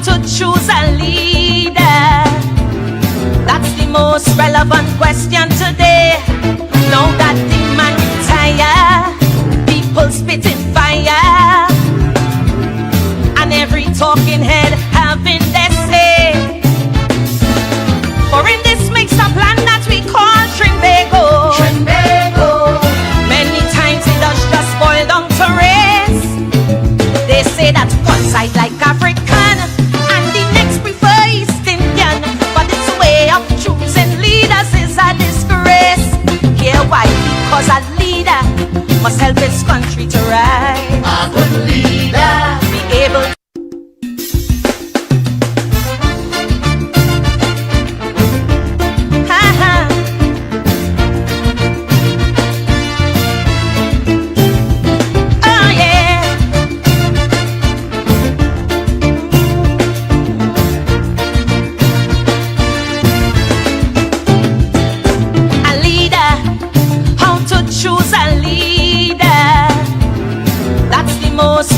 to choose a leader? That's the most relevant question today. Now that the man retire, people spitting fire, and every talking head having their say. For in this mixed up land that we call Trimbago, many times it does just boil down to race. They say that one side like African and the next prefer East Indian, but this way of choosing leaders is a disgrace. Here why? Because a leader must help his country to rise. A good leader be able to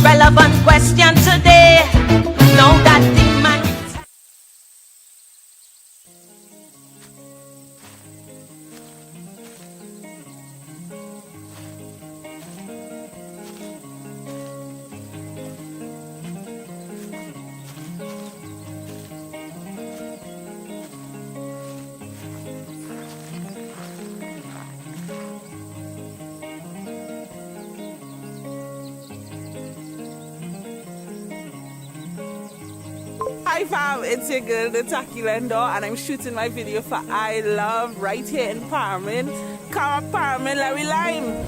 relevant question today. Now that the man Hi fam, it's your girl the Tacky Lendo, and I'm shooting my video for I Love right here in Parliament. Come up Parliament, Larry Lime.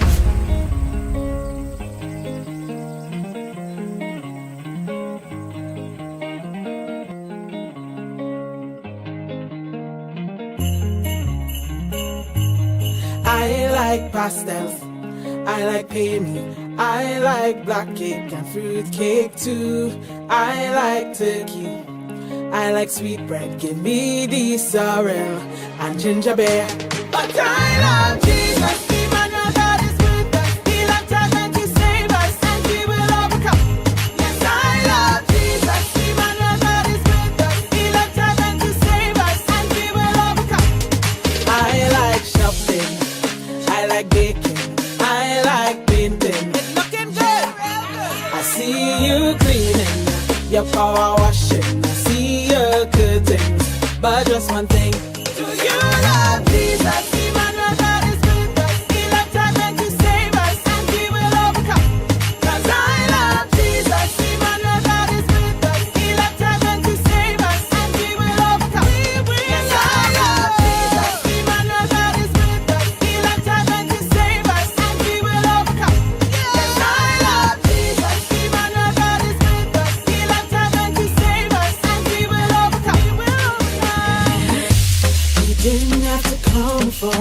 I like pastels, I like penny, I like black cake and fruit cake too. I like turkey, I like sweet bread, give me the sorrel and ginger beer. But I love Jesus, Emmanuel, God is with us. He left heaven to save us, and we will overcome. Yes, I love Jesus, Emmanuel, God is with us. He left heaven to save us, and we will overcome. I like shopping, I like baking, I like painting. It's looking good. I see you cleaning, your power washing, I see your curtains. But just one thing, do you love Jesus? Emmanuel, God is with us. He left heaven to save us, and we will overcome. 'Cause I love Jesus. Emmanuel, God is with us. He left heaven to save us, and we will overcome. Yes, I love Jesus. Emmanuel, God is with us. He left heaven to save us, and we will overcome. Yes, I love Jesus. Emmanuel, God is with us. He left heaven to save us, and we will overcome. He didn't have to come for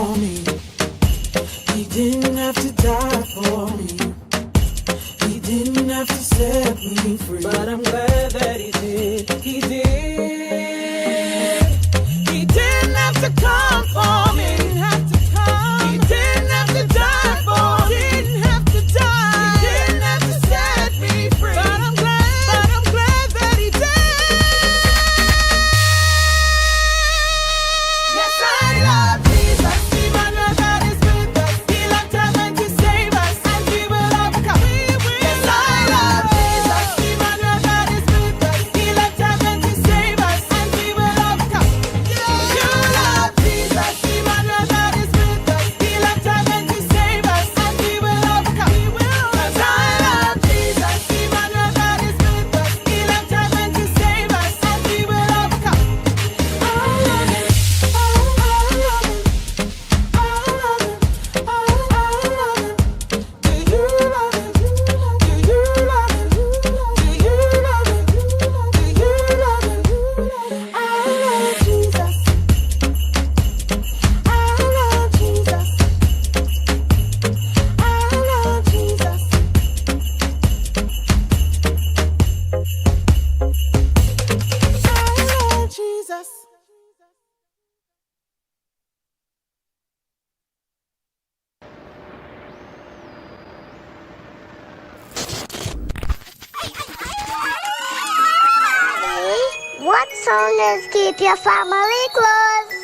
What song is keep your family close?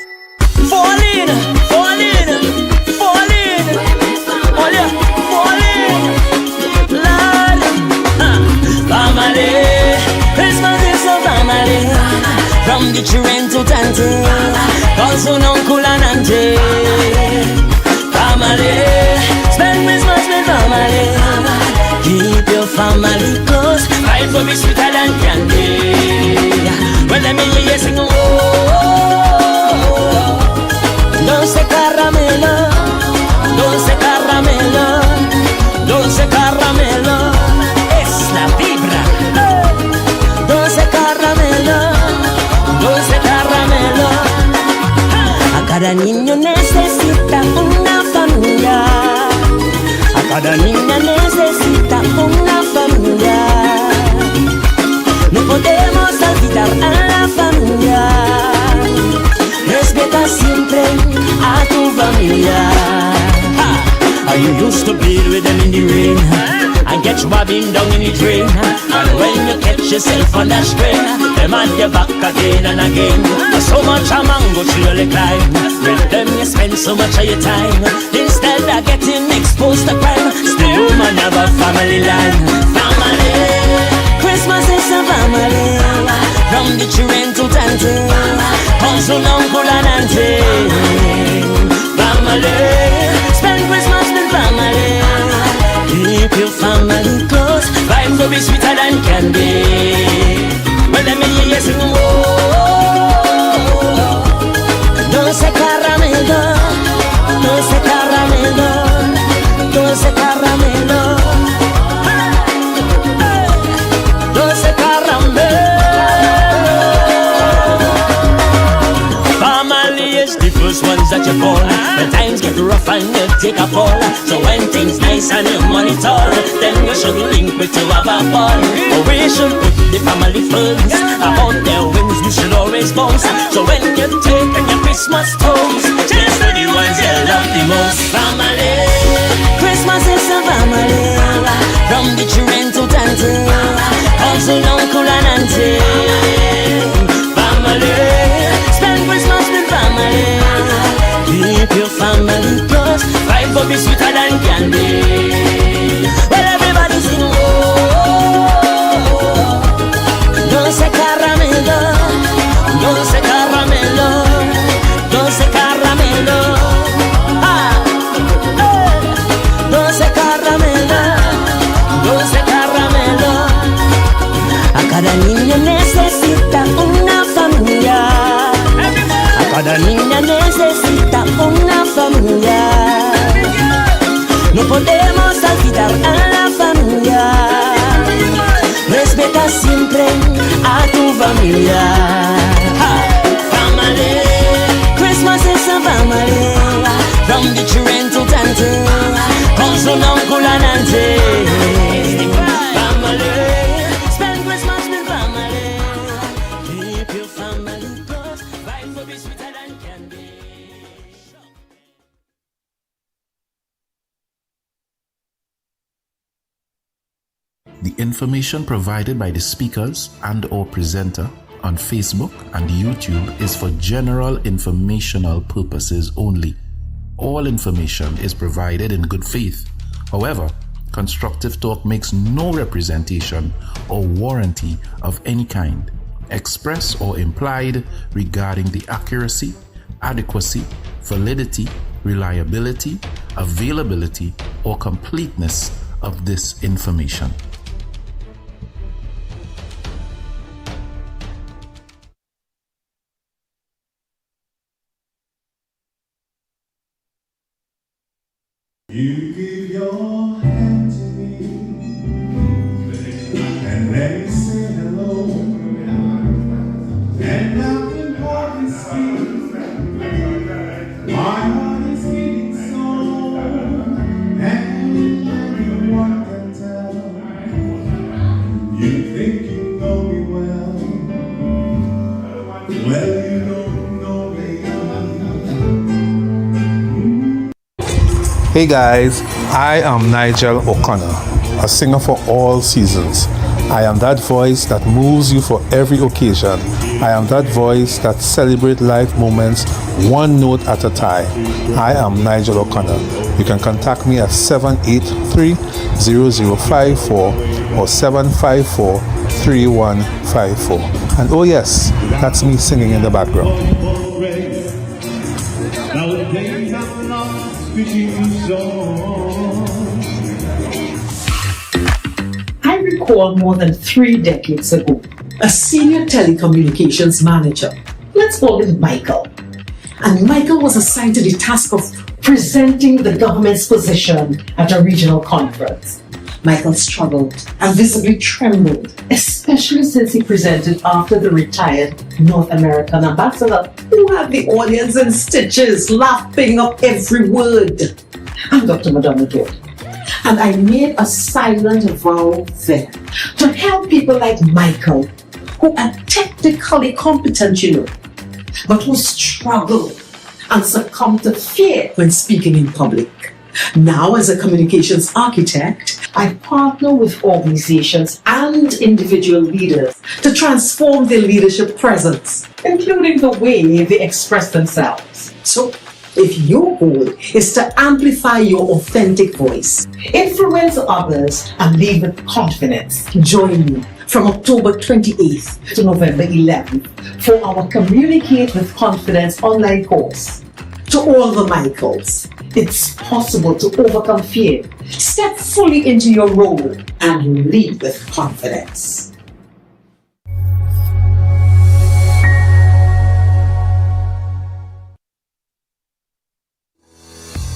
Fall in, fall in, fall in. Oh yeah, fall in. Lord, family. Christmas is a family. From the children to tante, also uncle and auntie. Family, spend Christmas with family. Keep your family close. Fight for me sweeter than candy. Well, let me hear you sing. Oh, dulce caramelo, dulce caramelo, dulce caramelo. Es la vibra. Dulce caramelo, dulce caramelo. A cada niño necesita una familia. A cada niña necesita una familia. No podemos olvidar a la familia. Respeta siempre a tu familia. Are you used to play with them in the rain and get robbing down in the drain? And when you catch yourself on that strain, them on your back again and again. So much a mango surely climb. With them you spend so much of your time. Instead of getting exposed to crime, stay home and have a family line. Family, Christmas is a family. From the children to tante, also uncle and auntie. Family, spend Christmas with family. Keep your family close. Vibes will be sweeter than candy. Well, let me hear you sing. Oh, dulce caramelo, dulce caramelo, dulce caramelo, dulce caramelo. Family is the first ones that you call. When times get rough and you take a fall. So when things nice and your money tall, then you should link with to have a ball. Or we should put the family first. About their wins we should always bounce. So when you take and your Christmas toast, just for the ones you love the most. Family, Christmas is a family. From the children to tante, also uncle and auntie. Family, spend Christmas with family. Keep your family close. Vibe will be sweeter than candy. Well, everybody sing. Oh, dulce caramelo, dulce caramelo, dulce caramelo. Ah, dulce caramelo, dulce caramelo. A cada niño necesita una familia. A cada niña necesita una familia. No podemos olvidar a la familia. Respeta siempre a tu familia. Family, Christmas is a family. From the children to tante, also uncle and auntie. Family, spend Christmas with family. Keep your family close. Vibes will be sweeter than candy. The information provided by the speakers and/or presenter on Facebook and YouTube is for general informational purposes only. All information is provided in good faith. However, Constructive Talk makes no representation or warranty of any kind, express or implied, regarding the accuracy, adequacy, validity, reliability, availability, or completeness of this information. You give your hand to me and let me say hello. And now in party speak, my heart is beating so, and anyone can tell. You think you know me well, well you don't know me. Hey guys, I am Nigel O'Connor, a singer for all seasons, I am that voice that moves you for every occasion. I am that voice that celebrates life moments one note at a time. I am Nigel O'Connor. You can contact me at 783-0054 or 754-3154. And oh yes, that's me singing in the background. I recall more than 3 decades ago, a senior telecommunications manager, let's call him Michael. And Michael was assigned to the task of presenting the government's position at a regional conference. Michael struggled and visibly trembled, especially since he presented after the retired North American ambassador, who had the audience in stitches, laughing up every word. I'm Dr. Madonna Dodd, and I made a silent vow then to help people like Michael, who are technically competent, but who struggle and succumb to fear when speaking in public. Now, as a communications architect, I partner with organizations and individual leaders to transform their leadership presence, including the way they express themselves. So, if your goal is to amplify your authentic voice, influence others, and lead with confidence, join me from October 28th to November 11th for our Communicate with Confidence online course. To all the Michaels, it's possible to overcome fear, step fully into your role, and lead with confidence.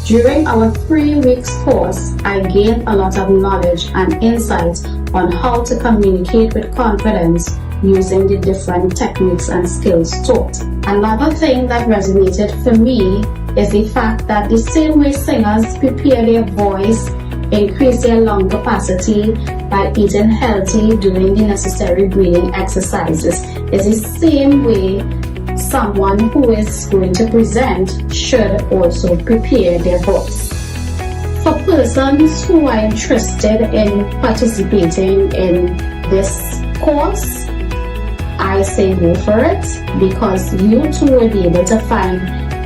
During our 3 weeks course, I gained a lot of knowledge and insight on how to communicate with confidence using the different techniques and skills taught. Another thing that resonated for me is the fact that the same way singers prepare their voice, increase their lung capacity by eating healthy, doing the necessary breathing exercises, is the same way someone who is going to present should also prepare their voice. For persons who are interested in participating in this course, I say go for it, because you too will be able to find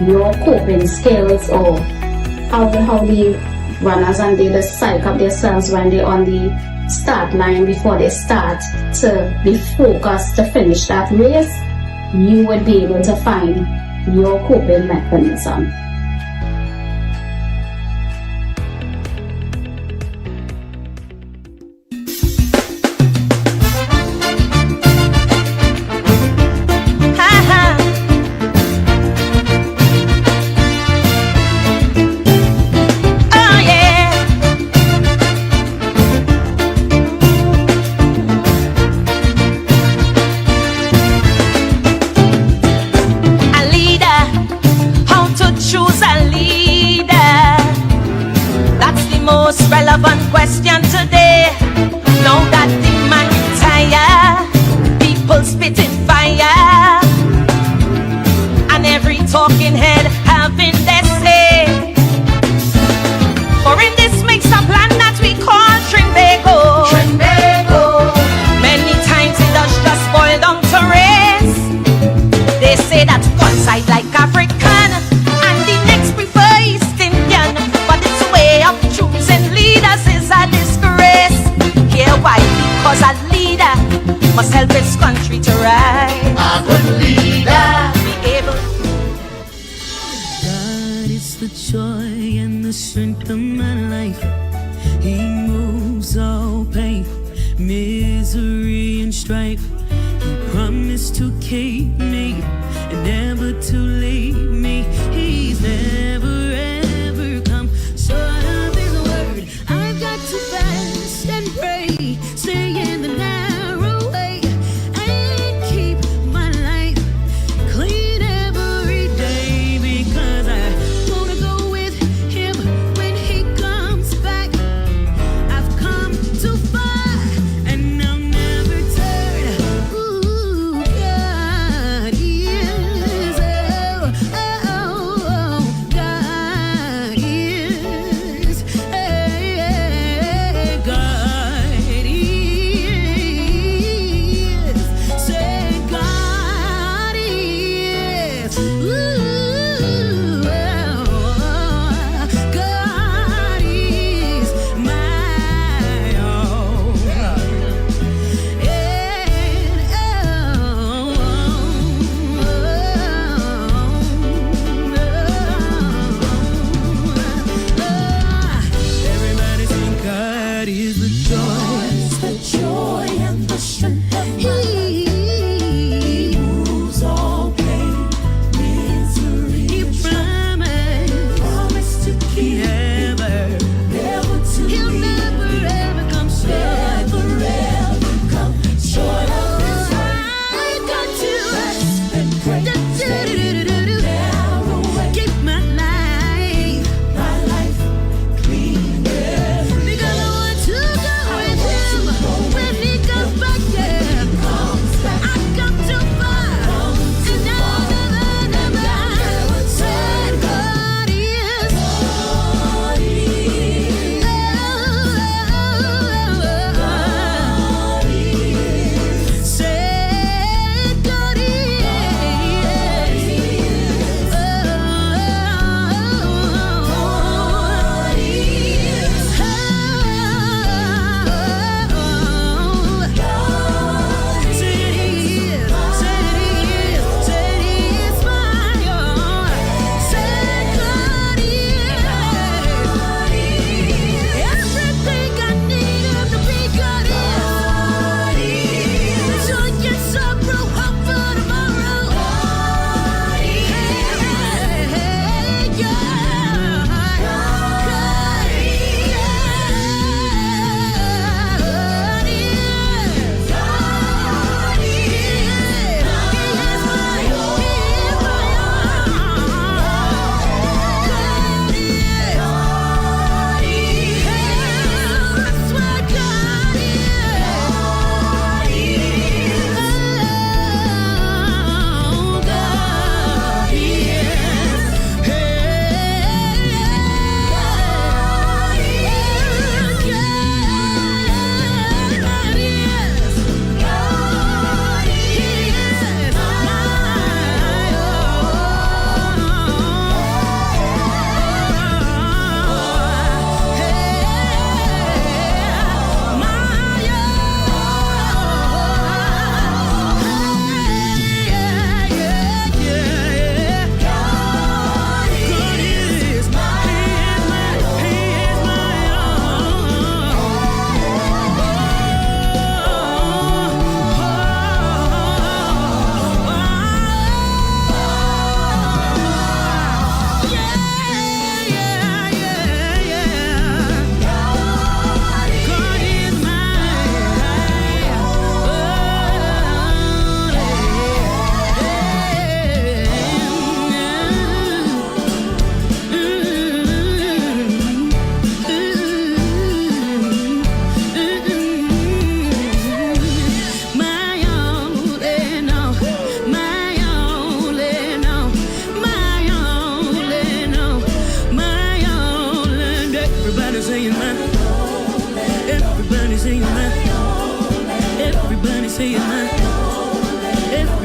your coping skills, or how the runners and they psych up themselves when they're on the start line before they start to be focused to finish that race. You would be able to find your coping mechanism. Relevant question today. Now that the man retire, people spitting fire, and every talking head having their say. For in this mixed up land that we call Trinbago, many times it does just boil down to race. They say that one side like African and the next prefer East Indian, but it's a way of choosing leaders is a disgrace. Here why? Because a leader must help his country to rise. A good leader be able. God is the joy and the strength of my life. He moves all pain, misery and strife. He promised to keep me and never to leave me. He's never ever come short of his word. I've got to fast and pray, stay in the narrow way, and keep my life clean every day, because I wanna go with him when he comes back. I've come too far and I'll never turn. Ooh, God is, oh, God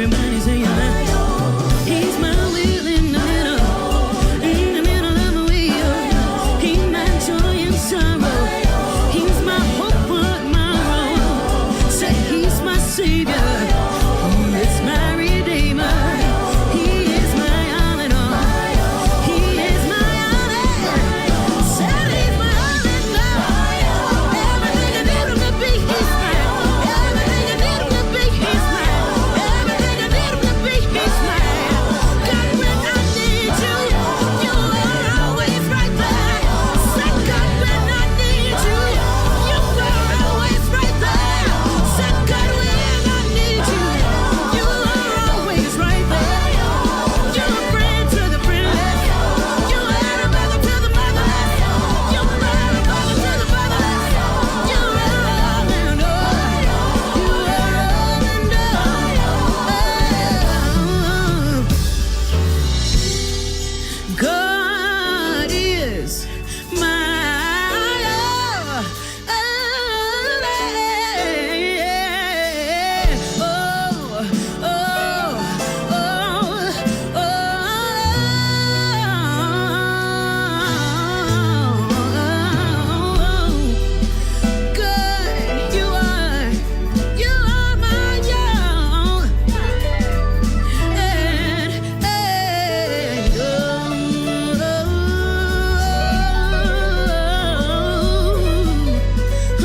Everybody say he's my wheel in the middle of my wheel. He's my joy and sorrow. He's my hope on my road. Say he's my savior. He is my redeemer. He is my all in all. He is my all in all. Say he's my all in all. Everything I need him to be, he's mine. Everything I need him to be, he's mine. Everything I need him to be, he's mine. God, when I need you, you are always right there. Say God, when I need you, you are always right there. Say God, when I need you, you are always right there. You're a friend to the friendless. You are a mother to the motherless. You are a mother to the fatherless. You are all and all. You are all and all. God is my all. Good, you are my all.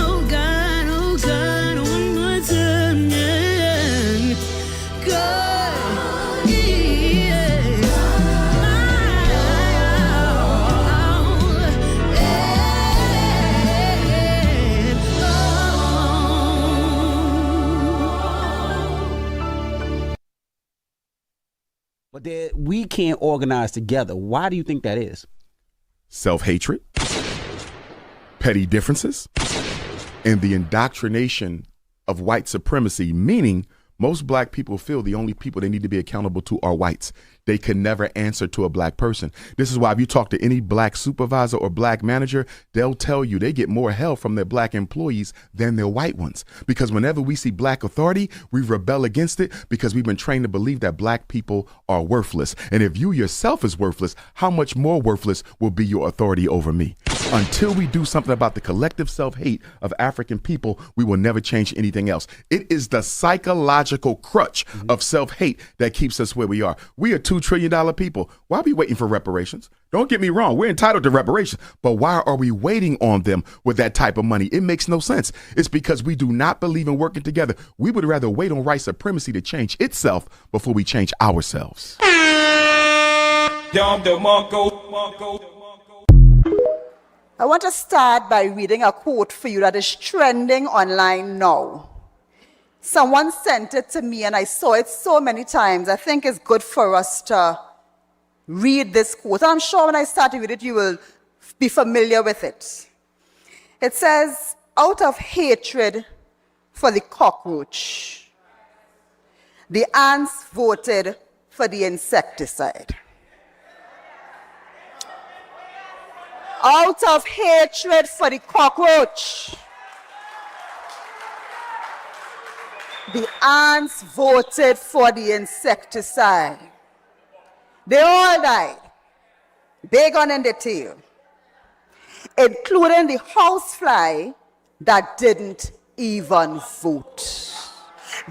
Oh God, one more time, yeah. God is But we can't organize together. Why do you think that is? Self-hatred, petty differences, and the indoctrination of white supremacy, meaning most black people feel the only people they need to be accountable to are whites. They can never answer to a black person. This is why if you talk to any black supervisor or black manager, they'll tell you they get more help from their black employees than their white ones. Because whenever we see black authority, we rebel against it because we've been trained to believe that black people are worthless. And if you yourself is worthless, how much more worthless will be your authority over me? Until we do something about the collective self-hate of African people, we will never change anything else. It is the psychological crutch of self-hate that keeps us where we are. We are $2 trillion people. Why are we waiting for reparations? Don't get me wrong. We're entitled to reparations. But why are we waiting on them with that type of money? It makes no sense. It's because we do not believe in working together. We would rather wait on white supremacy to change itself before we change ourselves. I want to start by reading a quote for you that is trending online now. Someone sent it to me and I saw it so many times. I think it's good for us to read this quote. I'm sure when I start to read it, you will be familiar with it. It says, out of hatred for the cockroach, the ants voted for the insecticide. Out of hatred for the cockroach, the ants voted for the insecticide. They all died, big on in the tail, including the housefly that didn't even vote.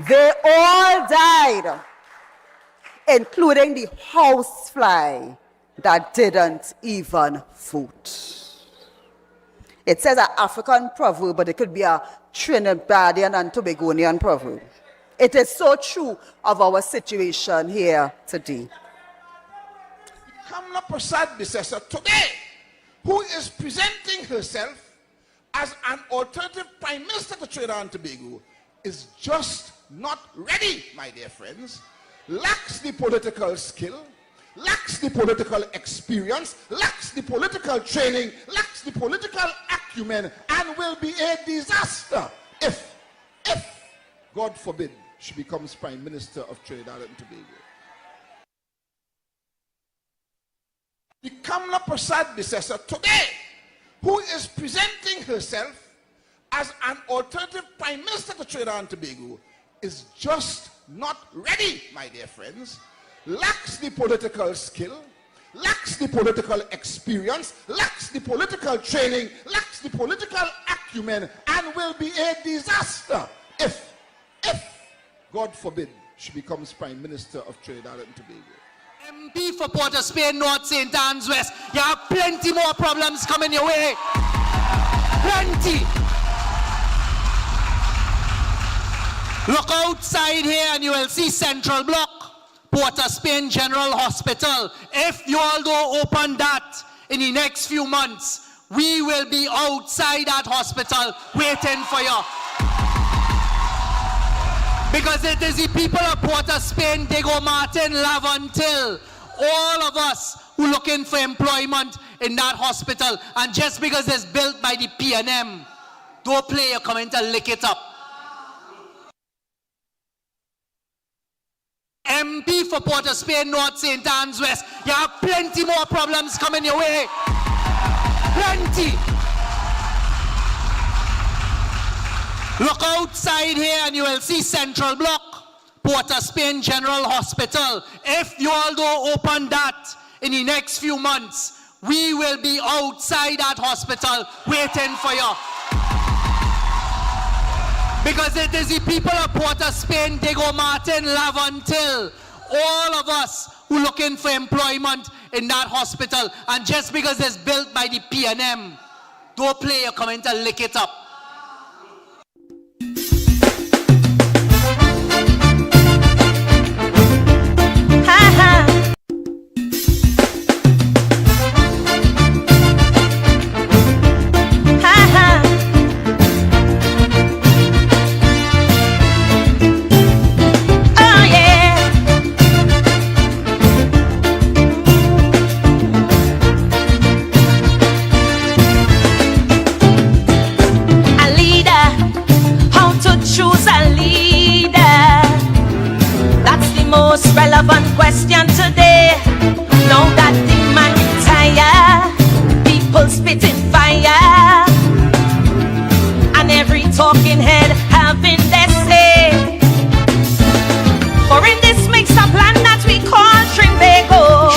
They all died, including the housefly that didn't even vote. It says an African proverb, but it could be a Trinidadian and Tobagonian proverb. It is so true of our situation here today. Kamla Prasad Bisesa today, who is presenting herself as an alternative Prime Minister to Trinidad and Tobago, is just not ready, my dear friends, lacks the political skill, lacks the political experience, lacks the political training, lacks the political acumen, and will be a disaster if, God forbid, she becomes Prime Minister of Trinidad and Tobago. The Kamla Prasad Bisesa today, who is presenting herself as an alternative Prime Minister to Trinidad and Tobago, is just not ready, my dear friends, lacks the political skill, lacks the political experience, lacks the political training, lacks the political acumen, and will be a disaster if, God forbid, she becomes Prime Minister of Trinidad and Tobago. MP for Port of Spain, North St. Anne's West. You have plenty more problems coming your way. Plenty. Look outside here and you will see Central Block, Port of Spain General Hospital. If you all don't open that in the next few months, we will be outside that hospital waiting for you. Because it is the people of Port of Spain, Diego Martin, Lavantil, all of us who are looking for employment in that hospital. And just because it's built by the PNM, don't play your comment and lick it up. MP for Port of Spain, North St. Anne's West. You have plenty more problems coming your way. Plenty. Look outside here and you will see Central Block, Port of Spain General Hospital. If you all don't open that in the next few months, we will be outside that hospital waiting for you. Because it is the people of Port of Spain, Diego Martin, Lavantil, all of us who are looking for employment in that hospital. And just because it's built by the PNM, don't play your comment and lick it up. Relevant question today. Now that the man retire, people spitting fire, and every talking head having their say. For in this mix up land that we call Trinbago,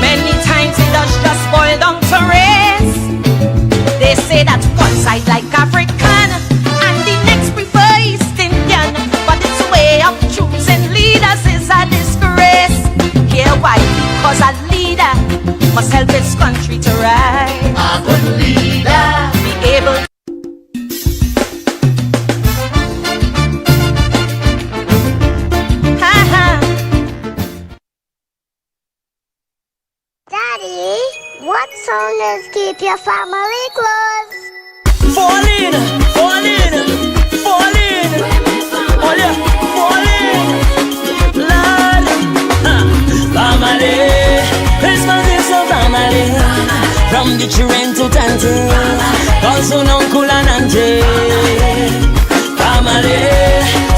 many times it does just boil down to race. They say that one side like African and the next prefer East Indian, but it's a way of choosing leaders is a disgrace. Here why? Because a leader must help his country to rise. A good leader be able to Daddy, what song is Keep Your Family Close? Fall in, fall in, fall in. Oh yeah, fall in. Lord, family. Christmas is a family. From the children to tante, cousin, uncle and auntie. Family,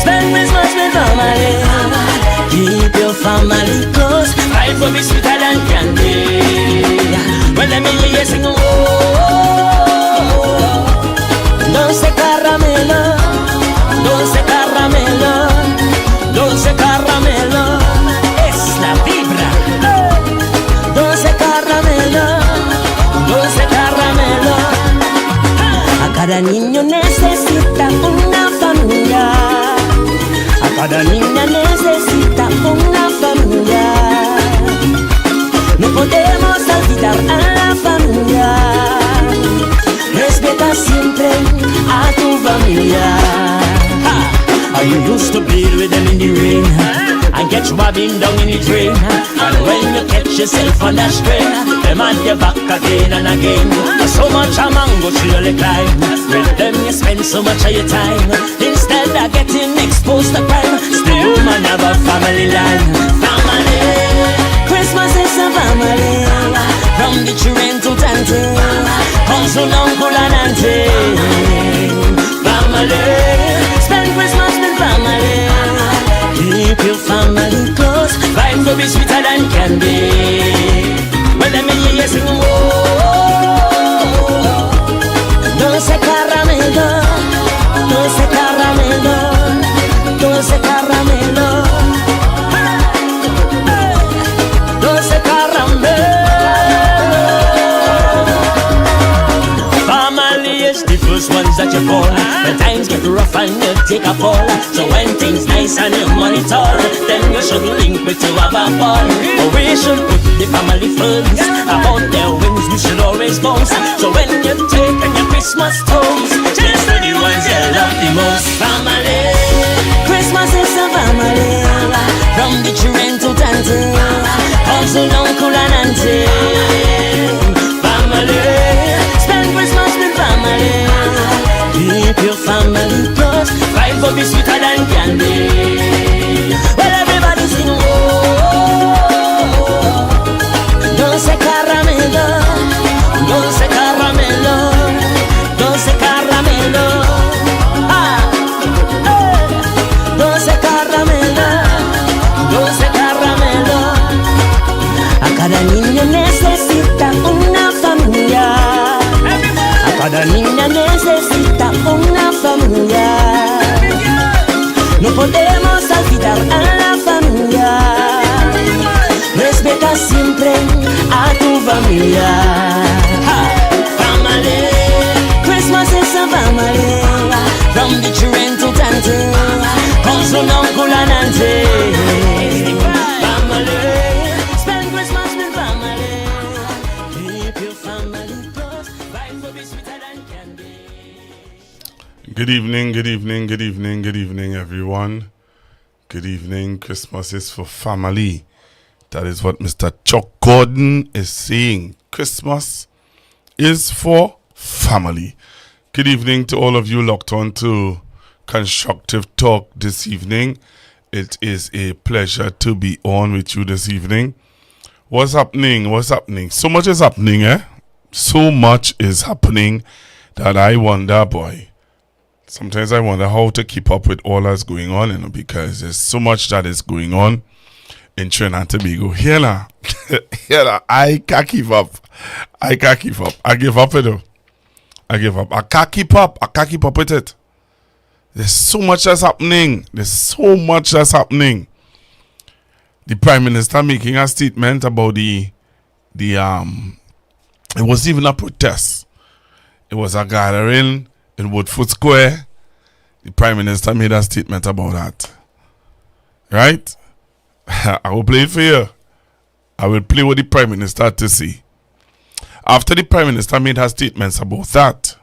spend Christmas with family. Keep your family close. Life will be sweeter than candy. When them in here sing, oh, dulce caramelo, dulce caramelo, dulce caramelo, es la vibra. Dulce caramelo, dulce caramelo. A cada niño necesita una familia. A cada niña necesita una familia. No podemos olvidar a la familia. Respeta siempre a tu familia. How you used to be with them in the rain and get you bobbing down in the drain. And when you catch yourself on that strain, them on your back again and again. So much a mango tree you climb. With them you spend so much of your time. Instead of getting exposed to crime, stay home and have a family line. Family, Christmas is a family. From the children to tante, cousin, uncle and auntie. Family, spend Christmas with family. Keep your family close. Life will be sweeter than candy. When them in here sing, oh, dulce caramelo, dulce caramelo, dulce fall. So when things nice and your money tall, then you should link with to have a ball. Or we should put the family first. About their wins we should always bounce. So when you take and your Christmas toast, just to the ones you love the most. Family, Christmas is a family. From the children to tante, also uncle and auntie. Family, spend Christmas with family. Keep your family close. Life will be sweeter than candy. Well, everybody sing oh, dulce caramelo, dulce caramelo, dulce caramelo. Ah, hey, dulce caramelo, dulce caramelo. A cada niño necesita una familia. A cada niña necesita una familia. No podemos olvidar a la familia. Respeta siempre a tu familia. Family, Christmas is a family. From the children to tante, comes from uncle and auntie. Family, spend Christmas with family. Keep your family close. Life will be sweeter than candy. Good evening, good evening, good evening, good evening, everyone. Good evening. Christmas is for family. That is what Mr. Chuck Gordon is saying. Christmas is for family. Good evening to all of you locked on to Constructive Talk this evening. It is a pleasure to be on with you this evening. What's happening? What's happening? So much is happening, eh? So much is happening that I wonder, boy. Sometimes I wonder how to keep up with all that's going on, you know, because there's so much that is going on in Trinidad and Tobago. Here now, I can't keep up. I can't keep up. I give up with it. I give up. I can't keep up. I can't keep up with it. There's so much that's happening. There's so much that's happening. The Prime Minister making a statement about it was even a protest. It was a gathering in Woodford Square. The Prime Minister made a statement about that. Right? I will play it for you. I will play what the Prime Minister had to say. After the Prime Minister made her statements about that,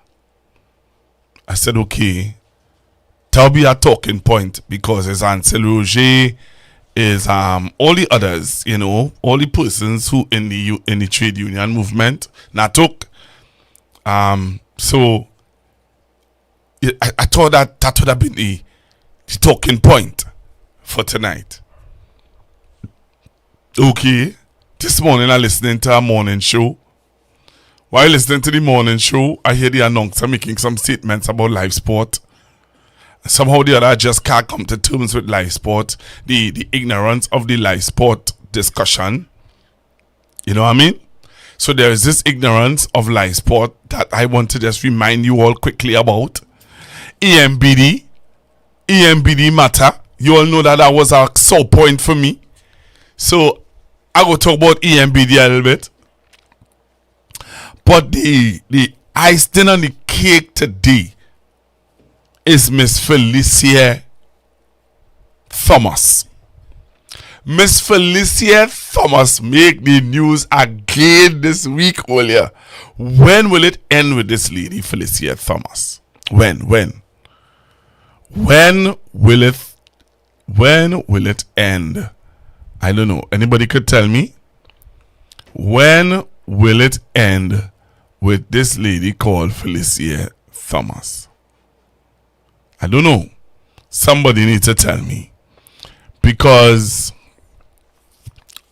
I said, okay, that'll be a talking point, because it's Ansel Roger, is all the others, you know, all the persons who in the trade union movement, Natuk. So I thought that would have been the talking point for tonight. Okay, this morning I listening to a morning show. While listening to the morning show, I hear the announcer making some statements about live sport. Somehow the other I just can't come to terms with live sport, the ignorance of the live sport discussion. You know what I mean? So there is this ignorance of live sport that I want to just remind you all quickly about. EMBD matter. You all know that was a sore point for me. So I will talk about EMBD a little bit. But the icing on the cake today is Miss Felicia Thomas. Miss Felicia Thomas make the news again this week, earlier. When will it end with this lady, Felicia Thomas? When will it end? I don't know. Anybody could tell me? When will it end with this lady called Felicia Thomas? I don't know. Somebody needs to tell me. Because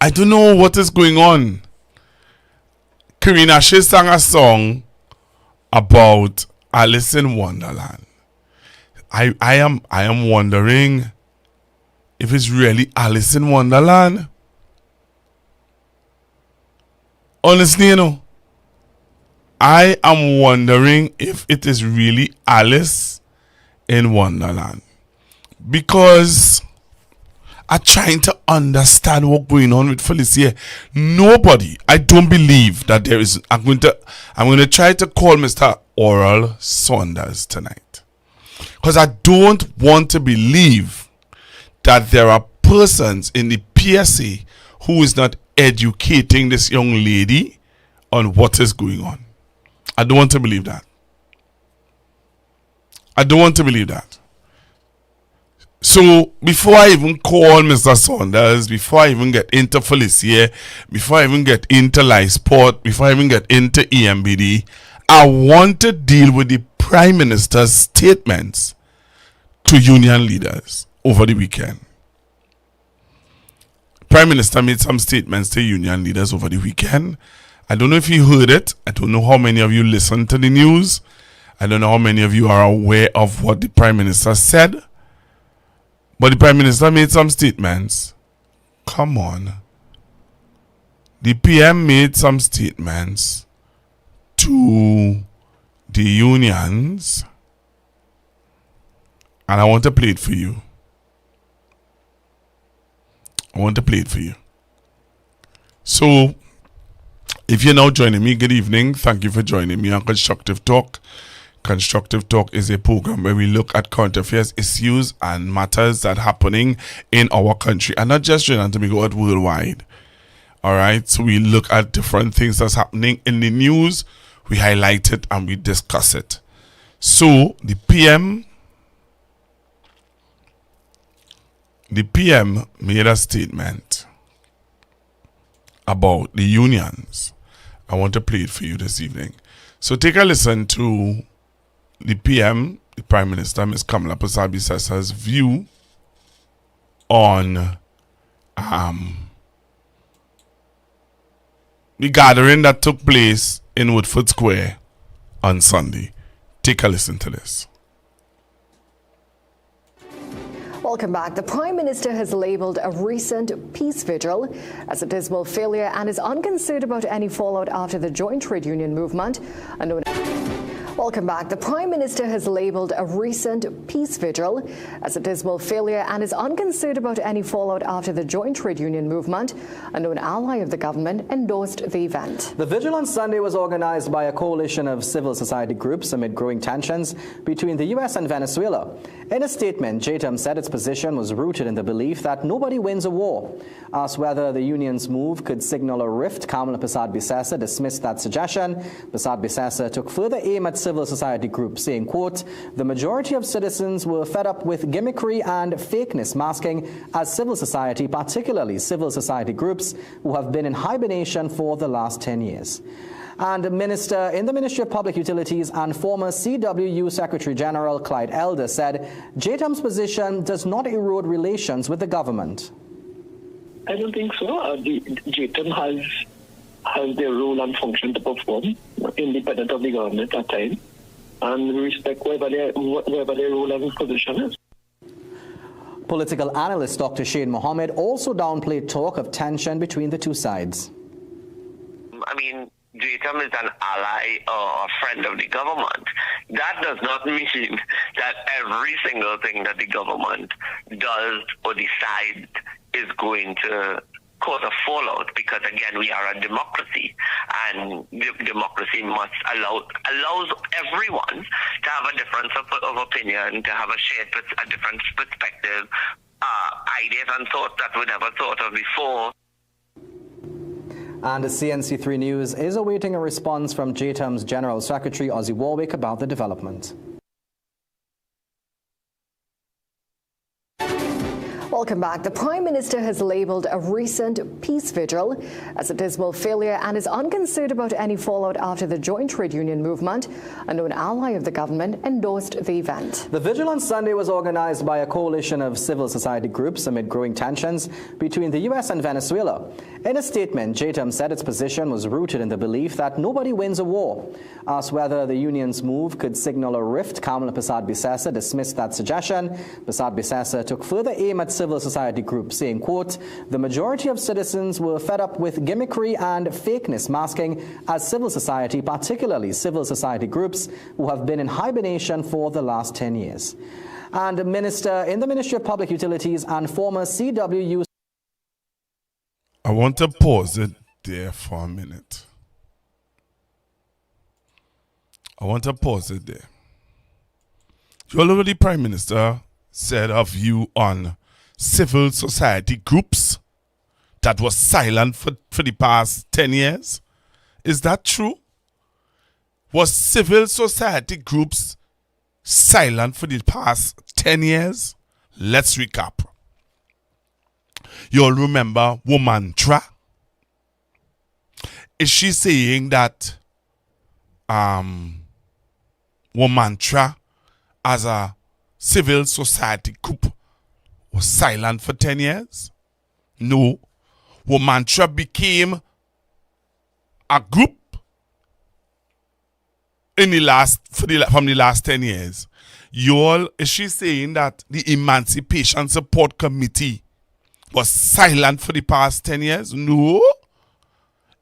I don't know what is going on. Karina, she sang a song about Alice in Wonderland. I am wondering if it's really Alice in Wonderland. Honestly, you know, I am wondering if it is really Alice in Wonderland. Because I'm trying to understand what's going on with Felicia. Nobody, I don't believe that there is. I'm going to try to call Mr. Oral Saunders tonight. Because I don't want to believe that there are persons in the PSA who is not educating this young lady on what is going on. I don't want to believe that. I don't want to believe that. So before I even call Mr. Saunders, before I even get into Felicia, before I even get into Lysport, before I even get into EMBD, I want to deal with the Prime Minister's statements to union leaders over the weekend. Prime Minister made some statements to union leaders over the weekend. I don't know if you heard it. I don't know how many of you listen to the news. I don't know how many of you are aware of what the Prime Minister said. But the Prime Minister made some statements. Come on. The PM made some statements to the unions. And I want to play it for you. I want to play it for you. So, if you're now joining me, good evening. Thank you for joining me on Constructive Talk. Constructive Talk is a program where we look at current affairs, issues, and matters that are happening in our country, and not just Trinidad and Tobago, but worldwide. All right, so we look at different things that's happening in the news, we highlight it, and we discuss it. So the PM made a statement about the unions. I want to play it for you this evening. So take a listen to the PM, the Prime Minister, Ms. Kamala Persad-Bissessa's view on the gathering that took place in Woodford Square on Sunday. Take a listen to this. Welcome back. The Prime Minister has labelled a recent peace vigil as a dismal failure and is unconcerned about any fallout after the joint trade union movement. Welcome back. The Prime Minister has labelled a recent peace vigil as a dismal failure and is unconcerned about any fallout after the joint trade union movement. A known ally of the government endorsed the event. The vigil on Sunday was organized by a coalition of civil society groups amid growing tensions between the U.S. and Venezuela. In a statement, JTM said its position was rooted in the belief that nobody wins a war. Asked whether the union's move could signal a rift, Kamala Persad-Bissessa dismissed that suggestion. Persad-Bissessa took further aim at civil society groups, saying, quote, "The majority of citizens were fed up with gimmickry and fakeness masking as civil society, particularly civil society groups who have been in hibernation for the last 10 years. And the Minister in the Ministry of Public Utilities and former CWU Secretary General Clyde Elder said JTM's position does not erode relations with the government. I don't think so. The JTM has their role and function to perform, independent of the government at times, and we respect whatever their role and position is. Political analyst Dr. Shane Mohammed also downplayed talk of tension between the two sides. I mean, JTM is an ally or a friend of the government. That does not mean that every single thing that the government does or decides is going to cause a fallout, because again, we are a democracy, and democracy must allows everyone to have a difference of opinion, to have a different perspective, ideas and thoughts that we never thought of before. And the CNC3 News is awaiting a response from JTM's General Secretary Ozzy Warwick about the development. Welcome back. The Prime Minister has labelled a recent peace vigil as a dismal failure and is unconcerned about any fallout after the joint trade union movement. A known ally of the government endorsed the event. The vigil on Sunday was organized by a coalition of civil society groups amid growing tensions between the U.S. and Venezuela. In a statement, JTM said its position was rooted in the belief that nobody wins a war. Asked whether the union's move could signal a rift, Kamala Persad-Bissessa dismissed that suggestion. Persad-Bissessa took further aim at civil society groups, saying, quote, "The majority of citizens were fed up with gimmickry and fakeness masking as civil society, particularly civil society groups who have been in hibernation for the last 10 years. And the Minister in the Ministry of Public Utilities and former CWU. I want to pause it there for a minute. I want to pause it there. You all know what the Prime Minister said of you on civil society groups that was silent for the past 10 years? Is that true? Was civil society groups silent for the past 10 years? Let's recap. You all remember Womantra? Is she saying that Womantra as a civil society group was silent for 10 years? No. Womantra became a group from the last 10 years. Is she saying that the Emancipation Support Committee was silent for the past 10 years? No.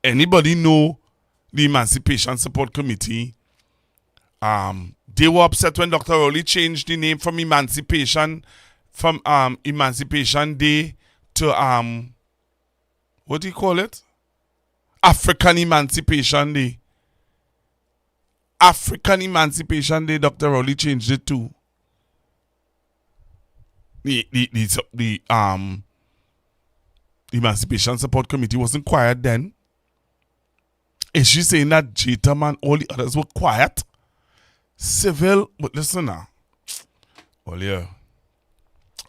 Anybody know the Emancipation Support Committee? They were upset when Dr. Rowley changed the name from Emancipation Day to what do you call it? African Emancipation Day. African Emancipation Day, Dr. Rowley changed it to. The Emancipation Support Committee wasn't quiet then. Is she saying that JTAM and all the others were quiet? Civil, but listen now. Well, yeah.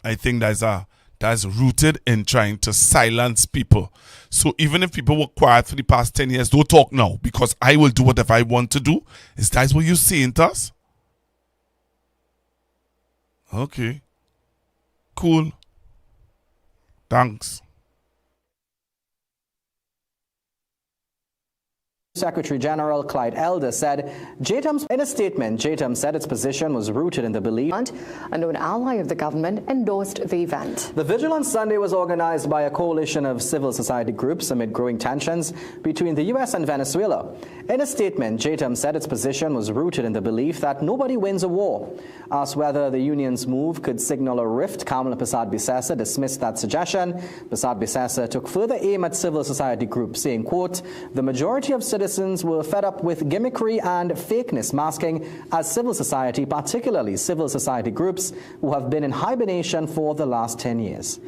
I think that's rooted in trying to silence people. So even if people were quiet for the past 10 years, don't talk now, because I will do whatever I want to do. Is that what you're saying to us? Okay. Cool. Thanks. Secretary General Clyde Elder said, in a statement, JTAM said its position was rooted in the belief. A known ally of the government endorsed the event. The vigil on Sunday was organized by a coalition of civil society groups amid growing tensions between the U.S. and Venezuela. In a statement, JTAM said its position was rooted in the belief that nobody wins a war. Asked whether the union's move could signal a rift, Kamala Persad-Bissessar dismissed that suggestion. Persad-Bissessar took further aim at civil society groups, saying, quote, the majority of citizens were fed up with gimmickry and fakeness masking as civil society, particularly civil society groups who have been in hibernation for the last 10 years.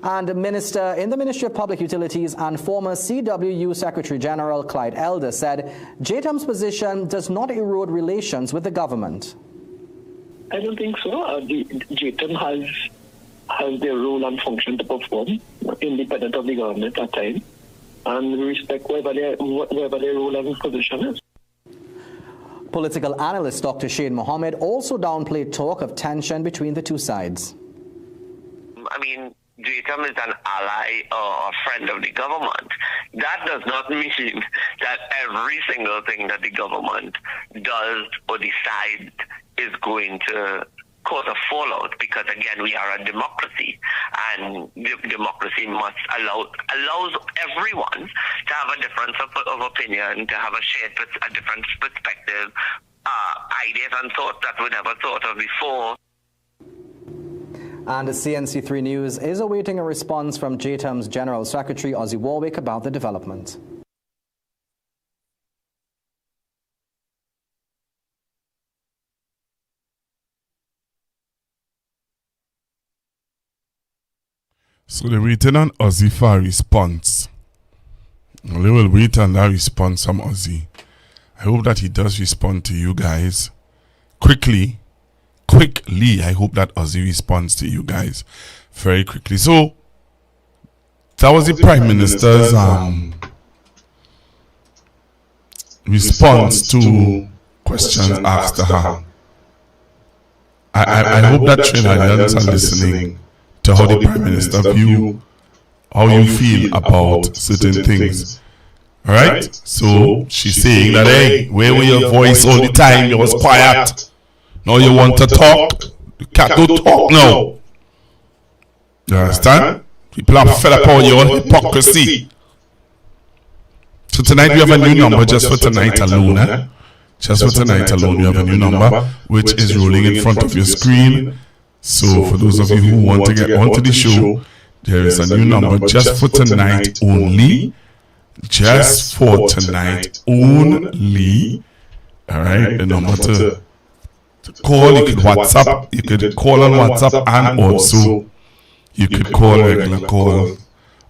And Minister in the Ministry of Public Utilities and former CWU Secretary General Clyde Elder said JTAM's position does not erode relations with the government. I don't think so. The JTAM has their role and function to perform, independent of the government at times. And we respect whatever their role and position is. Political analyst Dr. Shane Mohammed also downplayed talk of tension between the two sides. I mean, JTAM is an ally or a friend of the government. That does not mean that every single thing that the government does or decides is going to cause a fallout, because again, we are a democracy, and democracy must allows everyone to have a difference of opinion, to have a different perspective, ideas and thoughts that we never thought of before. And the CNC3 News is awaiting a response from JTAM's General Secretary Ozzy Warwick about the development. So they're waiting on Ozzy for a response. Well, they will wait on that response from Ozzy. I hope that he does respond to you guys quickly. I hope that Ozzy responds to you guys very quickly. So that was the Prime Minister's response to questions asked to her. I hope that Trinidadians are listening to how the Prime Minister view how you feel about certain things. Alright? So she's saying that, hey, where were your voice all the time? You was quiet. Now you want to talk? You can't go talk now. You understand? People are fed up on your hypocrisy. So tonight we have a new number just for tonight alone. Eh? Just for tonight alone, we have a new number which is rolling in front of your screen. So for those of you who want to get onto the show, there is a new number just for tonight only. Just for tonight only. Alright, the number to call. You could WhatsApp. You could call on WhatsApp, and also you could call regular call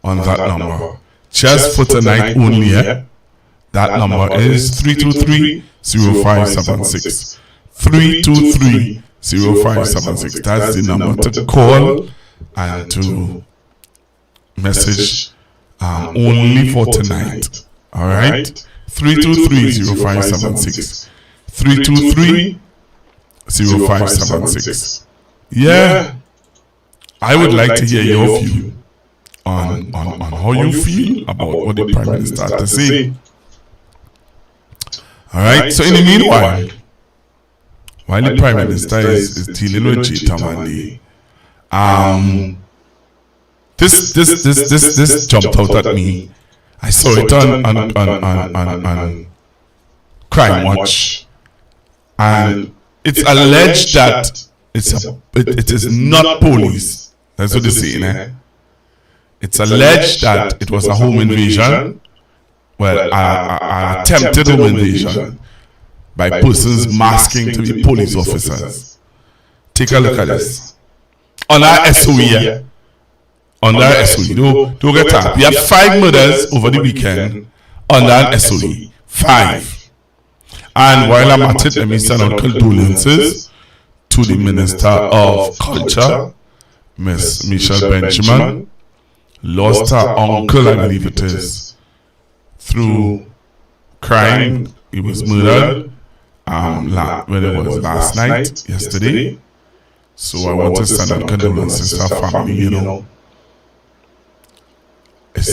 on that number. Just for tonight only, that number is 323-0576. 323-0576. That's the number to call and to message only for tonight. All right? 323-0576. 323-0576. Yeah. I would like to hear your view on how you feel about what the Prime Minister had to say. All right. So in the meanwhile, while the Prime Minister is dealing with Jita Mandi, this jumped out at me. I saw it on Crime Watch, and it's alleged that it is not police. That's what they're saying. It's alleged that it was a home invasion. Well, an attempted home invasion by persons masking to be police officers. Take a look at this. On our SOE, on our SOE, don't get up. We have 5 murders over the weekend on our SOE. 5. And while I'm at it, let me send out condolences to the Minister of Culture, Miss Michelle Benjamin. Lost her uncle, I believe it is, through crime. He was murdered when it was last night, yesterday. So I want to send out condolences to her family, you know. It's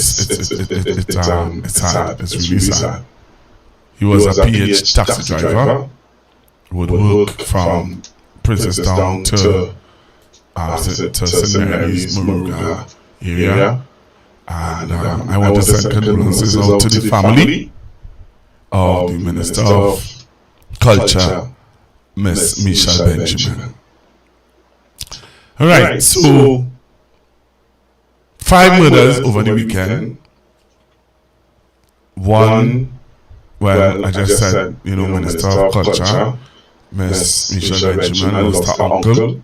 sad. It's really sad. He was a PH taxi driver, would work from Princess Down to St. Mary's, Moruga area. And I want to send condolences out to the family of the Minister of Culture, Miss Michelle Benjamin. All right, so 5 murders over the weekend. One, well, I just said, you know, Minister of Culture, Miss Michelle Benjamin, lost her uncle.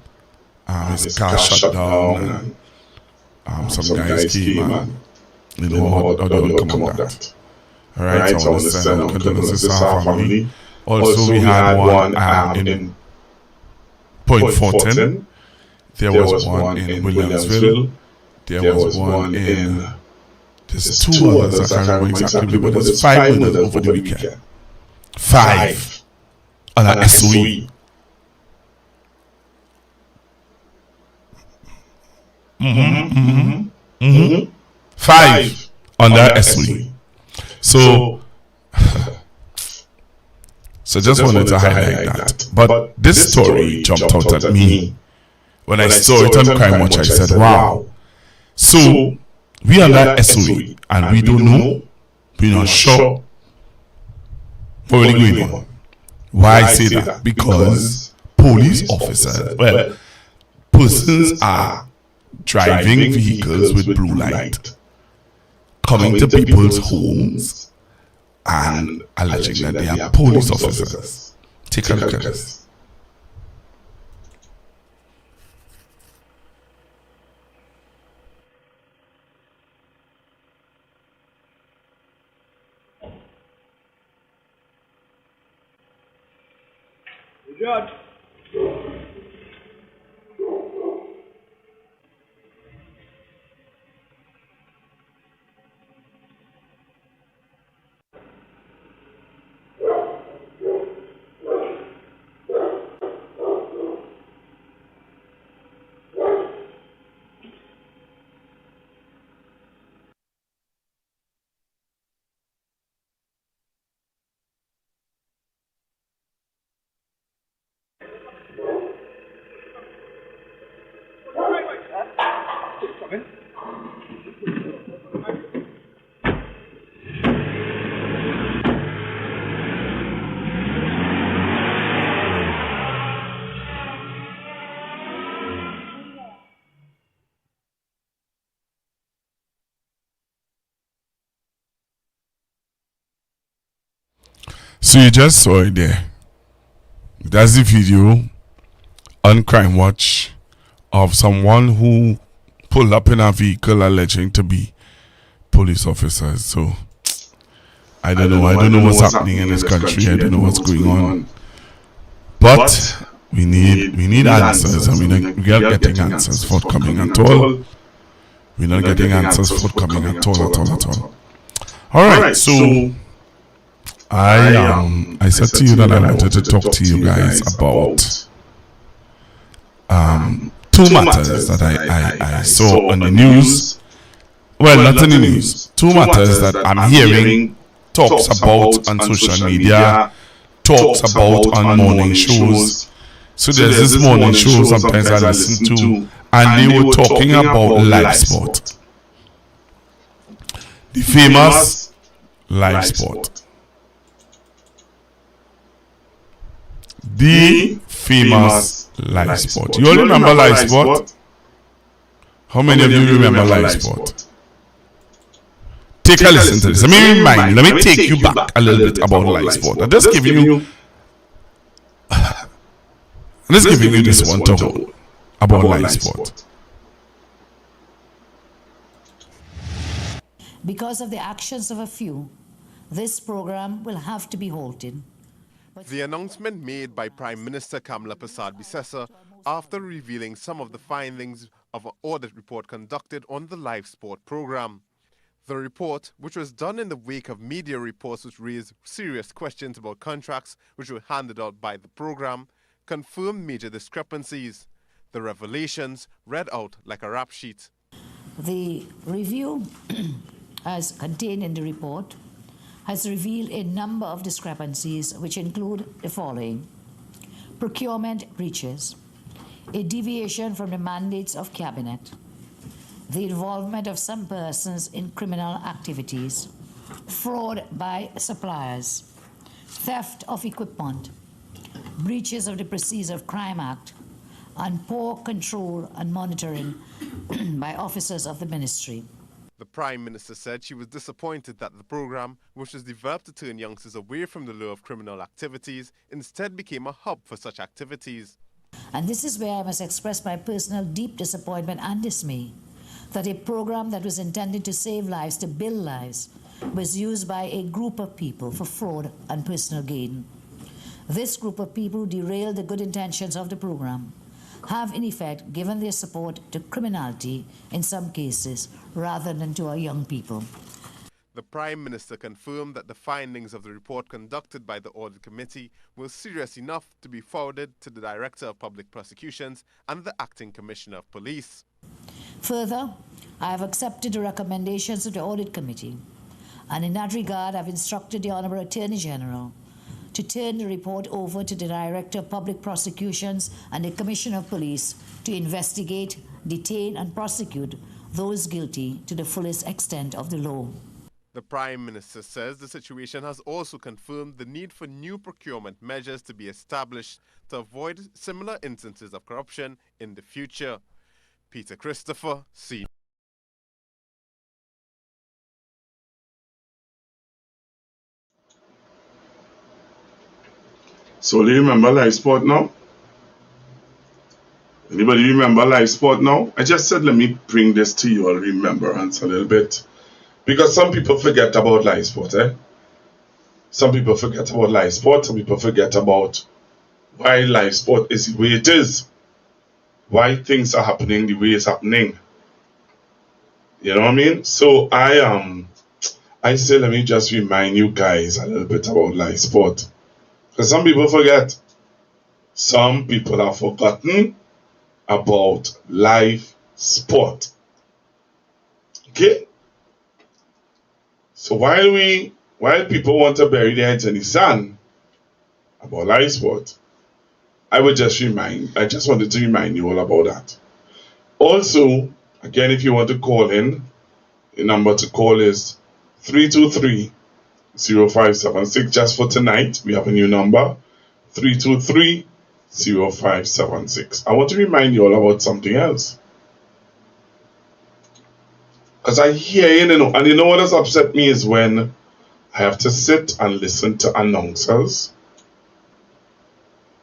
His car shut down, and some guys came and, you know, how they will come up that. All right, so I want to send condolences to our family. Also, we had one in Point Fortin. There was one in Williamsville. There was one in... There's 2 others, I can't remember exactly, but there's 5 murders over the weekend. 5 on an SOE. 5 on that SOE. So just wanted to highlight that. But this story jumped out at me. When I saw it on Crime Watch, I said, wow. So we are that SOE and we don't know, we're not sure what really going on. Why I say that? Because police officers, well, persons are driving vehicles with blue light, coming to people's homes and alleging that they are police officers. Take a look at this. Judge. So you just saw it there. That's the video on Crime Watch of someone who pulled up in a vehicle alleging to be police officers. So I don't know what's happening in this country. I don't know what's going on. But we need answers, and we're not getting answers forthcoming at all. We're not getting answers forthcoming at all. All right, so I said to you that I wanted to talk to you guys about two matters that I saw on the news. Well, not in the news. Two matters that I'm hearing talks about on social media, talks about on morning shows. So there's this morning show sometimes I listen to, and they were talking about live sport. The famous live sport. The famous live sport. You all remember live sport? How many of you remember live sport? Take a listen to this. Let me take you back a little bit about live sport. I'm just giving you this one to hold about live sport. Because of the actions of a few, this program will have to be halted. The announcement made by Prime Minister Kamala Persad-Bissessar after revealing some of the findings of an audit report conducted on the live sport program. The report, which was done in the wake of media reports which raised serious questions about contracts which were handed out by the program, confirmed major discrepancies. The revelations read out like a rap sheet. The review, as contained in the report, has revealed a number of discrepancies which include the following: procurement breaches, a deviation from the mandates of Cabinet, the involvement of some persons in criminal activities, fraud by suppliers, theft of equipment, breaches of the Proceeds of Crime Act, and poor control and monitoring by officers of the ministry. The Prime Minister said she was disappointed that the program, which was developed to turn youngsters away from the lure of criminal activities, instead became a hub for such activities. And this is where I must express my personal deep disappointment and dismay that a program that was intended to save lives, to build lives, was used by a group of people for fraud and personal gain. This group of people derailed the good intentions of the program, have in effect given their support to criminality in some cases rather than to our young people. The Prime Minister confirmed that the findings of the report conducted by the Audit Committee were serious enough to be forwarded to the Director of Public Prosecutions and the Acting Commissioner of Police. Further, I have accepted the recommendations of the Audit Committee, and in that regard I have instructed the Honourable Attorney General to turn the report over to the Director of Public Prosecutions and the Commissioner of Police to investigate, detain and prosecute those guilty to the fullest extent of the law. The Prime Minister says the situation has also confirmed the need for new procurement measures to be established to avoid similar instances of corruption in the future. Peter Christopher, C. So do you remember live sport now? Anybody remember live sport now? I just said let me bring this to your remembrance a little bit. Because some people forget about live sport, Some people forget about live sport. Some people forget about why live sport is the way it is. Why things are happening the way it's happening. You know what I mean? So I say let me just remind you guys a little bit about live sport. Because some people forget. Some people have forgotten about live sport. Okay? So while people want to bury their heads in the sand about live sport, I just wanted to remind you all about that. Also, again, if you want to call in, the number to call is 323-0576. Just for tonight, we have a new number, 323-0576. I want to remind you all about something else. Because I hear, and you know what has upset me is when I have to sit and listen to announcers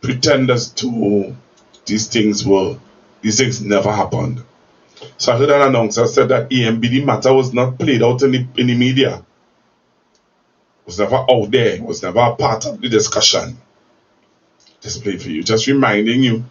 pretenders to these things never happened. So I heard an announcer said that EMBD matter was not played out in the media. It was never out there. It was never a part of the discussion. Just played for you. Just reminding you.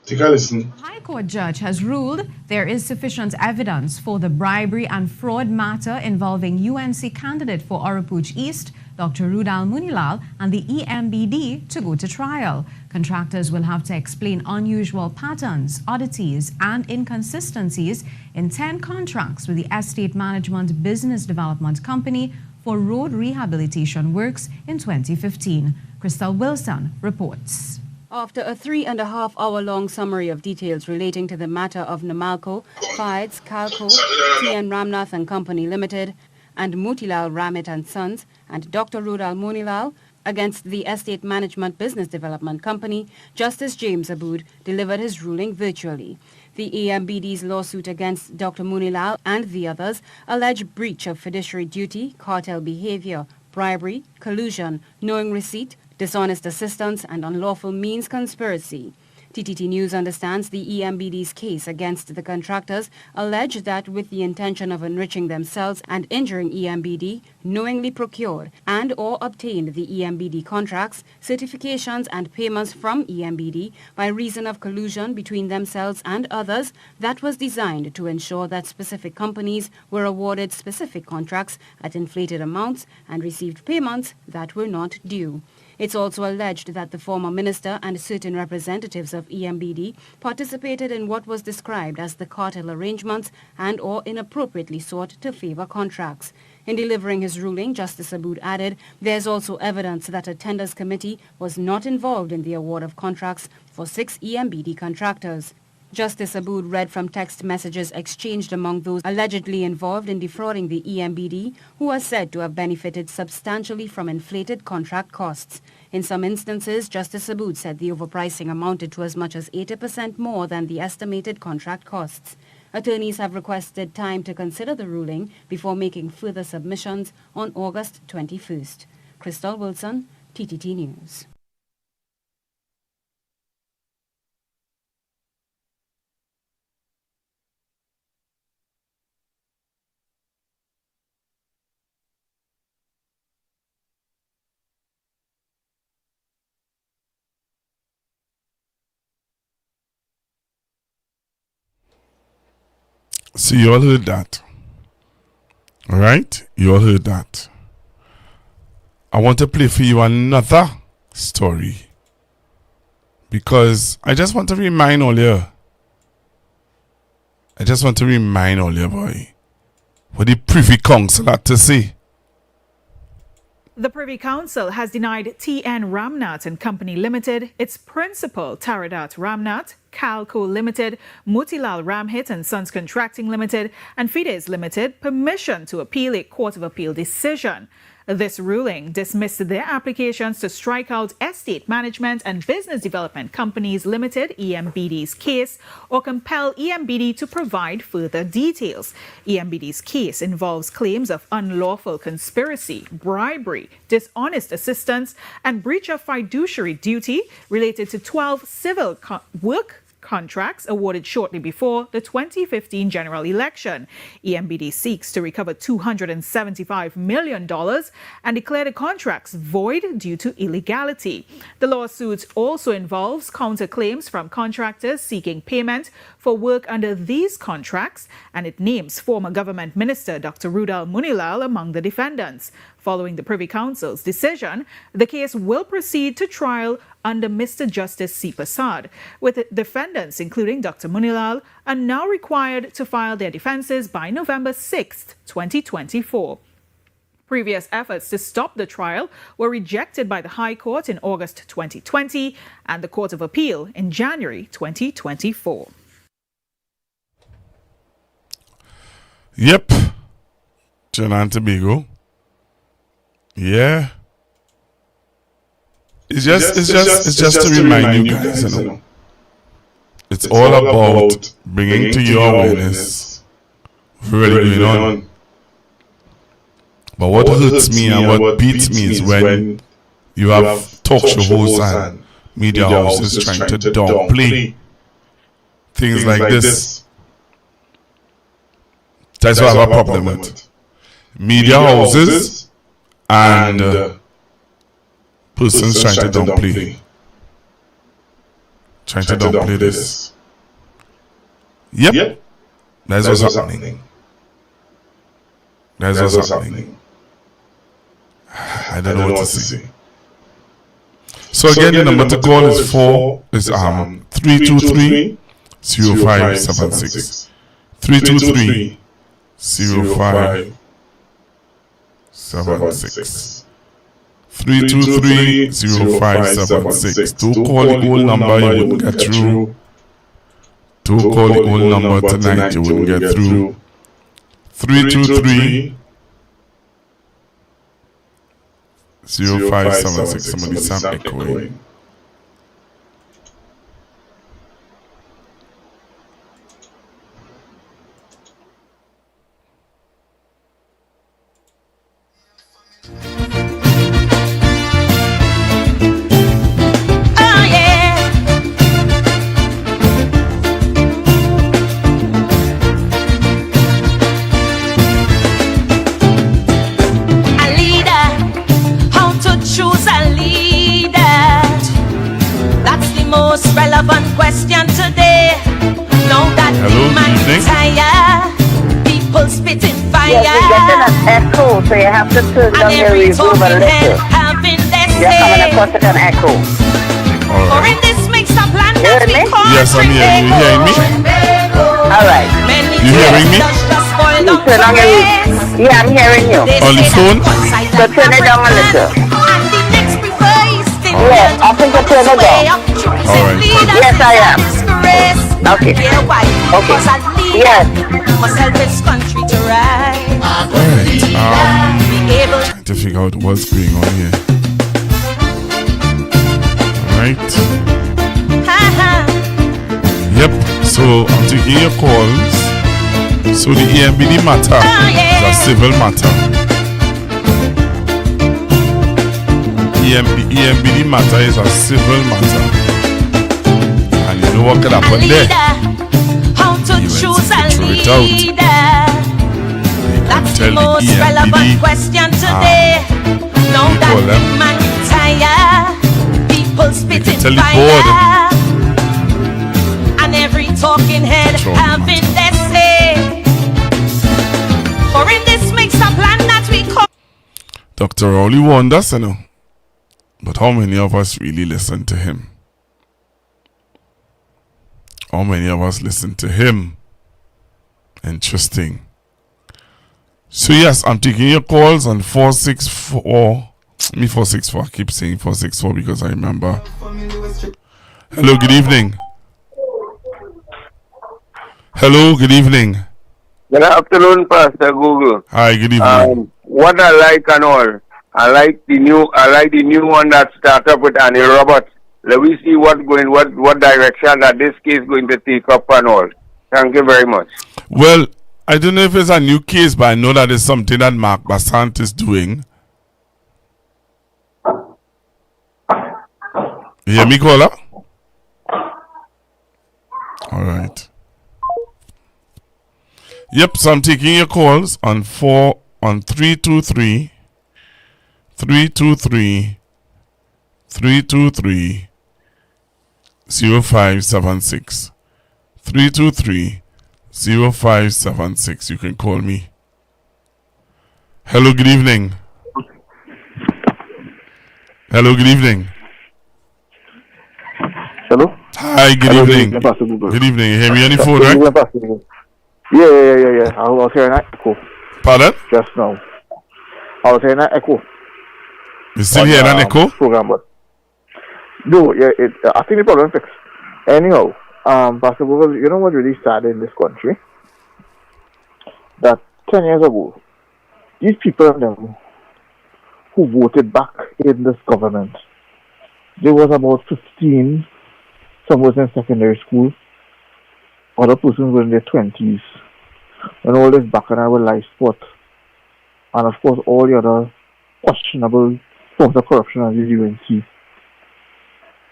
Take a listen. A High Court judge has ruled there is sufficient evidence for the bribery and fraud matter involving UNC candidate for Oropouche East, Dr. Rudal Munilal, and the EMBD to go to trial. Contractors will have to explain unusual patterns, oddities, and inconsistencies in 10 contracts with the Estate Management Business Development Company for road rehabilitation works in 2015. Crystal Wilson reports. After a 3.5-hour-long summary of details relating to the matter of Namalco, Fides, Calco, T.N. Ramnath and Company Limited, and Motilal Ramit and Sons, and Dr. Rudal Munilal against the Estate Management Business Development Company, Justice James Abood delivered his ruling virtually. The EMBD's lawsuit against Dr. Munilal and the others allege breach of fiduciary duty, cartel behavior, bribery, collusion, knowing receipt, dishonest assistance, and unlawful means conspiracy. TTT News understands the EMBD's case against the contractors allege that with the intention of enriching themselves and injuring EMBD, knowingly procured and or obtained the EMBD contracts, certifications and payments from EMBD by reason of collusion between themselves and others that was designed to ensure that specific companies were awarded specific contracts at inflated amounts and received payments that were not due. It's also alleged that the former minister and certain representatives of EMBD participated in what was described as the cartel arrangements and or inappropriately sought to favor contracts. In delivering his ruling, Justice Abood added, there's also evidence that a tenders committee was not involved in the award of contracts for 6 EMBD contractors. Justice Abood read from text messages exchanged among those allegedly involved in defrauding the EMBD, who are said to have benefited substantially from inflated contract costs. In some instances, Justice Abood said the overpricing amounted to as much as 80% more than the estimated contract costs. Attorneys have requested time to consider the ruling before making further submissions on August 21st. Crystal Wilson, TTT News. So you all heard that. All right? You all heard that. I want to play for you another story. Because I just want to remind all you. Boy, what the Privy Council had to say. The Privy Council has denied T.N. Ramnath and Company Limited, its principal Taradat Ramnath, Calco Limited, Motilal Ramhit and Sons Contracting Limited, and Fides Limited permission to appeal a Court of Appeal decision. This ruling dismissed their applications to strike out Estate Management and Business Development Companies Limited, EMBD's case, or compel EMBD to provide further details. EMBD's case involves claims of unlawful conspiracy, bribery, dishonest assistance, and breach of fiduciary duty related to 12 civil work contracts awarded shortly before the 2015 general election. EMBD seeks to recover $275 million and declare the contracts void due to illegality. The lawsuit also involves counterclaims from contractors seeking payment for work under these contracts, and it names former government minister Dr. Rudal Munilal among the defendants. Following the Privy Council's decision, the case will proceed to trial under Mr. Justice C. Prasad, with defendants, including Dr. Munilal, are now required to file their defenses by November 6, 2024. Previous efforts to stop the trial were rejected by the High Court in August 2020 and the Court of Appeal in January 2024. Yep. Trinidad and Tobago. Yeah. It's just to remind you guys, you know. It's all about bringing to your awareness what's really going on. But what hurts me and what beats me is when you have talk show hosts and media houses trying to downplay things like this. That's what I have a problem with. Media houses and persons trying to downplay. Trying to downplay this. Yep. That's what's happening. That's what's happening. I don't know what to say. So again, the number to call is 323 0576. 323 0576. 323 0576. Don't call the old number, you wouldn't get through. Don't call the old number tonight, you wouldn't get through. 323 0576. Somebody sound echoing. Relevant question today. Now that man tired, people spitting fire. Yes, you're getting an echo, so you have to turn down your reverb a little. You're coming across like an echo. Or in this mix of land that we call yes, I'm hearing you. Hearing me? Alright. You hearing me? Turn on your yeah, I'm hearing you. On the phone? So turn it down a little. Yes, I think I turn it down. Alright. Yes, I am. Okay. Okay. Yes. Alright. Trying to figure out what's going on here. Alright. Yep. So I'm taking your calls. So the EMBD matter is a civil matter. EMBD matter is a civil matter. And you know what could happen there? How to choose a leader. That's the most relevant question today. Now that man tired, people spitting fire, and every talking head having their say. For in this mix of plan that we call Dr. Rowley warned us, you know. But how many of us really listen to him? How many of us listen to him? Interesting. So yes, I'm taking your calls on 464. Me 464. I keep saying 464 because I remember. Hello, good evening. Hello, good evening. Good afternoon, Pastor Google. Hi, good evening. What I like and all, I like the new one that started up with Annie Roberts. Let me see what direction that this case is going to take up and all. Thank you very much. Well, I don't know if it's a new case, but I know that it's something that Mark Bassant is doing. You hear me, caller? All right. Yep, so I'm taking your calls on 323 0576. 323 0576. You can call me. Hello, good evening. Hello, good evening. Hello? Hi, good evening. Good evening. You hear me on the phone, right? Yeah. I was hearing that echo. Pardon? Just now. I was hearing that echo. You still hearing that echo? Program, but no, yeah, I think the problem fixed. Anyhow, Pastor Google, you know what really sad in this country? That 10 years ago, these people who voted back in this government, there was about 15, some was in secondary school, other persons were in their 20s, and all this bacchanal with life sport, and of course all the other questionable forms of corruption as the UNC.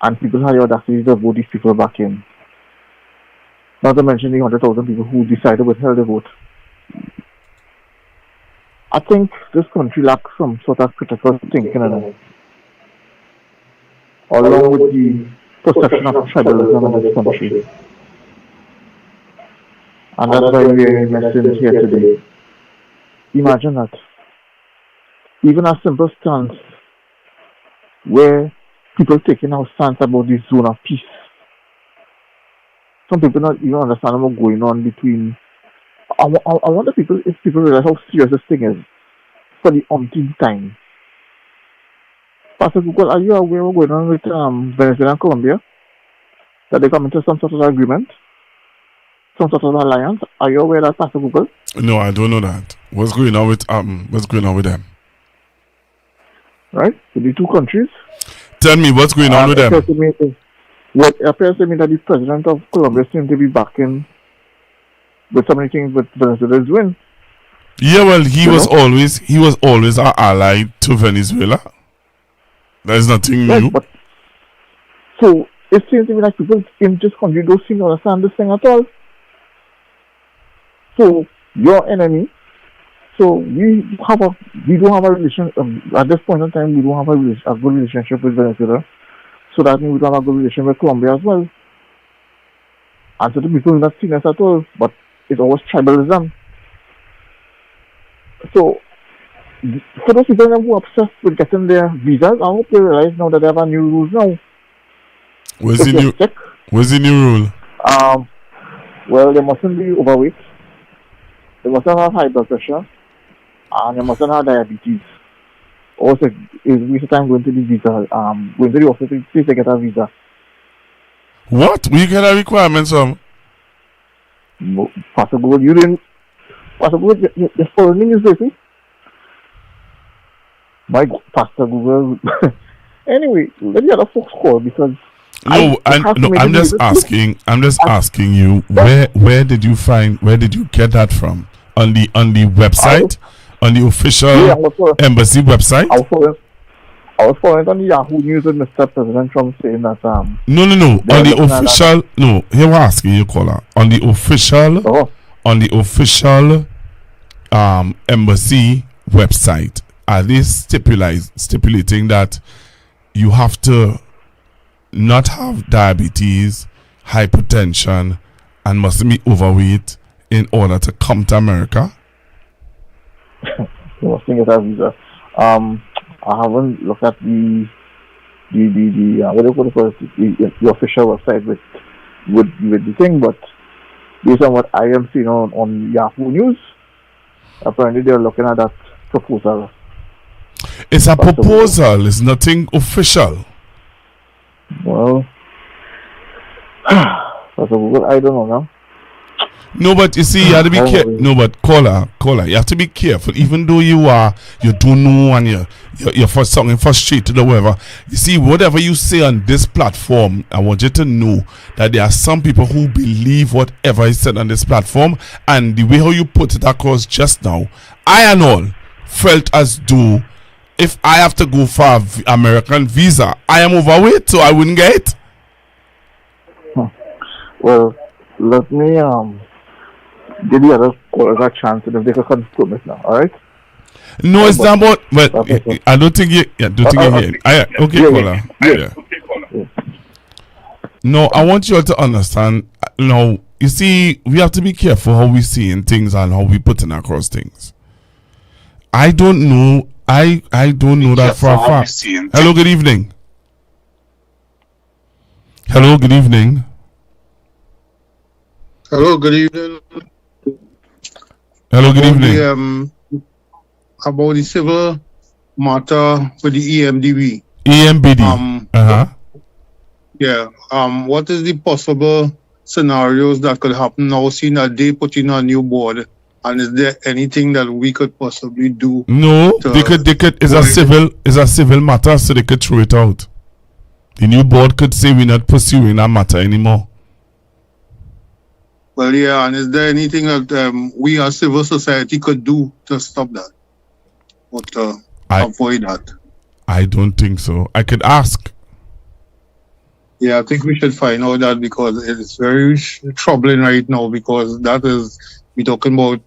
and people had the audacity to vote these people back in. Not to mention the 100,000 people who decided to withhold their vote. I think this country lacks some sort of critical thinking in it, along with the perception of tribalism in this country. And that's why we are in message here today. Imagine that. Even a simple stance where people taking our stance about this zone of peace. Some people not even understand what's going on between. I wonder if people realize how serious this thing is for the umpteenth time. Pastor Google, are you aware of what's going on with Venezuela and Colombia? That they come into some sort of agreement? Some sort of alliance? Are you aware of that, Pastor Google? No, I don't know that. What's going on with them? Right? With the two countries? Tell me what's going on with them. What appears to me that the president of Colombia seems to be backing with so many things with Venezuela is doing. Yeah, well, he was always our ally to Venezuela. There's nothing new. But, so it seems to me like people in this country don't seem to understand this thing at all. So your enemy. So we don't have a relation at this point in time. We don't have a good relationship with Venezuela. So that means we don't have a good relationship with Colombia as well. And so the people do not see us at all, but it's always tribalism. So for those people who are obsessed with getting their visas, I hope they realize now that they have a new rules now. What's the new rule? Well, they mustn't be overweight. They mustn't have high blood pressure. And they mustn't have diabetes. Also, it's waste of time going to the visa, going to the office to see if they get a visa. What? We get a requirement, some? No, Pastor Gold, you're following this, baby. My God, Pastor Google. Anyway, let the other folks call because I'm just asking you where did you get that from? On the website? On the official embassy website? I was following on the Yahoo News with Mr. President Trump saying that No. On the official here we're asking you, caller. On the official embassy website, are they stipulating that you have to not have diabetes, hypertension, and must be overweight in order to come to America? I think a visa. I haven't looked at the what do you call it, the official website with the thing, but based on what I am seeing on Yahoo News, apparently they're looking at that proposal. It's a proposal. It's nothing official. Well, I don't know now. No, but you see, you have to be careful. No, but caller, you have to be careful. Even though you don't know and you're frustrated or whatever. You see, whatever you say on this platform, I want you to know that there are some people who believe whatever is said on this platform, and the way how you put it across just now, I and all felt as though if I have to go for an American visa, I am overweight, so I wouldn't get it. Well, let me give the other callers a chance if they can confirm it now, alright? No, it's not about. But I don't think you. Yeah, don't think you hear. Okay, caller. Yeah. No, I want you all to understand. No, you see, we have to be careful how we seeing things and how we putting across things. I don't know. I don't know that for a fact. Hello, good evening. Hello, good evening. Hello, good evening. Hello, good evening. About the civil matter with the EMDB. EMBD. Yeah. What is the possible scenarios that could happen now, seeing that they put in a new board? And is there anything that we could possibly do? No, they could. It's a civil matter, so they could throw it out. The new board could say we're not pursuing that matter anymore. Well, yeah, and is there anything that we as civil society could do to stop that? Or to avoid that? I don't think so. I could ask. Yeah, I think we should find out that because it's very troubling right now because we're talking about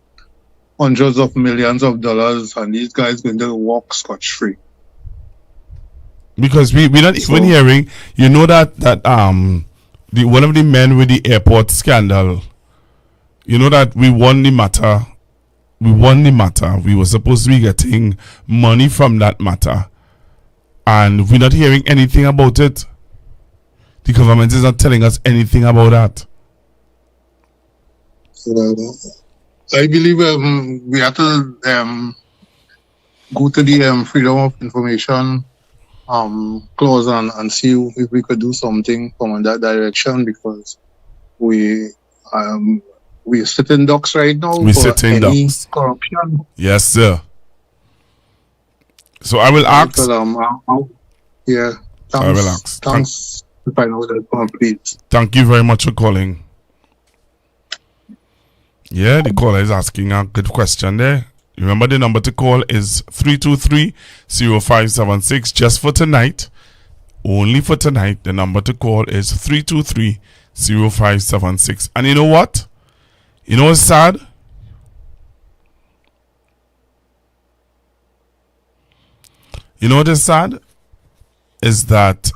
hundreds of millions of dollars and these guys going to walk scotch-free. Because we're not even hearing, you know that one of the men with the airport scandal, you know that we won the matter. We were supposed to be getting money from that matter. And we're not hearing anything about it. The government is not telling us anything about that. I believe we have to go to the Freedom of Information clause and see if we could do something from that direction because we're sitting ducks right now. We're sitting ducks. Corruption. Yes, sir. So I will ask. Yeah. Thanks, I will ask. Thanks to find out that complete. Thank you very much for calling. Yeah, the caller is asking a good question there. Remember the number to call is 323-0576 just for tonight. Only for tonight, the number to call is 323-0576. And you know what? You know what's sad? You know what is sad? Is that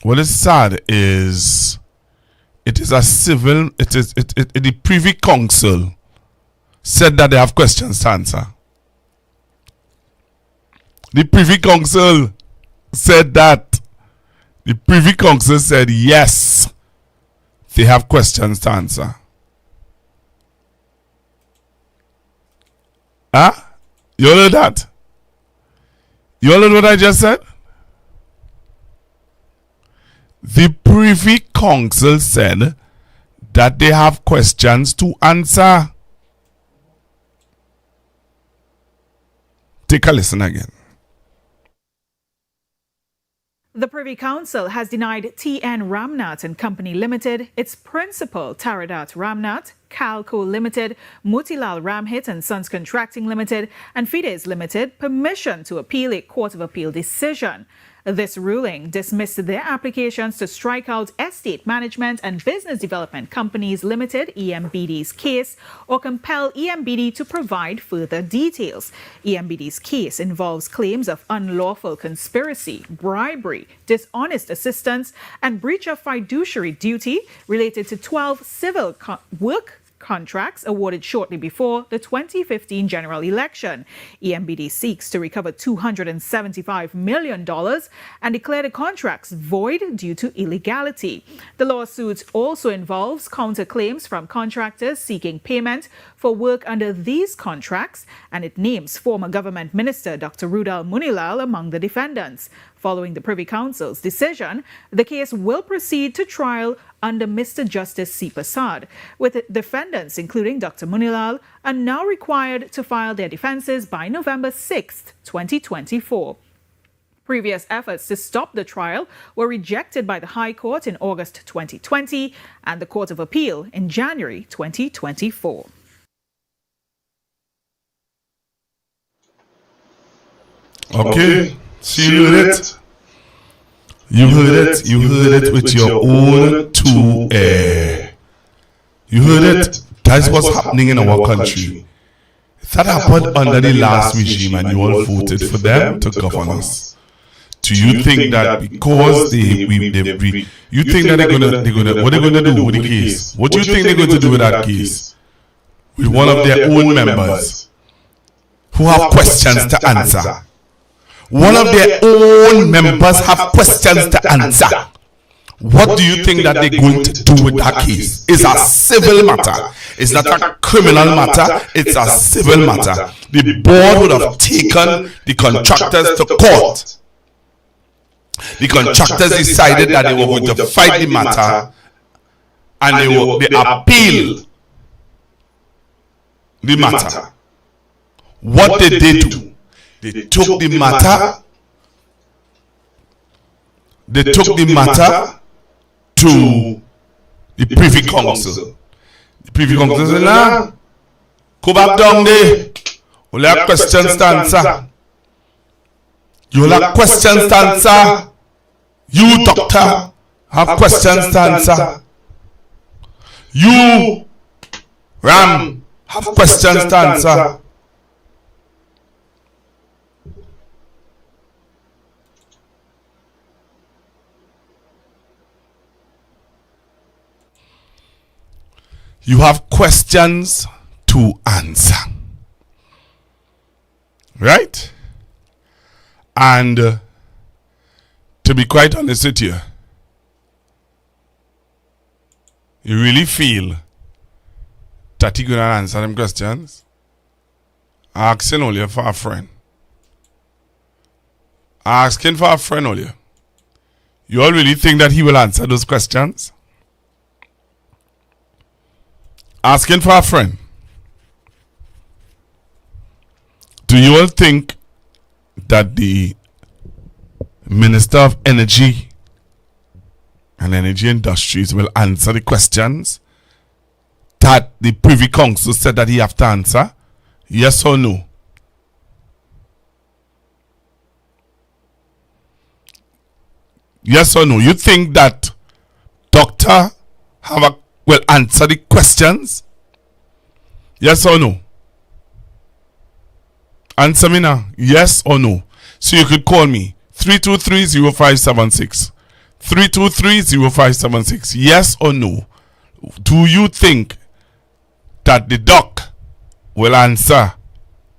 what is sad is it is a civil, the Privy Council said that they have questions to answer. The Privy Council said that. The Privy Council said yes, they have questions to answer. Huh? You all heard that? You all heard what I just said? The Privy Council said that they have questions to answer. Take a listen again. The Privy Council has denied TN Ramnath and Company Limited, its principal Taradat Ramnath, Calco Limited, Motilal Ramhit and Sons Contracting Limited, and Fides Limited permission to appeal a Court of Appeal decision. This ruling dismissed their applications to strike out Estate Management and Business Development Companies Limited, EMBD's case, or compel EMBD to provide further details. EMBD's case involves claims of unlawful conspiracy, bribery, dishonest assistance, and breach of fiduciary duty related to 12 civil work contracts awarded shortly before the 2015 general election. EMBD seeks to recover $275 million and declare the contracts void due to illegality. The lawsuit also involves counterclaims from contractors seeking payment for work under these contracts, and it names former government minister Dr. Rudal Munilal among the defendants. Following the Privy Council's decision, the case will proceed to trial under Mr. Justice C. Prasad, with defendants, including Dr. Munilal, are now required to file their defenses by November 6, 2024. Previous efforts to stop the trial were rejected by the High Court in August 2020 and the Court of Appeal in January 2024. Okay. So you heard it. You heard it. You heard it with your own two ear. You heard it. That's what's happening in our country. That happened under the last regime, and you all voted for them to govern us. Do you think that because you think that they're gonna what they're gonna do with the case? What do you think they're going to do with that case? With one of their own members who have questions to answer. One of their own members have questions to answer. What do you think that they're going to do with that case? It's a civil matter. It's not a criminal matter. It's a civil matter. The board would have taken the contractors to court. The contractors decided that they were going to fight the matter, and they appealed the matter. What did they do? They took the matter. They took the matter to the Privy Council. The Privy Council said, "Nah, go back down there. We'll have questions to answer." You will have questions to answer. You, doctor, have questions to answer. You, Ram, have questions to answer. You have questions to answer. Right? And to be quite honest with you, you really feel that you're going to answer them questions? Asking only for a friend. Asking for a friend only. You all really think that he will answer those questions? Asking for a friend. Do you all think that the Minister of Energy and Energy Industries will answer the questions that the Privy Council said that he have to answer? Yes or no? Yes or no? You think that Doctor will answer the questions? Yes or no? Answer me now. Yes or no? So you could call me 323-0576. 323-0576. Yes or no? Do you think that the doc will answer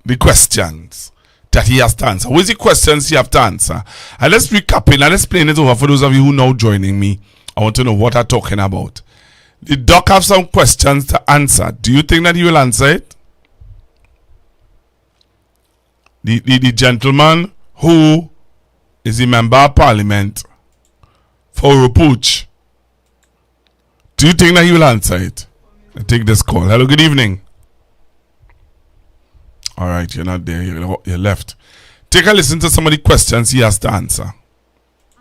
the questions that he has to answer? What is the questions he have to answer? And let's recap it and let's explain it over for those of you who now joining me. I want to know what I'm talking about. The doc have some questions to answer. Do you think that he will answer it? The gentleman who is a member of parliament for Oropouche, do you think that he will answer it? I take this call. Hello, good evening. All right, you're not there. You're left. Take a listen to some of the questions he has to answer.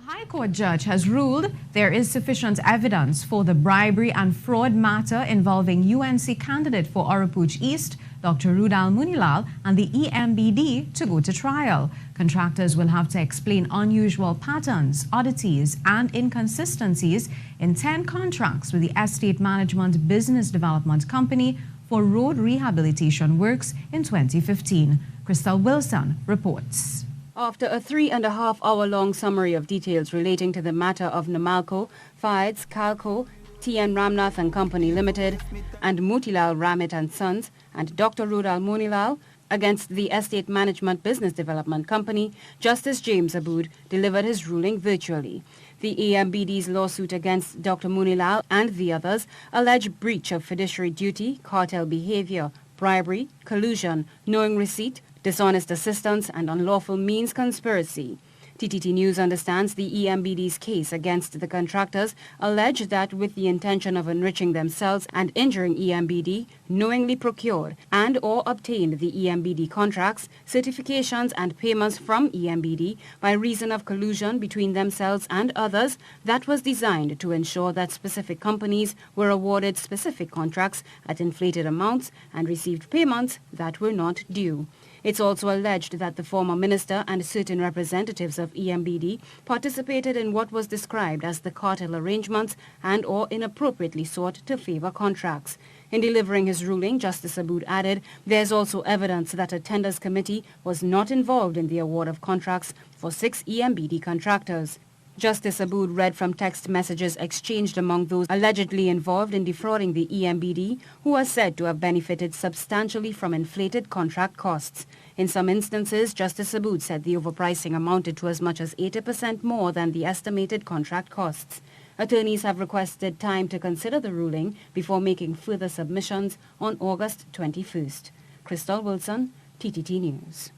High Court judge has ruled there is sufficient evidence for the bribery and fraud matter involving UNC candidate for Oropouche East, Dr. Rudal Munilal, and the EMBD to go to trial. Contractors will have to explain unusual patterns, oddities, and inconsistencies in 10 contracts with the Estate Management Business Development Company for road rehabilitation works in 2015. Crystal Wilson reports. After a 3.5-hour-long summary of details relating to the matter of Namalco, Fides, Calco, T.N. Ramnath and Company Limited, and Motilal Ramit and Sons, and Dr. Rudal Munilal against the Estate Management Business Development Company, Justice James Aboud delivered his ruling virtually. The EMBD's lawsuit against Dr. Munilal and the others allege breach of fiduciary duty, cartel behavior, bribery, collusion, knowing receipt, dishonest assistance, and unlawful means conspiracy. TTT News understands the EMBD's case against the contractors allege that with the intention of enriching themselves and injuring EMBD, knowingly procured and or obtained the EMBD contracts, certifications and payments from EMBD by reason of collusion between themselves and others that was designed to ensure that specific companies were awarded specific contracts at inflated amounts and received payments that were not due. It's also alleged that the former minister and certain representatives of EMBD participated in what was described as the cartel arrangements and or inappropriately sought to favor contracts. In delivering his ruling, Justice Aboud added, there's also evidence that a tenders committee was not involved in the award of contracts for 6 EMBD contractors. Justice Aboud read from text messages exchanged among those allegedly involved in defrauding the EMBD, who are said to have benefited substantially from inflated contract costs. In some instances, Justice Aboud said the overpricing amounted to as much as 80% more than the estimated contract costs. Attorneys have requested time to consider the ruling before making further submissions on August 21st. Crystal Wilson, TTT News.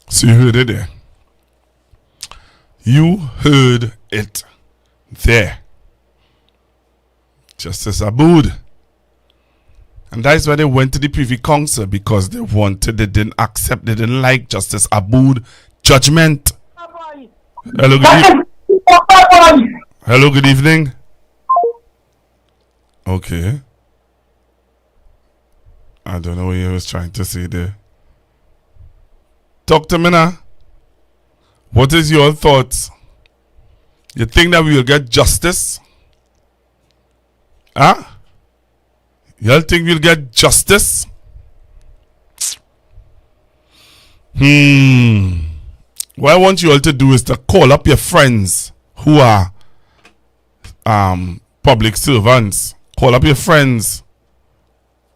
So you heard it there. You heard it there. Justice Aboud. And that is why they went to the Privy Council, because they didn't accept, they didn't like Justice Aboud judgment. Hello, good evening. Hello, good evening. Okay. I don't know what he was trying to say there. Talk to me now. What is your thoughts? You think that we will get justice? Huh? Y'all think we'll get justice? What I want you all to do is to call up your friends who are public servants. Call up your friends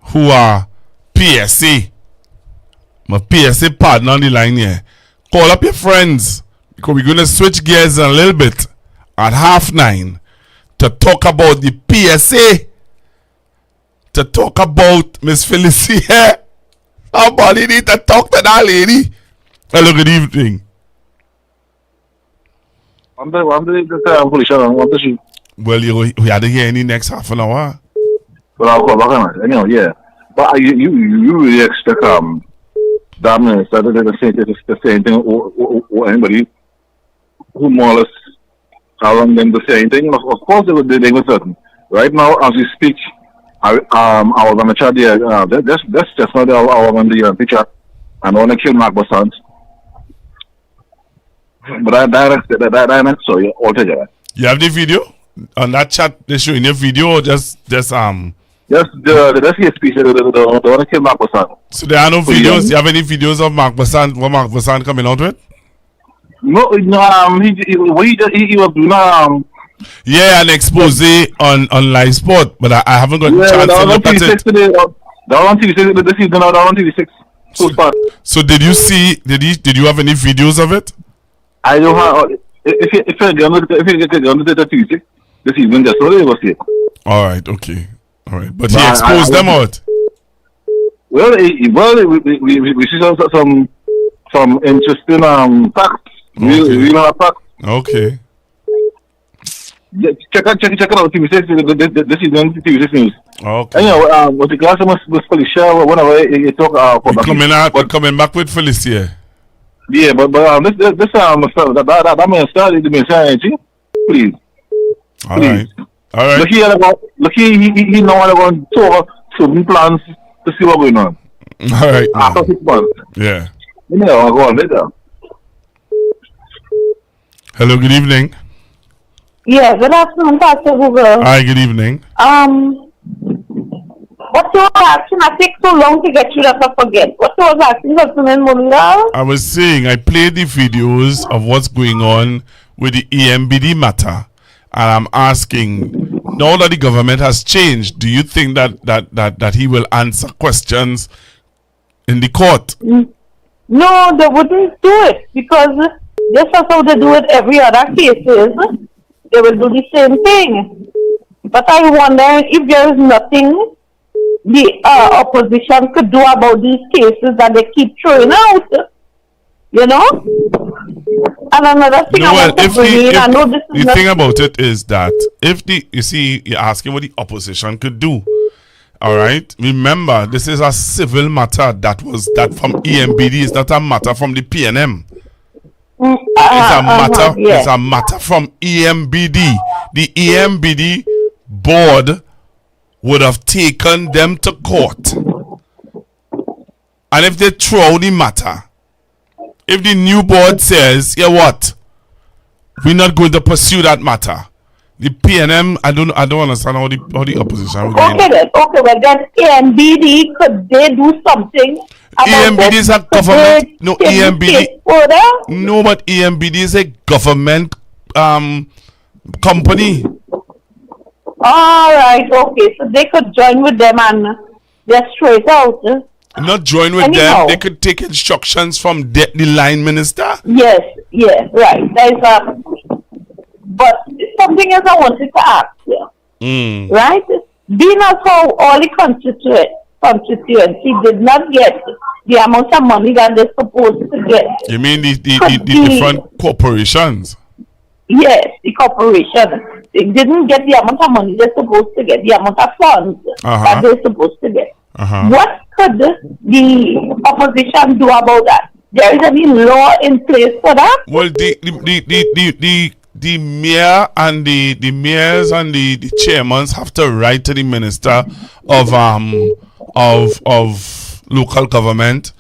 who are PSA. My PSA partner on the line here. Call up your friends because we're going to switch gears a little bit at 9:30 to talk about the PSA. To talk about Miss Felicia. Somebody need to talk to that lady. Hello, good evening. Well, we had to hear any next half an hour. Well, I'll call back on it. Yeah. But you really expect that minister to say the same thing or anybody who more or less around them the same thing? Of course they were certain. Right now, as we speak, I was on the chat there. That's just not our on the picture. And I want to kill Mark Bassant. But that sorry altogether. You have the video on that chat? They showing your video or just Yes, the speech. The one that kill Mark Bassant. So there are no videos. You have any videos of Mark Bassant? What Mark Bassant coming out with? No. He was doing yeah, an expose on live sport, but I haven't got a chance to look at it. That on TV6 this season. That on TV6. So did you see? Did you have any videos of it? I don't have. If you get on the TV6 this evening, just so they will see it. All right, okay, all right. But he exposed them out. Well, we see some interesting facts. Real facts. Okay. Yeah, check it out. TV6 this evening TV6 news. Okay. Anyhow, what the class was Felicia. Whenever you talk, coming back with Felicia. Yeah, but that man started to be saying, please. All right. Look here, he know what going to talk certain plans to see what's going on. All right. After 6 months. Yeah. I'll go on later. Hello, good evening. Yeah, good afternoon, Pastor Google. Hi, good evening. What you was asking? I take so long to get you that I forget. What you was asking, Councilman Munga? I was saying I played the videos of what's going on with the EMBD matter, and I'm asking, now that the government has changed, do you think that he will answer questions in the court? No, they wouldn't do it because just as how they do it every other cases, they will do the same thing. But I wonder if there is nothing the opposition could do about these cases that they keep throwing out. You know? And another thing I want to bring in, I know this is the thing about it is that you're asking what the opposition could do. All right? Remember, this is a civil matter that from EMBD. It's not a matter from the PNM. It's a matter from EMBD. The EMBD board would have taken them to court. And if they throw the matter, if the new board says, yeah, what? We're not going to pursue that matter. The PNM, I don't understand how the opposition would well then EMBD, could they do something? EMBD is a government. No, EMBD. No, but EMBD is a government company. All right, okay. So they could join with them and they're straight out. Not join with them. They could take instructions from the line minister. Yes, right. There's but something else I wanted to ask you. Right? Being as how all the constituency did not get the amount of money that they're supposed to get. You mean the different corporations? Yes, the corporation. They didn't get the amount of money they're supposed to get, the amount of funds that they're supposed to get. What could the opposition do about that? There is any law in place for that? Well, the mayor and the mayors and the chairmans have to write to the minister of of local government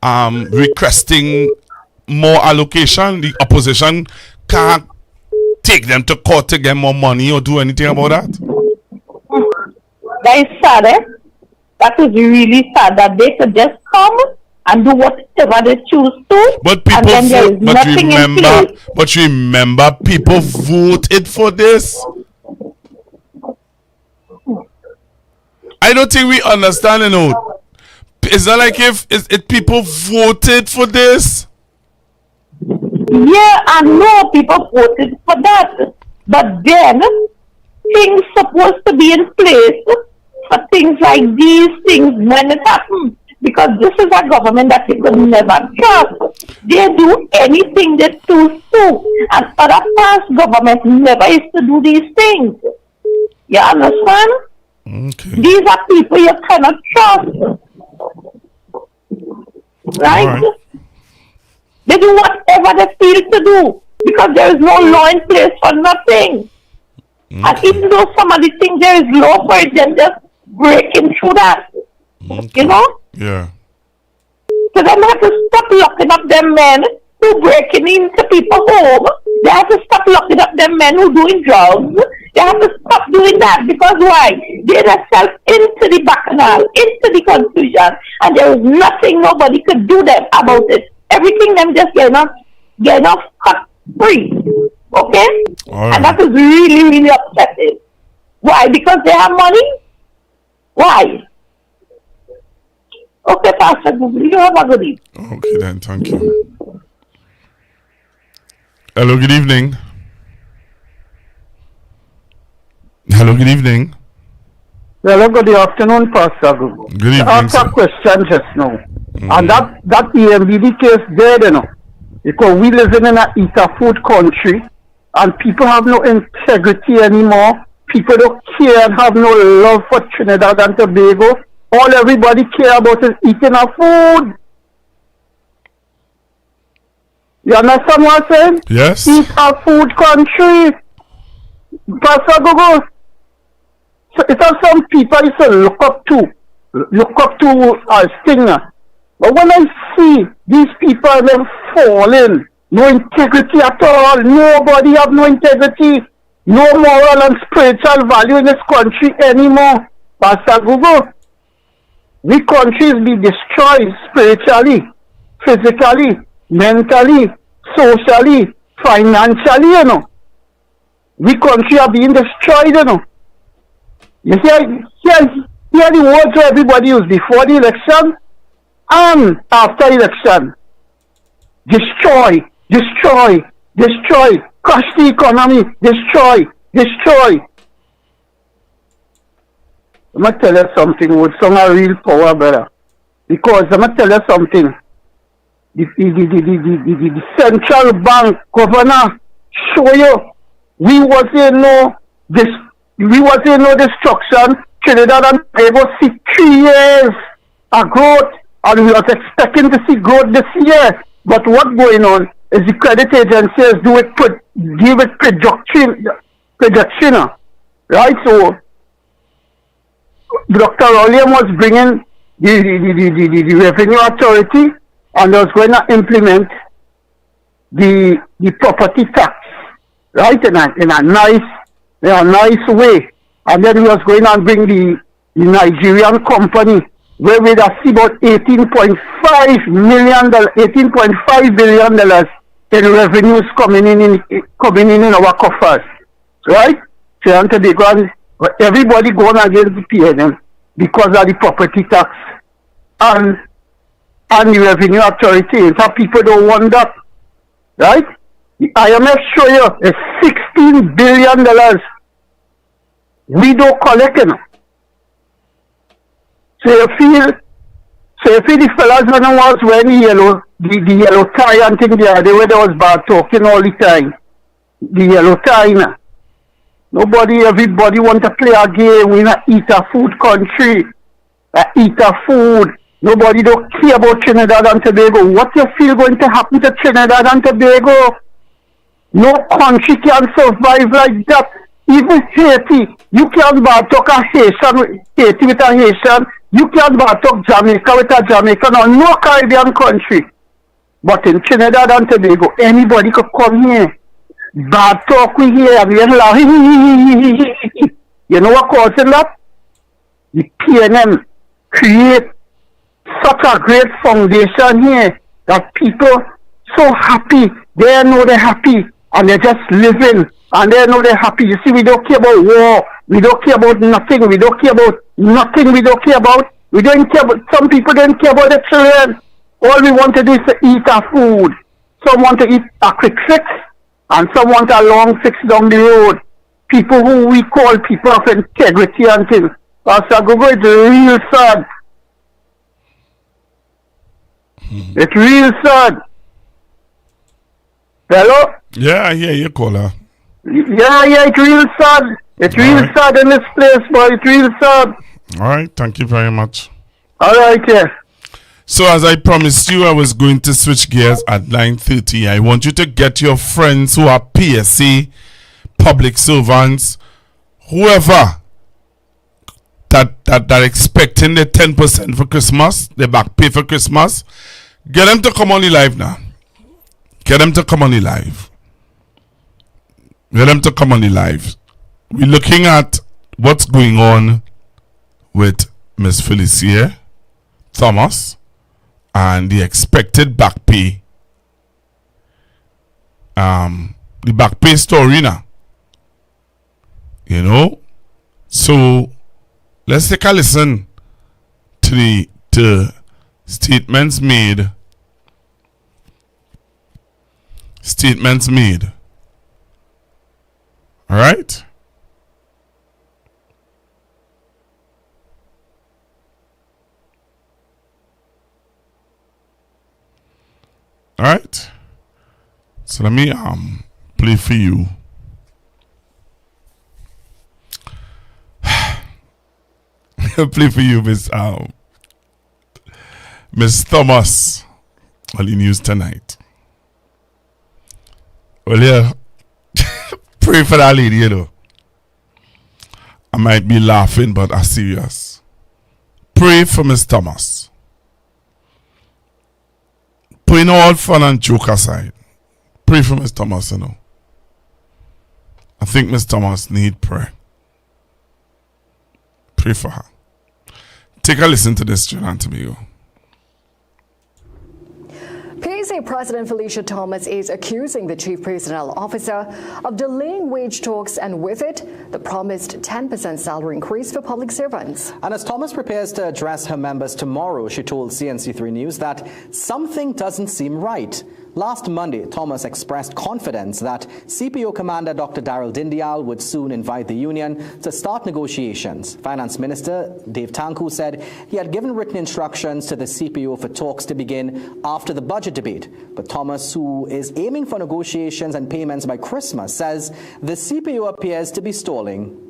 requesting more allocation. The opposition can't take them to court to get more money or do anything about that. That is sad, eh? That is really sad that they could just come and do whatever they choose to. But people vote, but remember, people voted for this. I don't think we understand, you know. It's not like if people voted for this. Yeah, I know people voted for that. But then, things supposed to be in place for things like these things when it happens. Because this is a government that you could never trust. They do anything they choose to. And other past governments never used to do these things. You understand? Okay. These are people you cannot trust. Right? They do whatever they feel to do. Because there is no law in place for nothing. Okay. And even though somebody thinks there is law for it, then just breaking through that. Okay. You know? Yeah. So they have to stop locking up them men who breaking into people's home. They have to stop locking up them men who doing drugs. They have to stop doing that because why? They themselves into the bacchanal, into the confusion, and there is nothing nobody could do them about it. Everything them just getting off cut free. Okay? Right. And that is really, really upsetting. Why? Because they have money? Why? Okay, Pastor Google, you have a good evening. Okay then, thank you. Hello, good evening. Hello, good evening. Hello, good afternoon, Pastor Google. Good evening, I asked a question just now. And that EMBD case there, you know, because we living in a eat a food country and people have no integrity anymore. People don't care and have no love for Trinidad and Tobago. All everybody care about is eating our food. You understand what I'm saying? Yes. Eat our food country. Pastor Gogo. So it's some people I used to look up to as Stinger. But when I see these people them falling, no integrity at all, nobody have no integrity, no moral and spiritual value in this country anymore. Pastor Gogo. We countries be destroyed spiritually, physically, mentally, socially, financially, you know. We country are being destroyed, you know. You hear the words where everybody used before the election and after election. Destroy, destroy, destroy, crush the economy, destroy, destroy. I'm going to tell you something with some real power, brother. Because I'm going to tell you something. The central bank governor show you we was in no destruction. Trinidad and Tobago see 3 years of growth, and we was expecting to see growth this year. But what's going on is the credit agencies give it projection, right? So Dr. William was bringing the revenue authority and was going to implement the property tax, right, in a nice way. And then he was going to bring the Nigerian company where we'd see about $18.5 billion in revenues coming in our coffers, right? So everybody going against the PNM because of the property tax and the revenue authority. So people don't want that, right? The IMF show you is $16 billion. We don't collect it. So you feel the fellas when I was wearing the yellow tie and thing there, they was bad talking all the time. The yellow tie now. Everybody want to play a game. We not eat a food country. Eat a food. Nobody don't care about Trinidad and Tobago. What you feel going to happen to Trinidad and Tobago? No country can survive like that. Even Haiti, you can't talk a Haitian with a Haitian You can back up Jamaica with a Jamaican or no Caribbean country. But in Trinidad and Tobago, anybody could come here. Bad talk we hear and we laugh. You know what causing that? The PNM create such a great foundation here that people so happy. They know they're happy and they're just living and they know they're happy. You see, we don't care about war. We don't care about nothing. We don't care about nothing. We don't care about. We don't care about. Some people don't care about the children. All we want to do is to eat our food. Some want to eat a quick fix and some want a long fix down the road. People who we call people of integrity and things. Pastor Gogo, it's real sad. It's real sad. Hello? Yeah, I hear you, caller. Yeah, it's real sad. It's real sad in this place, boy. It's real sad. All right, thank you very much. All right, yeah. So as I promised you, I was going to switch gears at 9:30. I want you to get your friends who are PSA, public servants, whoever that expecting the 10% for Christmas, the back pay for Christmas. Get them to come on the live now. Get them to come on the live. Get them to come on the live. We're looking at what's going on with Miss Felicia Thomas and the expected back pay. The back pay story now. You know? So let's take a listen to the statements made. Statements made. All right? All right. So let me play for you. Play for you, Miss Thomas on the news tonight. Well, yeah, pray for that lady, you know. I might be laughing, but I'm serious. Pray for Miss Thomas. Putting all fun and joke aside, pray for Miss Thomas, you know. I think Miss Thomas need prayer. Pray for her. Take a listen to this, Trinidad and Tobago. PSA President Felicia Thomas is accusing the Chief Personnel Officer of delaying wage talks and with it, the promised 10% salary increase for public servants. And as Thomas prepares to address her members tomorrow, she told CNC3 News that something doesn't seem right. Last Monday, Thomas expressed confidence that CPO Commander Dr. Daryl Dindial would soon invite the union to start negotiations. Finance Minister Dave Tanku said he had given written instructions to the CPO for talks to begin after the budget debate. But Thomas, who is aiming for negotiations and payments by Christmas, says the CPO appears to be stalling.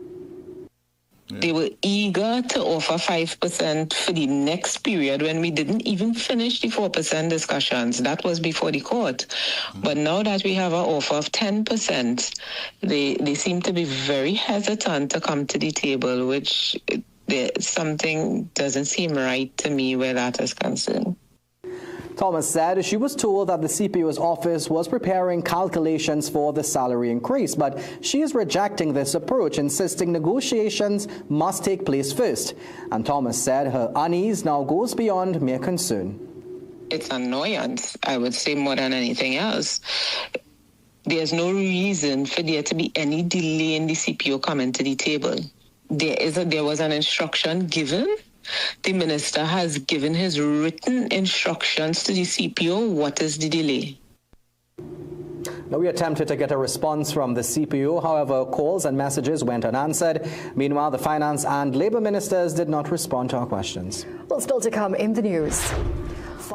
They were eager to offer 5% for the next period when we didn't even finish the 4% discussions. That was before the court. But now that we have an offer of 10%, they seem to be very hesitant to come to the table, which something doesn't seem right to me where that is concerned. Thomas said she was told that the CPO's office was preparing calculations for the salary increase, but she is rejecting this approach, insisting negotiations must take place first. And Thomas said her unease now goes beyond mere concern. It's annoyance, I would say, more than anything else. There's no reason for there to be any delay in the CPO coming to the table. There was an instruction given. The minister has given his written instructions to the CPO. What is the delay? Now, we attempted to get a response from the CPO. However, calls and messages went unanswered. Meanwhile, the finance and labor ministers did not respond to our questions. Well, still to come in the news.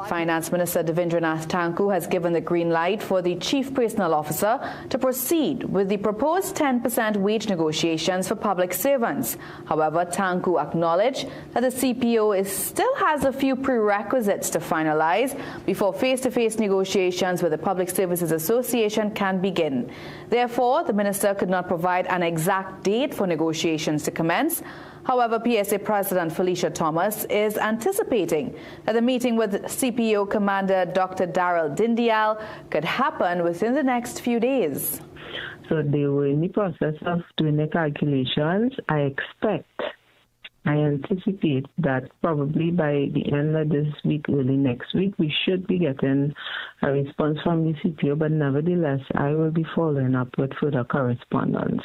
Finance Minister Devendranath Tanku has given the green light for the Chief Personnel Officer to proceed with the proposed 10% wage negotiations for public servants. However, Tanku acknowledged that the CPO still has a few prerequisites to finalize before face-to-face negotiations with the Public Services Association can begin. Therefore, the minister could not provide an exact date for negotiations to commence. However, PSA President Felicia Thomas is anticipating that the meeting with CPO Commander Dr. Daryl Dindial could happen within the next few days. So they were in the process of doing the calculations. I anticipate that probably by the end of this week, early next week, we should be getting a response from the CPO, but nevertheless, I will be following up with further correspondence.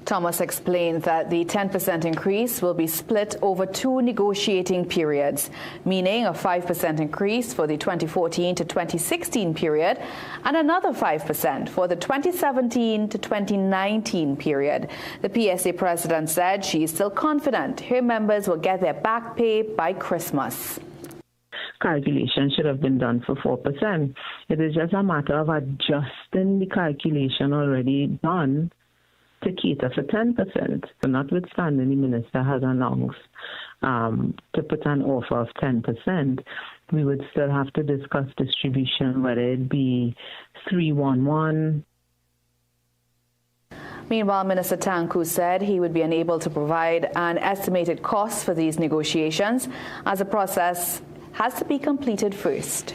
Thomas explained that the 10% increase will be split over 2 negotiating periods, meaning a 5% increase for the 2014 to 2016 period and another 5% for the 2017 to 2019 period. The PSA president said she is still confident her members will get their back pay by Christmas. Calculation should have been done for 4%. It is just a matter of adjusting the calculation already done to cater for 10%. So notwithstanding the minister has announced to put an offer of 10%, we would still have to discuss distribution, whether it be 311. Meanwhile, Minister Tanku said he would be unable to provide an estimated cost for these negotiations as the process has to be completed first.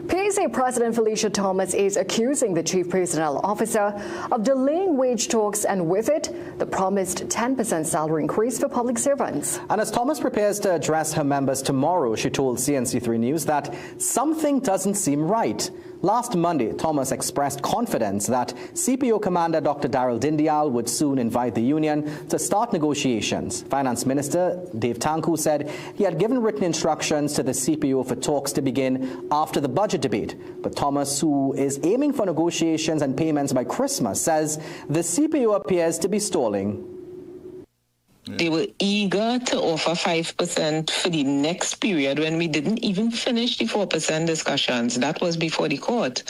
PSA President Felicia Thomas is accusing the Chief Personnel Officer of delaying wage talks and with it, the promised 10% salary increase for public servants. And as Thomas prepares to address her members tomorrow, she told CNC3 News that something doesn't seem right. Last Monday, Thomas expressed confidence that CPO Commander Dr. Daryl Dindial would soon invite the union to start negotiations. Finance Minister Dave Tanku said he had given written instructions to the CPO for talks to begin after the budget debate. But Thomas, who is aiming for negotiations and payments by Christmas, says the CPO appears to be stalling. They were eager to offer 5% for the next period when we didn't even finish the 4% discussions. That was before the court.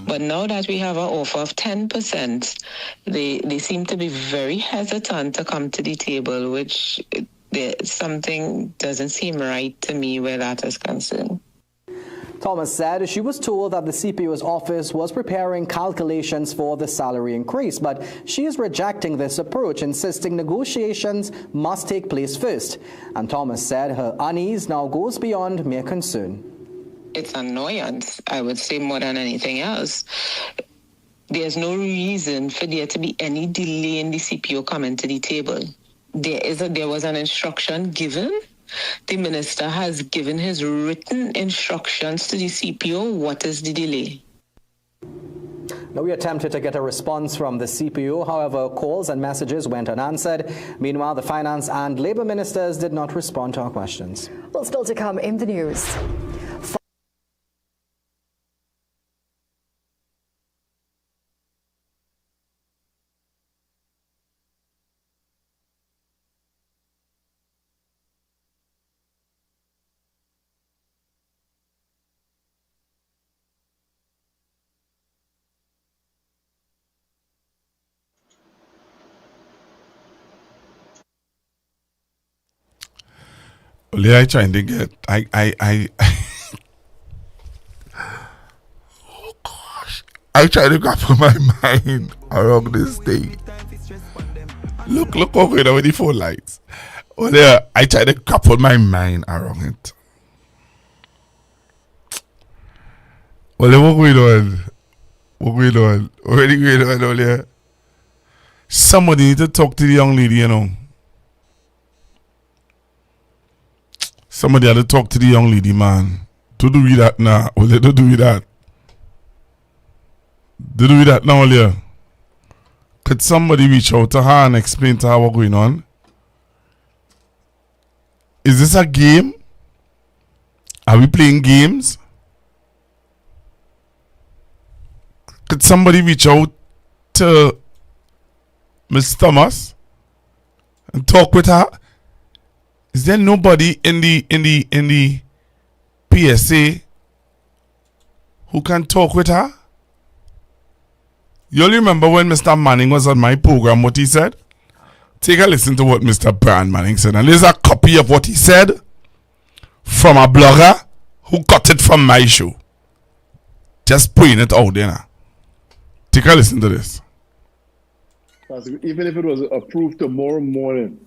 But now that we have an offer of 10%, they seem to be very hesitant to come to the table, which something doesn't seem right to me where that is concerned. Thomas said she was told that the CPO's office was preparing calculations for the salary increase, but she is rejecting this approach, insisting negotiations must take place first. And Thomas said her unease now goes beyond mere concern. It's annoyance, I would say, more than anything else. There's no reason for there to be any delay in the CPO coming to the table. There was an instruction given. The minister has given his written instructions to the CPO. What is the delay? Now, we attempted to get a response from the CPO. However, calls and messages went unanswered. Meanwhile, the finance and labor ministers did not respond to our questions. Well, still to come in the news. Only I trying to get I oh gosh, I try to grapple my mind around this thing. Look over there with the phone lights. Only I try to grapple my mind around it. Well, what going on? Already going on only. Somebody need to talk to the young lady, you know. Somebody had to talk to the young lady, man. To do with that now. Well, they don't do with that. They do with that now, Olia. Could somebody reach out to her and explain to her what's going on? Is this a game? Are we playing games? Could somebody reach out to Miss Thomas and talk with her? Is there nobody in the PSA who can talk with her? You all remember when Mr. Manning was on my program, what he said? Take a listen to what Mr. Brian Manning said. And there's a copy of what he said from a blogger who got it from my show. Just putting it out there now. Take a listen to this. Even if it was approved tomorrow morning,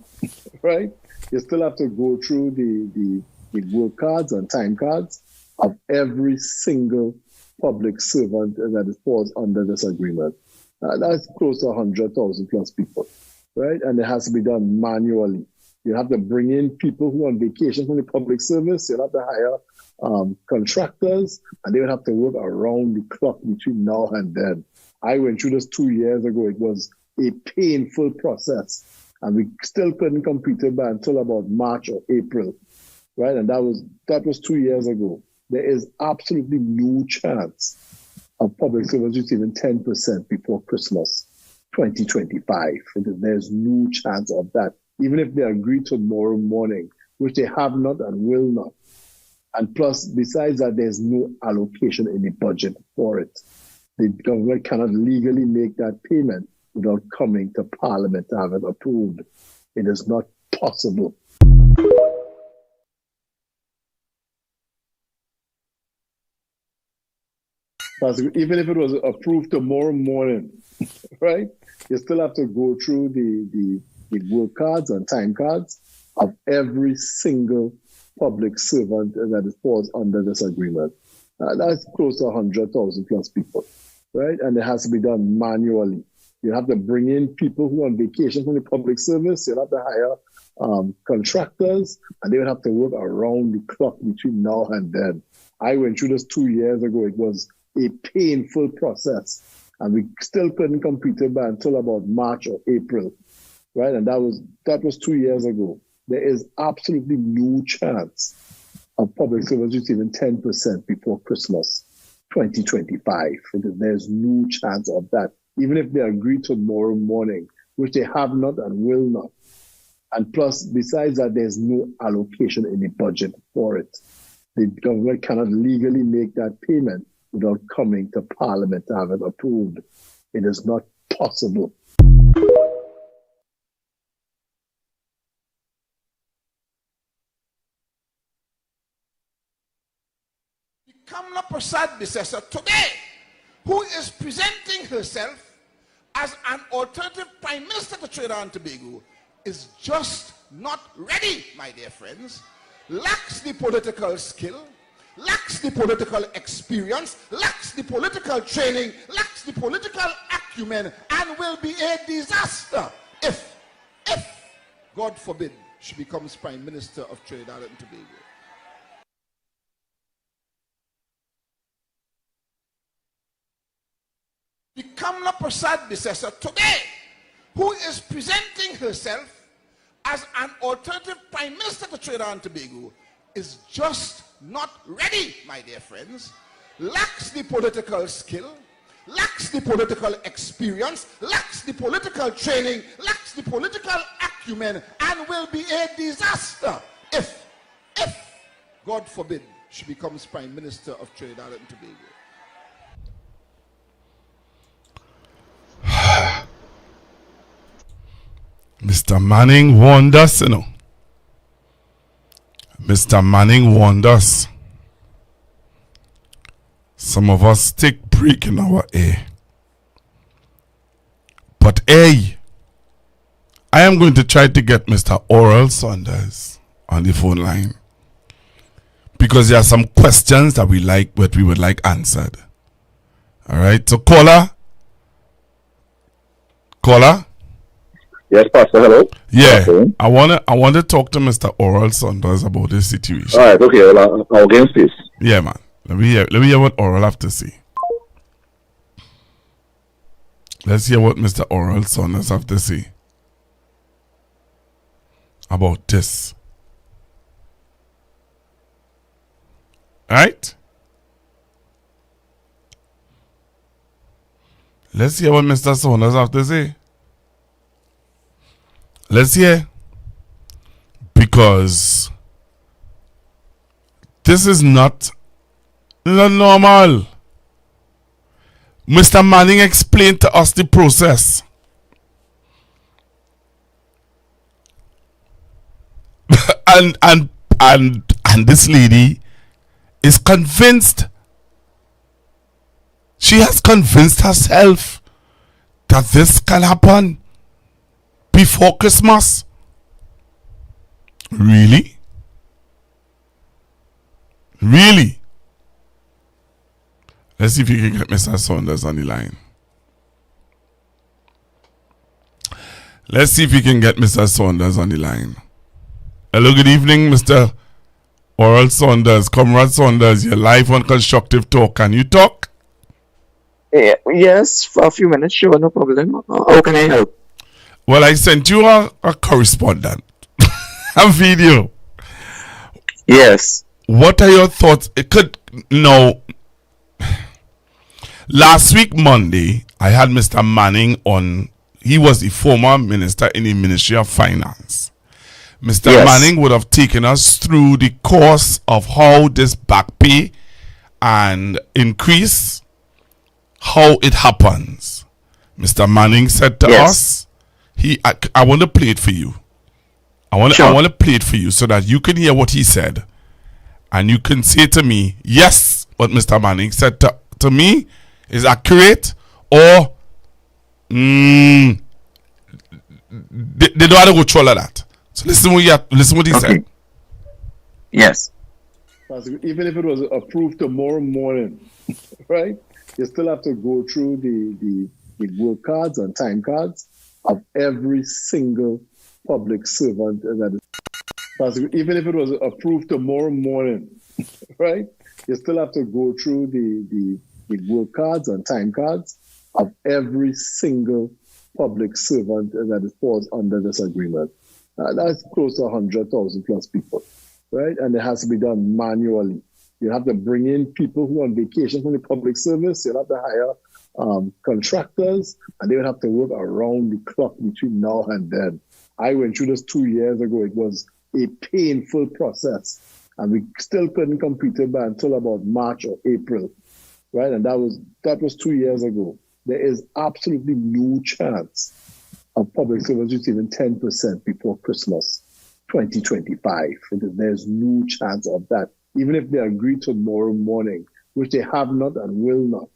right? You still have to go through the work cards and time cards of every single public servant that falls under this agreement. That's close to 100,000 plus people, right? And it has to be done manually. You have to bring in people who are on vacation from the public service. You'll have to hire contractors, and they will have to work around the clock between now and then. I went through this 2 years ago. It was a painful process, and we still couldn't complete it until about March or April, right? And that was 2 years ago. There is absolutely no chance of public servants receiving 10% before Christmas 2025. There's no chance of that, even if they agree tomorrow morning, which they have not and will not. And plus, besides that, there's no allocation in the budget for it. The government cannot legally make that payment without coming to Parliament to have it approved. It is not possible. Even if it was approved tomorrow morning, right? You still have to go through the work cards and time cards of every single public servant that falls under this agreement. That's close to 100,000 plus people, right? And it has to be done manually. You have to bring in people who are on vacation from the public service. You'll have to hire contractors, and they will have to work around the clock between now and then. I went through this 2 years ago. It was a painful process, and we still couldn't complete it until about March or April, right? And that was 2 years ago. There is absolutely no chance of public servants receiving 10% before Christmas 2025. There's no chance of that, even if they agree tomorrow morning, which they have not and will not. And plus, besides that, there's no allocation in the budget for it. The government cannot legally make that payment without coming to Parliament to have it approved. It is not possible. Kamla Prasad Bissessa today, who is presenting herself as an alternative Prime Minister to Trinidad and Tobago, is just not ready, my dear friends, lacks the political skill, lacks the political experience, lacks the political training, lacks the political acumen, and will be a disaster if, God forbid, she becomes Prime Minister of Trinidad and Tobago. The Kamla Prasad Bissessa today, who is presenting herself as an alternative Prime Minister to Trinidad and Tobago, is just not ready, my dear friends, lacks the political skill, lacks the political experience, lacks the political training, lacks the political acumen, and will be a disaster if, God forbid, she becomes Prime Minister of Trinidad and Tobago. Mr. Manning warned us, you know. Mr. Manning warned us. Some of us take break in our air. But hey, I am going to try to get Mr. Oral Saunders on the phone line, because there are some questions that we would like answered. All right, so caller. Yes, Pastor. Hello. Yeah, okay. I want to talk to Mr. Oral Saunders about this situation. All right. Okay. Well, I'll get space. Yeah, man. Let me hear what Oral have to say. Let's hear what Mr. Oral Saunders have to say about this. Right? Let's hear what Mr. Saunders have to say. Let's hear. Because this is not normal. Mr. Manning explained to us the process. and this lady is convinced. She has convinced herself that this can happen before Christmas. Really? Really? Let's see if you can get Mr. Saunders on the line. Let's see if we can get Mr. Saunders on the line. Hello, good evening, Mr. Oral Saunders. Comrade Saunders, you're live on Constructive Talk. Can you talk? Yes, for a few minutes, sure, no problem. How can I help? Well, I sent you a correspondent, a video. Yes. What are your thoughts? Last week, Monday, I had Mr. Manning on. He was the former minister in the Ministry of Finance. Mr. Manning would have taken us through the course of how this back pay and increase, how it happens. Mr. Manning said to us, I want to play it for you. I want to play it for you so that you can hear what he said. And you can say to me, yes, what Mr. Manning said to me is accurate, or they don't have to go through all of that. So listen what he said. Yes. Even if it was approved tomorrow morning, right? You still have to go through the work cards and time cards of every single public servant that is. Even if it was approved tomorrow morning, right? You still have to go through the work cards and time cards of every single public servant that falls under this agreement. That's close to 100,000 plus people, right? And it has to be done manually. You have to bring in people who are on vacation from the public service. You'll have to hire contractors, and they will have to work around the clock between now and then. I went through this 2 years ago. It was a painful process, and we still couldn't complete it by until about March or April, right? And that was 2 years ago. There is absolutely no chance of public servants receiving 10% before Christmas 2025. There's no chance of that, even if they agree tomorrow morning, which they have not and will not.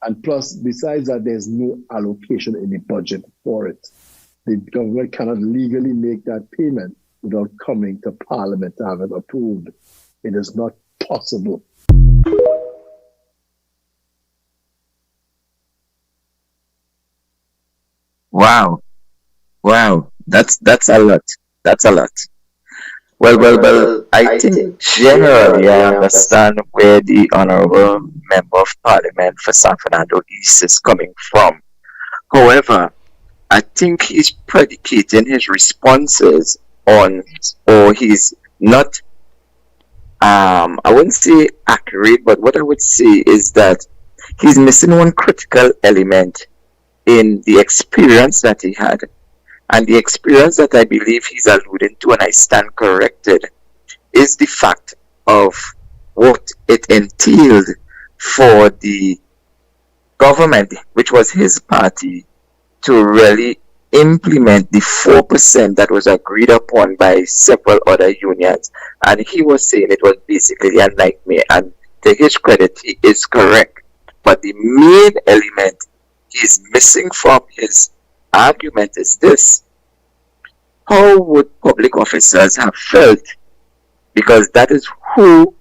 And plus, besides that, there's no allocation in the budget for it. The government cannot legally make that payment without coming to Parliament to have it approved. It is not possible. Wow. That's a lot. That's a lot. Well, I think generally I understand where the Honourable Member of Parliament for San Fernando East is coming from. However, I think he's predicating his responses on, or he's not, I wouldn't say accurate, but what I would say is that he's missing one critical element in the experience that he had. And the experience that I believe he's alluding to, and I stand corrected, is the fact of what it entailed for the government, which was his party, to really implement the 4% that was agreed upon by several other unions. And he was saying it was basically a nightmare. And to his credit, he is correct. But the main element he's missing from his argument is this: how would public officers have felt? Because that is who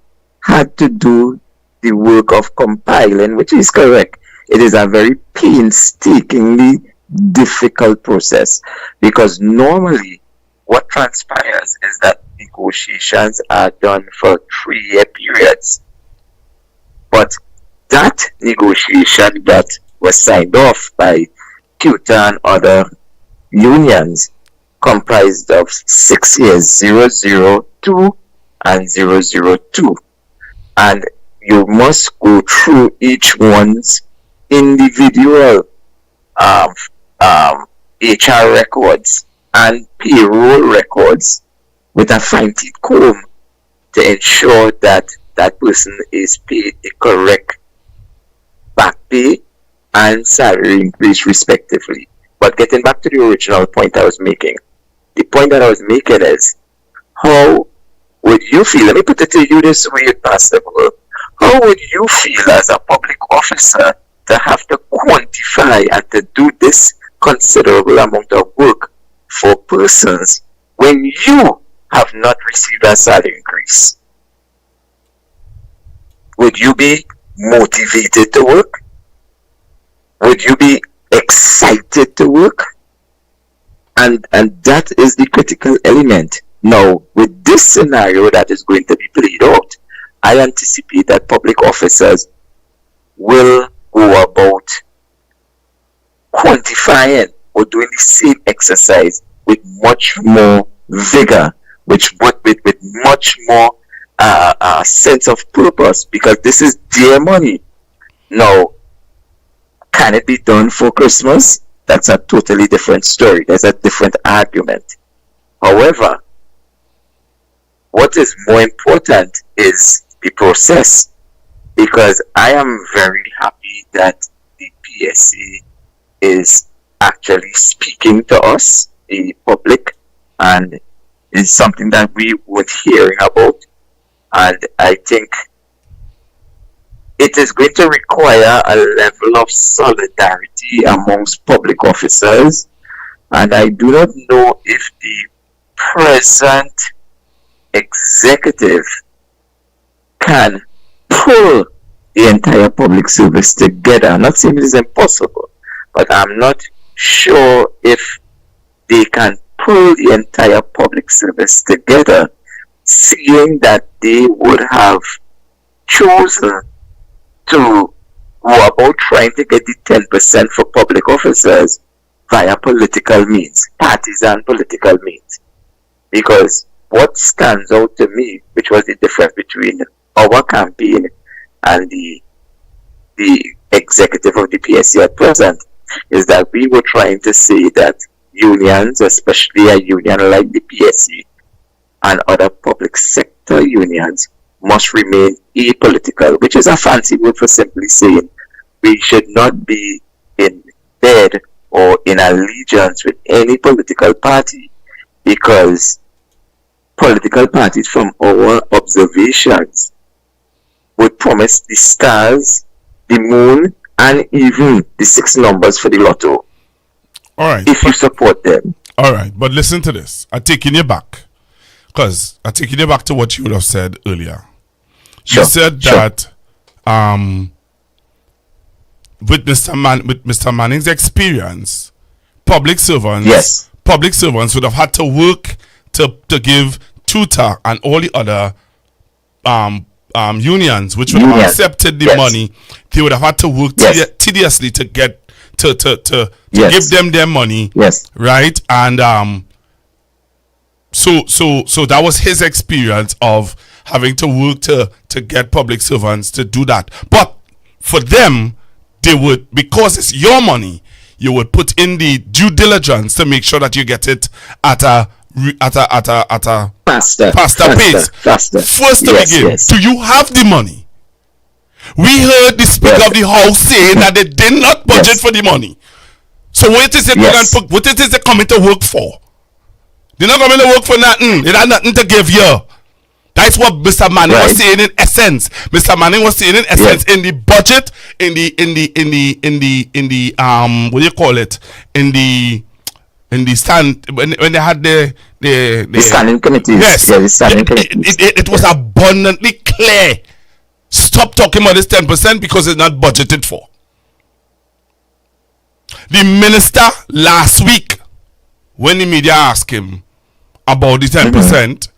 had to do the work of compiling, which is correct. It is a very painstakingly difficult process, because normally what transpires is that negotiations are done for 3-year periods. But that negotiation that was signed off by CUTA and other unions comprised of 6 years, 002 and 002. And you must go through each one's individual HR records and payroll records with a fine-tooth comb to ensure that that person is paid the correct back pay and salary increase respectively. But getting back to the original point I was making, the point that I was making is how would you feel? Let me put it to you this way, Pastor Bull. How would you feel as a public officer to have to quantify and to do this considerable amount of work for persons when you have not received a salary increase? Would you be motivated to work? Would you be excited to work? And that is the critical element. Now, with this scenario that is going to be played out, I anticipate that public officers will go about quantifying or doing the same exercise with much more vigor, with much more sense of purpose, because this is their money. Now, can it be done for Christmas? That's a totally different story. There's a different argument. However, what is more important is the process, because I am very happy that the PSC is actually speaking to us, the public, and it's something that we weren't hearing about. And I think it is going to require a level of solidarity amongst public officers, and I do not know if the present executive can pull the entire public service together. I'm not saying it is impossible, but I'm not sure if they can pull the entire public service together, seeing that they would have chosen to go about trying to get the 10% for public officers via political means, partisan political means. Because what stands out to me, which was the difference between our campaign and the executive of the PSC at present, is that we were trying to say that unions, especially a union like the PSC and other public sector unions, must remain apolitical, which is a fancy word for simply saying we should not be in bed or in allegiance with any political party, because political parties, from our observations, would promise the stars, the moon, and even the 6 numbers for the lotto. All right. If you support them. All right, but listen to this. I'm taking you back, because I'm taking you back to what you would have said earlier. You said that with Mr. Manning's experience, public servants would have had to work to give tutor and all the other unions which would have accepted the money. They would have had to work tediously to get to give them their money. Right? And so that was his experience of having to work to get public servants to do that. But for them, they would, because it's your money, you would put in the due diligence to make sure that you get it at a faster pace. First to begin, do you have the money? We heard the Speaker of the House saying that they did not budget for the money. So what is it they're coming to work for? They're not coming to work for nothing. They have nothing to give you. That's what Mr. Manning was saying in essence. Mr. Manning was saying in essence in the budget, in the what do you call it? In the stand when they had the standing committees. Yes, the standing committees. It was abundantly clear. Stop talking about this 10% because it's not budgeted for. The minister last week, when the media asked him about the 10%,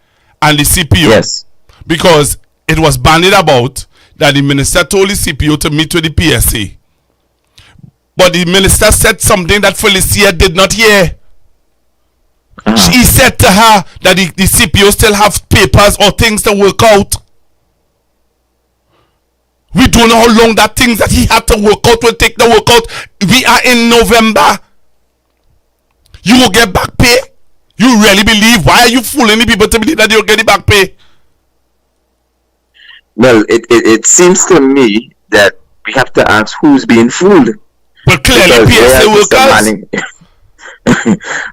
and the CPO, because it was bandied about that the minister told the CPO to meet with the PSA, but the minister said something that Felicia did not hear. He said to her that the CPO still have papers or things to work out. We don't know how long that things that he had to work out will take to work out. We are in November. You will get back pay? You really believe? Why are you fooling the people to believe that you'll get the back pay? Well, it seems to me that we have to ask who's being fooled. But clearly PSA workers.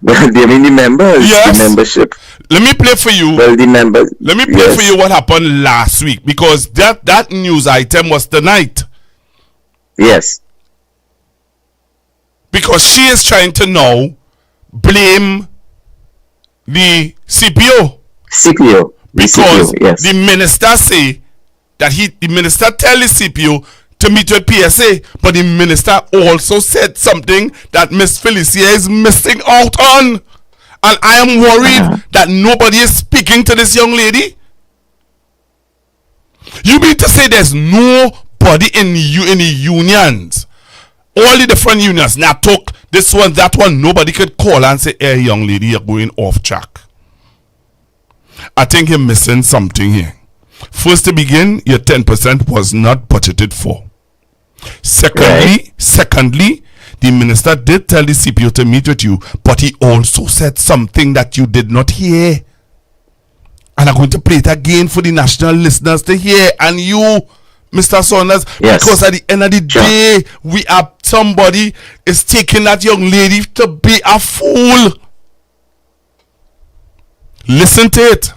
But they mean the members, the membership. Let me play for you. Well, the members. Let me play for you what happened last week, because that news item was tonight. Yes. Because she is trying to now blame the CPO. CPO. Because CPO, yes. the minister say that the minister tell the CPO to meet with PSA, but the minister also said something that Miss Felicia is missing out on. And I am worried that nobody is speaking to this young lady. You mean to say there's nobody in the unions, all the different unions, NATOC, this one, that one, nobody could call and say, hey, young lady, you're going off track. I think you're missing something here. First to begin, your 10% was not budgeted for. Secondly, the minister did tell the CPO to meet with you, but he also said something that you did not hear. And I'm going to play it again for the national listeners to hear, and you, Mr. Saunders, because at the end of the day, somebody is taking that young lady to be a fool. Listen to it.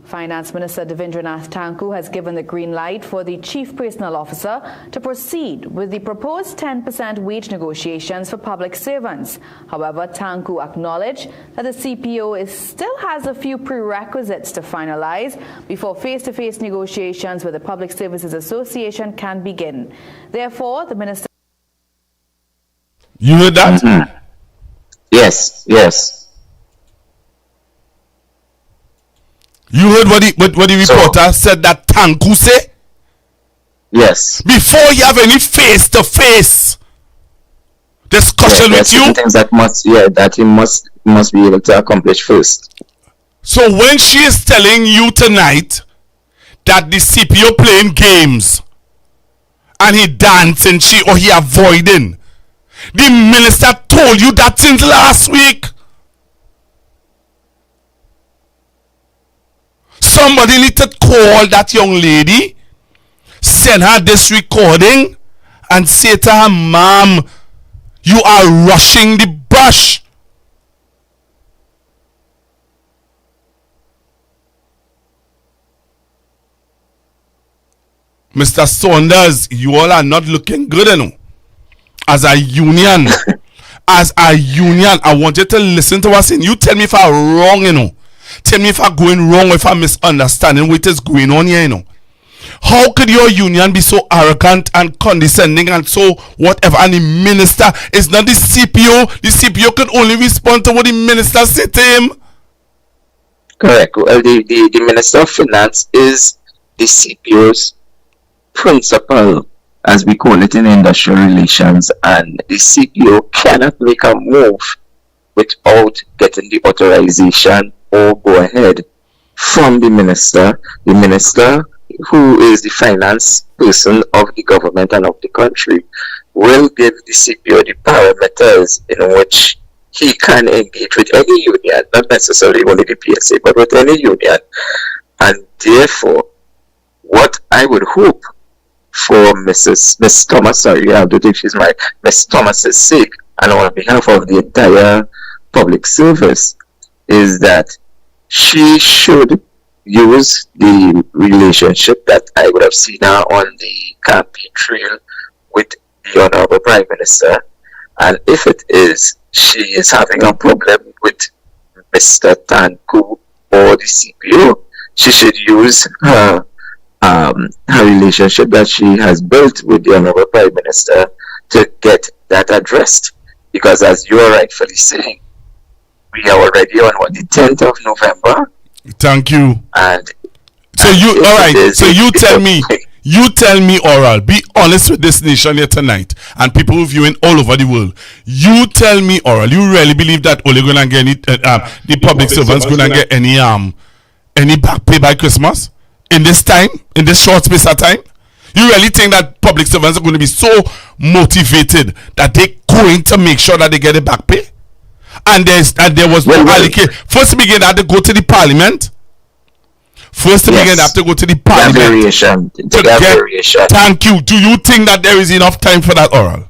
Finance Minister Devendranath Tanku has given the green light for the Chief Personnel Officer to proceed with the proposed 10% wage negotiations for public servants. However, Tanku acknowledged that the CPO still has a few prerequisites to finalize before face-to-face negotiations with the Public Services Association can begin. Therefore, the minister... You heard that? Mm-hmm. Yes. You heard what the reporter said that Tanku say? Yes. Before you have any face-to-face discussion with you? Things that he must be able to accomplish first. So when she is telling you tonight that the CPO playing games and he dancing, he avoiding, the minister told you that since last week. Somebody need to call that young lady, send her this recording, and say to her, ma'am, you are rushing the brush. Mr. Saunders, you all are not looking good enough. As a union, I want you to listen to us, and you tell me if I'm wrong, Tell me if I'm going wrong or if I'm misunderstanding what is going on here, How could your union be so arrogant and condescending and so whatever? And the minister is not the CPO. The CPO can only respond to what the minister said to him. Correct. Well, the Minister of Finance is the CPO's principal, as we call it in industrial relations, and the CPO cannot make a move without getting the authorization or go ahead from the minister. The minister, who is the finance person of the government and of the country, will give the CPO the parameters in which he can engage with any union, not necessarily only the PSA, but with any union. And therefore, what I would hope for Miss Thomas, I don't think she's right, Miss Thomas's sake, and on behalf of the entire public service, is that she should use the relationship that I would have seen her on the campaign trail with the Honorable Prime Minister. And if it is she is having a problem with Mr. Tanku or the CPO, she should use her relationship that she has built with the Honorable Prime Minister to get that addressed. Because as you are rightfully saying, we are already on the 10th of November. Thank you. And so you tell me, Oral, be honest with this nation here tonight and people viewing all over the world. You tell me, Oral, you really believe that only gonna get the public servants gonna get any back pay by Christmas in this time, in this short space of time? You really think that public servants are going to be so motivated that they're going to make sure that they get a back pay? And there was no allocation. First begin, they had to go to the parliament. First thing again, they have to go to the parliament. Variation. Variation. Thank you. Do you think that there is enough time for that oral?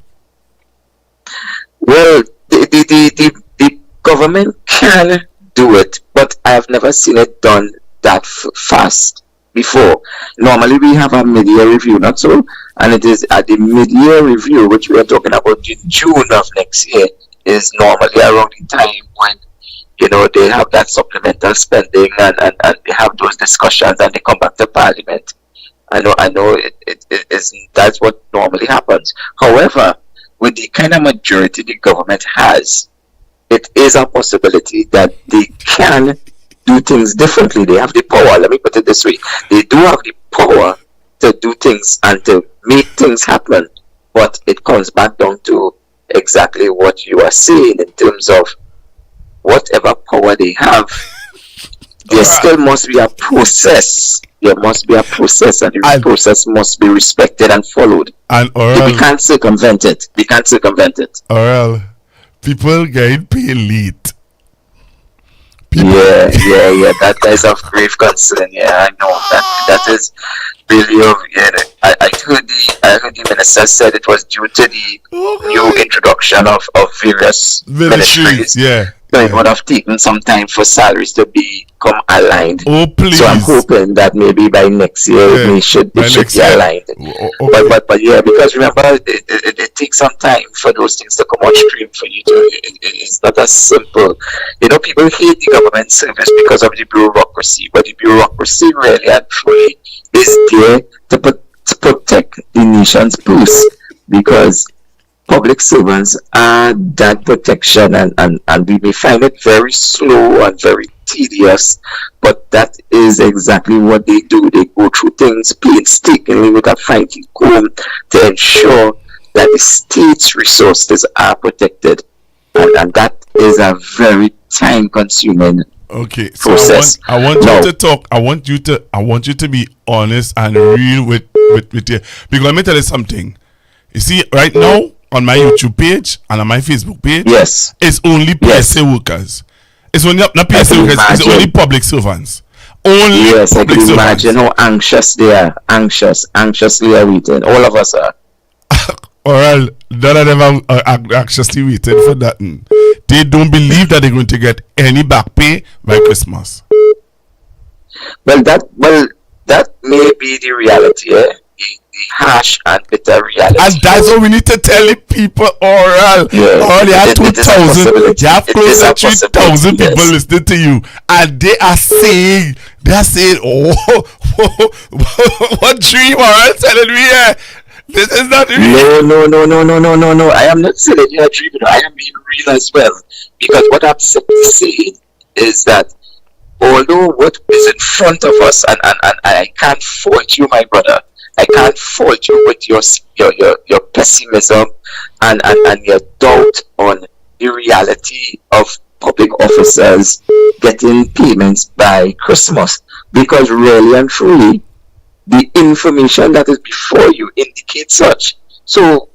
Well, the government can do it, but I have never seen it done that fast before. Normally we have a mid-year review, not so? And it is at the mid-year review, which we are talking about in June of next year, is normally around the time when, you know, they have that supplemental spending and they have those discussions and they come back to Parliament. I know that's what normally happens. However, with the kind of majority the government has, it is a possibility that they can do things differently. They have the power. Let me put it this way. They do have the power to do things and to make things happen. But it comes back down to exactly what you are saying in terms of whatever power they have. There still must be a process. There must be a process, and the process must be respected and followed. And we can't circumvent it. We can't circumvent it. Oral, people getting paid late. Yeah. That is of grave concern. Yeah, I know that is really of. Yeah, I heard the minister said it was due to the new introduction of various ministries. Yeah. So it would have taken some time for salaries to become aligned. Oh, please. So I'm hoping that maybe by next year it should be aligned. But yeah, because remember, it takes some time for those things to come on stream for you to. It's not as simple. You know, people hate the government service because of the bureaucracy, but the bureaucracy really and truly is there to protect the nation's purse, because public servants are that protection, and we may find it very slow and very tedious, but that is exactly what they do. They go through things painstakingly with a fine-tooth comb to ensure that the state's resources are protected, and that is a very time-consuming process. I want you to talk. I want you to be honest and real with you, because let me tell you something. You see, right now on my YouTube page and on my Facebook page, yes, it's only PSA workers. It's only not PSA workers. It's only public servants. Only yes, public I can servants. imagine how anxious they are. Anxiously awaiting. All of us are. Oral, none of them are anxiously waiting for that. They don't believe that they're going to get any back pay by Christmas. Well, that may be the reality, eh? The harsh and bitter reality. And that's what we need to tell the people, Oral. You have 2,000, you have close to 3,000 people listening to you, and they are saying, oh, what dream, Oral, telling me, this is not real. No. I am not saying you're dreaming. I am being real as well. Because what I'm simply saying is that although what is in front of us, and I can't fault you, my brother, I can't fault you with your pessimism and your doubt on the reality of public officers getting payments by Christmas, because really and truly the information that is before you indicates such. So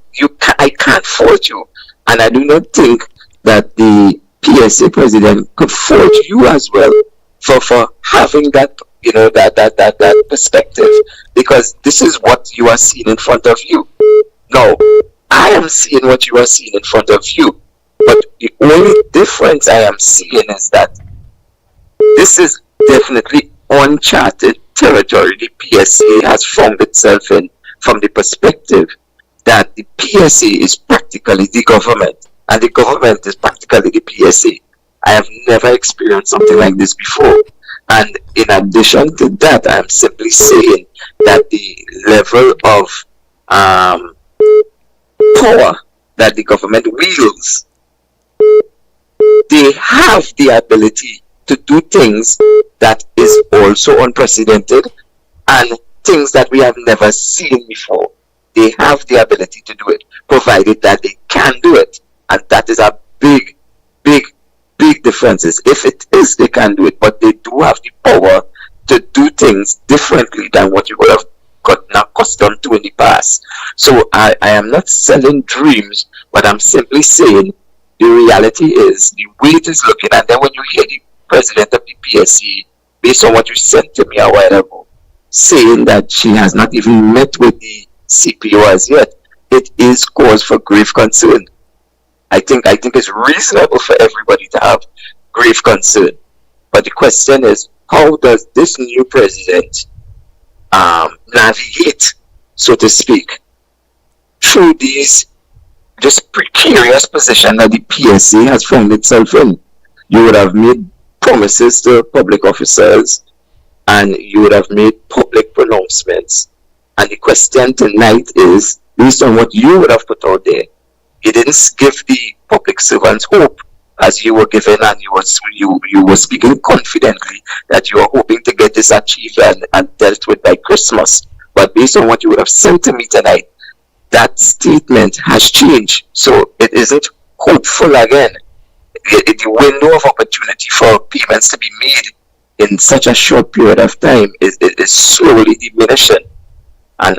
I can't fault you, and I do not think that the PSA president could fault you as well for having that, you know, that perspective, because this is what you are seeing in front of you. No, I am seeing what you are seeing in front of you, but the only difference I am seeing is that this is definitely uncharted territory the PSA has found itself in, from the perspective that the PSA is practically the government and the government is practically the PSA. I have never experienced something like this before. And in addition to that, I am simply saying that the level of power that the government wields, they have the ability to do things that is also unprecedented and things that we have never seen before. They have the ability to do it, provided that they can do it. And that is a big differences. If it is, they can do it, but they do have the power to do things differently than what you would have gotten accustomed to in the past. So I am not selling dreams, but I'm simply saying the reality is the way it is looking. And then when you hear the president of the PSC based on what you sent to me a while ago, saying that she has not even met with the CPO as yet, it is cause for grave concern. I think it's reasonable for everybody to have grave concern. But the question is, how does this new president navigate, so to speak, through these just precarious position that the PSA has found itself in? You would have made promises to public officers and you would have made public pronouncements. And the question tonight is, based on what you would have put out there, you didn't give the public servants hope as you were given, and you were speaking confidently that you were hoping to get this achieved and dealt with by Christmas. But based on what you would have sent to me tonight, that statement has changed. So it isn't hopeful again. The window of opportunity for payments to be made in such a short period of time is slowly diminishing. And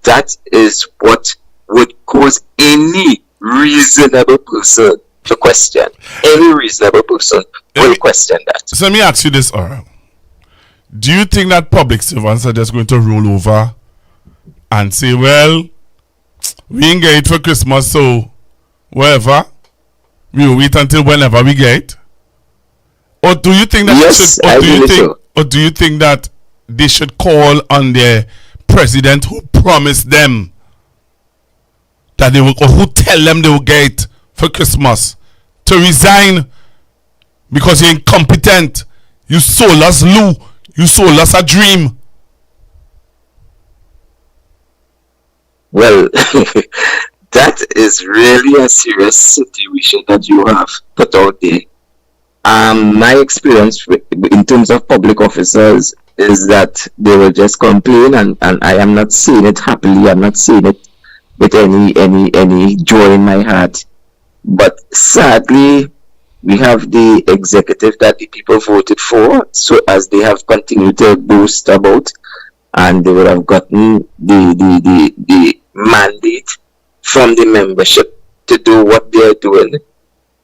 that is what would cause any reasonable person to question. Any reasonable person will question that. So let me ask you this, Oral. Do you think that public servants are just going to roll over and say, well, we ain't get it for Christmas, so whatever, we will wait until whenever we get it? Or do you think that do you think that they should call on their president who promised them that they will, or who tell them they will get it for Christmas, to resign because you're incompetent? You sold us Lou. You sold us a dream. Well, that is really a serious situation that you have put out there. My experience in terms of public officers is that they will just complain, and I am not saying it happily. I'm not saying it with any joy in my heart. But sadly, we have the executive that the people voted for, so as they have continued to boast about, and they would have gotten the mandate from the membership to do what they're doing.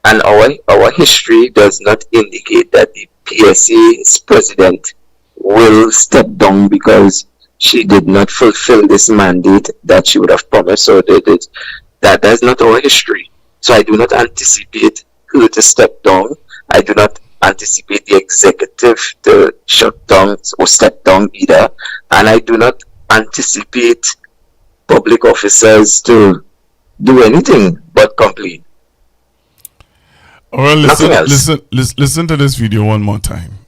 And our history does not indicate that the PSA's president will step down because she did not fulfill this mandate that she would have promised or did it. That is not our history. So I do not anticipate her to step down. I do not anticipate the executive to shut down or step down either. And I do not anticipate public officers to do anything but complain. Well, listen to this video one more time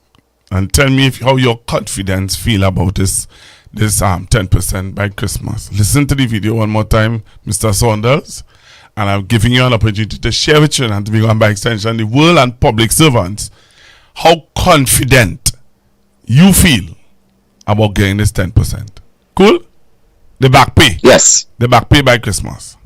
and tell me how your confidence feel about this 10% by Christmas. Listen to the video one more time, Mr. Saunders, and I'm giving you an opportunity to share with you and to become by extension the world and public servants how confident you feel about getting this 10%. Cool? The back pay. Yes. The back pay by Christmas.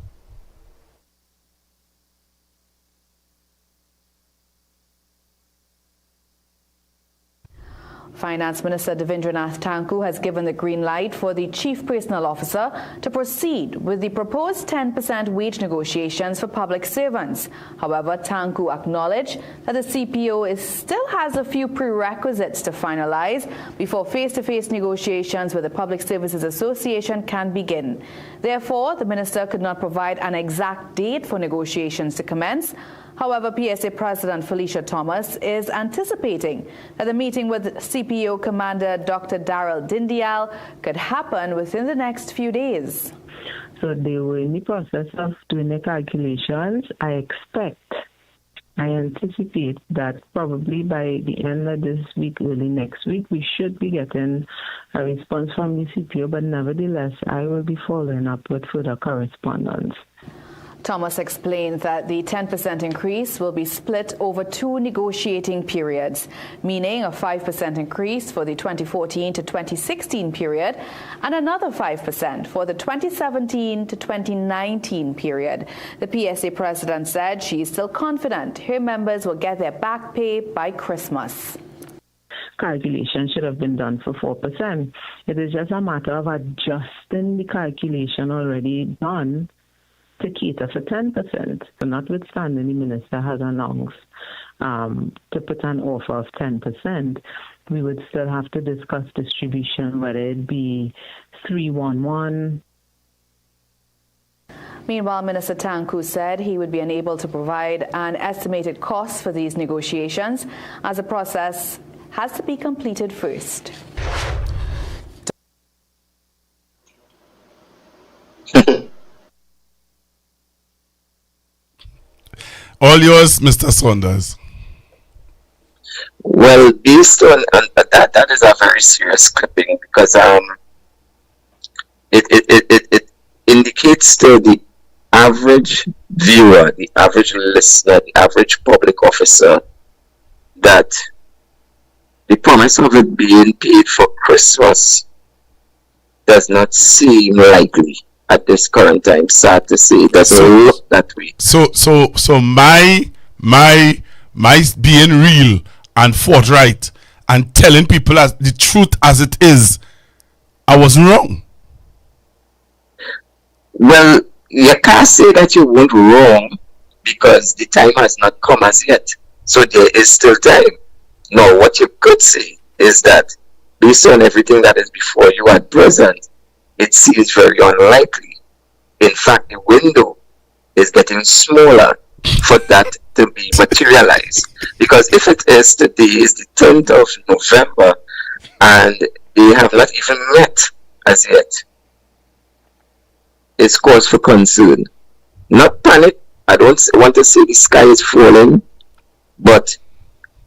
Finance Minister Devendranath Tanku has given the green light for the Chief Personnel Officer to proceed with the proposed 10% wage negotiations for public servants. However, Tanku acknowledged that the CPO still has a few prerequisites to finalize before face-to-face negotiations with the Public Services Association can begin. Therefore, the minister could not provide an exact date for negotiations to commence. However, PSA President Felicia Thomas is anticipating that the meeting with CPO Commander Dr. Daryl Dindial could happen within the next few days. So they were in the process of doing the calculations. I anticipate that probably by the end of this week, early next week, we should be getting a response from the CPO, but nevertheless, I will be following up with further correspondence. Thomas explained that the 10% increase will be split over 2 negotiating periods, meaning a 5% increase for the 2014 to 2016 period and another 5% for the 2017 to 2019 period. The PSA president said she is still confident her members will get their back pay by Christmas. Calculation should have been done for 4%. It is just a matter of adjusting the calculation already done to cater for 10%. So notwithstanding, the minister has announced to put an offer of 10%, we would still have to discuss distribution, whether it be 311. Meanwhile, Minister Tanku said he would be unable to provide an estimated cost for these negotiations as the process has to be completed first. All yours, Mr. Saunders. Well, based on that is a very serious clipping because it indicates to the average viewer, the average listener, the average public officer that the promise of it being paid for Christmas does not seem likely at this current time. Sad to say, it doesn't look that way. So my being real and forthright and telling people as the truth as it is, I was wrong. Well, you can't say that you weren't wrong because the time has not come as yet. So there is still time. Now, what you could say is that based on everything that is before you at present, it seems very unlikely. In fact, the window is getting smaller for that to be materialized. Because if it is today, is the 10th of November, and they have not even met as yet, it's cause for concern. Not panic. I don't want to say the sky is falling, but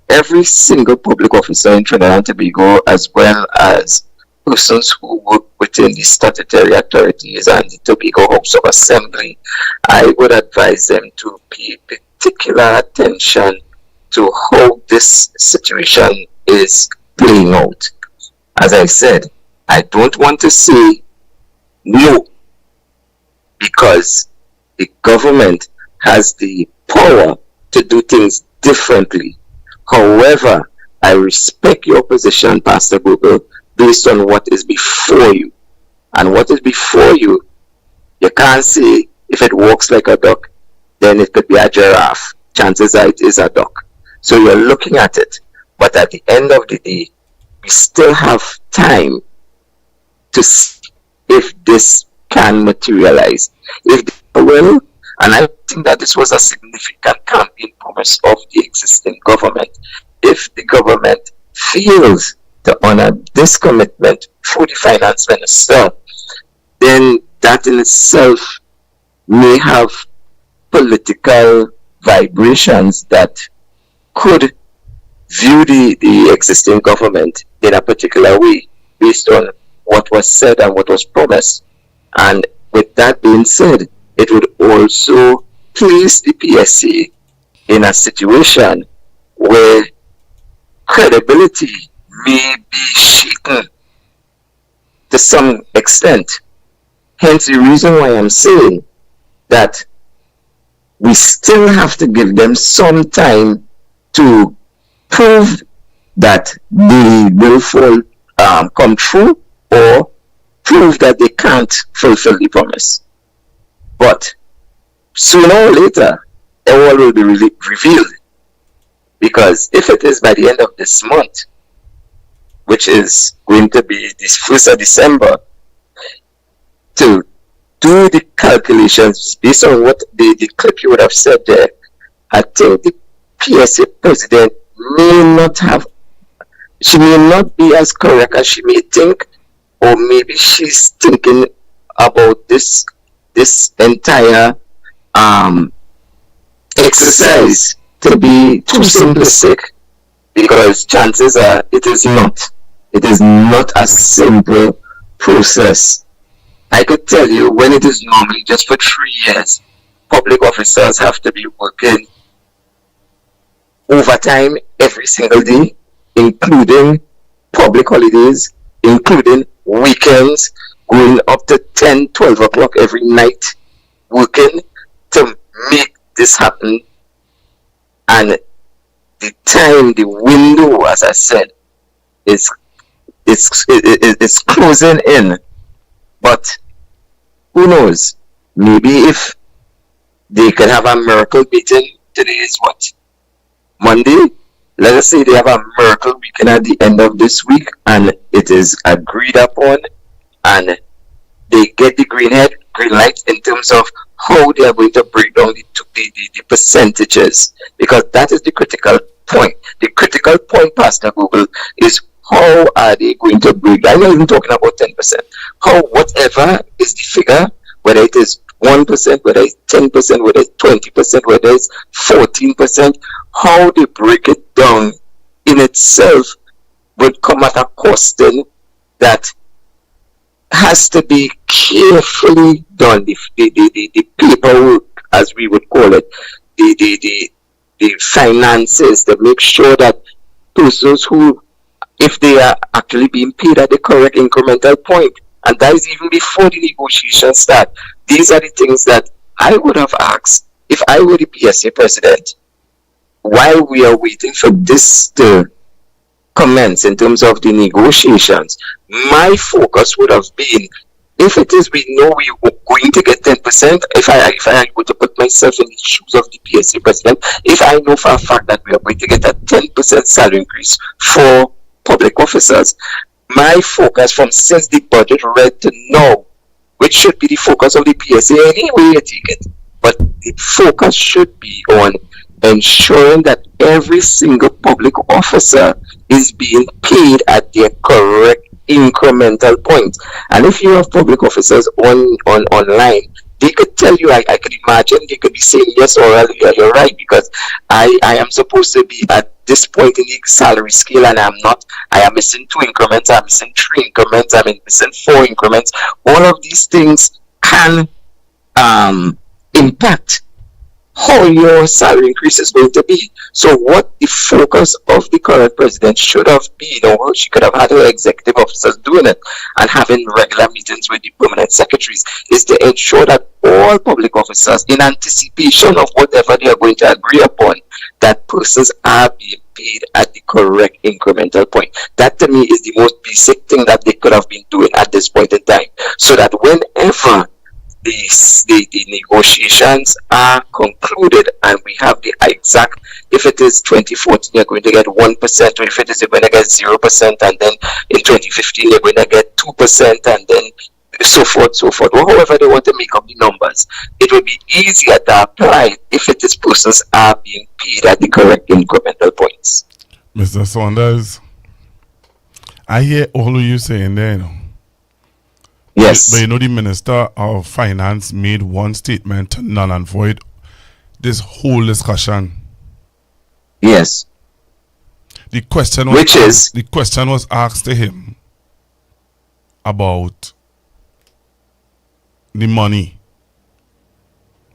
every single public officer in Trinidad and Tobago, as well as persons who work within the statutory authorities and the Tobago House of Assembly, I would advise them to pay particular attention to how this situation is playing out. As I said, I don't want to say no, because the government has the power to do things differently. However, I respect your position, Pastor Google, based on what is before you. And what is before you, you can't say if it walks like a duck, then it could be a giraffe. Chances are it is a duck. So you're looking at it. But at the end of the day, we still have time to see if this can materialize. If they will, and I think that this was a significant campaign promise of the existing government. If the government fails to honor this commitment through the finance minister, then that in itself may have political vibrations that could view the existing government in a particular way based on what was said and what was promised. And with that being said, it would also place the PSA in a situation where credibility may be shaken to some extent. Hence the reason why I'm saying that we still have to give them some time to prove that they will come true, or prove that they can't fulfill the promise. But sooner or later, it all will be revealed. Because if it is by the end of this month, which is going to be this 1st of December, to do the calculations based on what the clip you would have said there, I think the PSA president she may not be as correct as she may think, or maybe she's thinking about this entire exercise to be too simplistic, because chances are it is not a simple process. I could tell you, when it is normally just for 3 years, public officers have to be working overtime every single day, including public holidays, including weekends, going up to 10, 12 o'clock every night, working to make this happen. And the window, as I said, is closing in. But who knows? Maybe if they could have a miracle meeting, today is what? Monday, let us say they have a miracle weekend at the end of this week, and it is agreed upon, and they get the green light in terms of how they are going to break down the percentages, because that is the critical point. The critical point, Pastor Google, is how are they going to break? I'm not even talking about 10%. How, whatever is the figure, whether it is 1%, whether it's 10%, whether it's 20%, whether it's 14%, how they break it down in itself would come at a costing that has to be carefully done. The paperwork, as we would call it, the finances, to make sure that persons who, if they are actually being paid at the correct incremental point, and that is even before the negotiations start. These are the things that I would have asked if I were the PSA president, while we are waiting for this to commence in terms of the negotiations. My focus would have been, if it is we know we are going to get 10%, if I were to put myself in the shoes of the PSA president, if I know for a fact that we are going to get a 10% salary increase for public officers, my focus from since the budget read to now, which should be the focus of the PSA anyway, you take it, but the focus should be on ensuring that every single public officer is being paid at their correct incremental point. And if you have public officers online, they could tell you, I could imagine they could be saying yes or yeah, you're right, because I am supposed to be at this point in the salary scale, and I'm not. I am missing 2 increments, I'm missing 3 increments, I'm missing 4 increments. All of these things can impact how your salary increase is going to be. So what the focus of the current president should have been, or she could have had her executive officers doing it and having regular meetings with the permanent secretaries, is to ensure that all public officers, in anticipation of whatever they are going to agree upon, that persons are being paid at the correct incremental point. That to me is the most basic thing that they could have been doing at this point in time, so that whenever the negotiations are concluded and we have the exact, if it is 2014 you're going to get 1%, or if it is you're going to get 0%, and then in 2015 you're going to get 2%, and then so forth, or however they want to make up the numbers, it will be easier to apply if it is persons are being paid at the correct incremental points. Mr. Saunders, I hear all of you saying there, you know. Yes. But you know, the Minister of Finance made one statement to null and void this whole discussion. Yes. The question was asked to him about the money.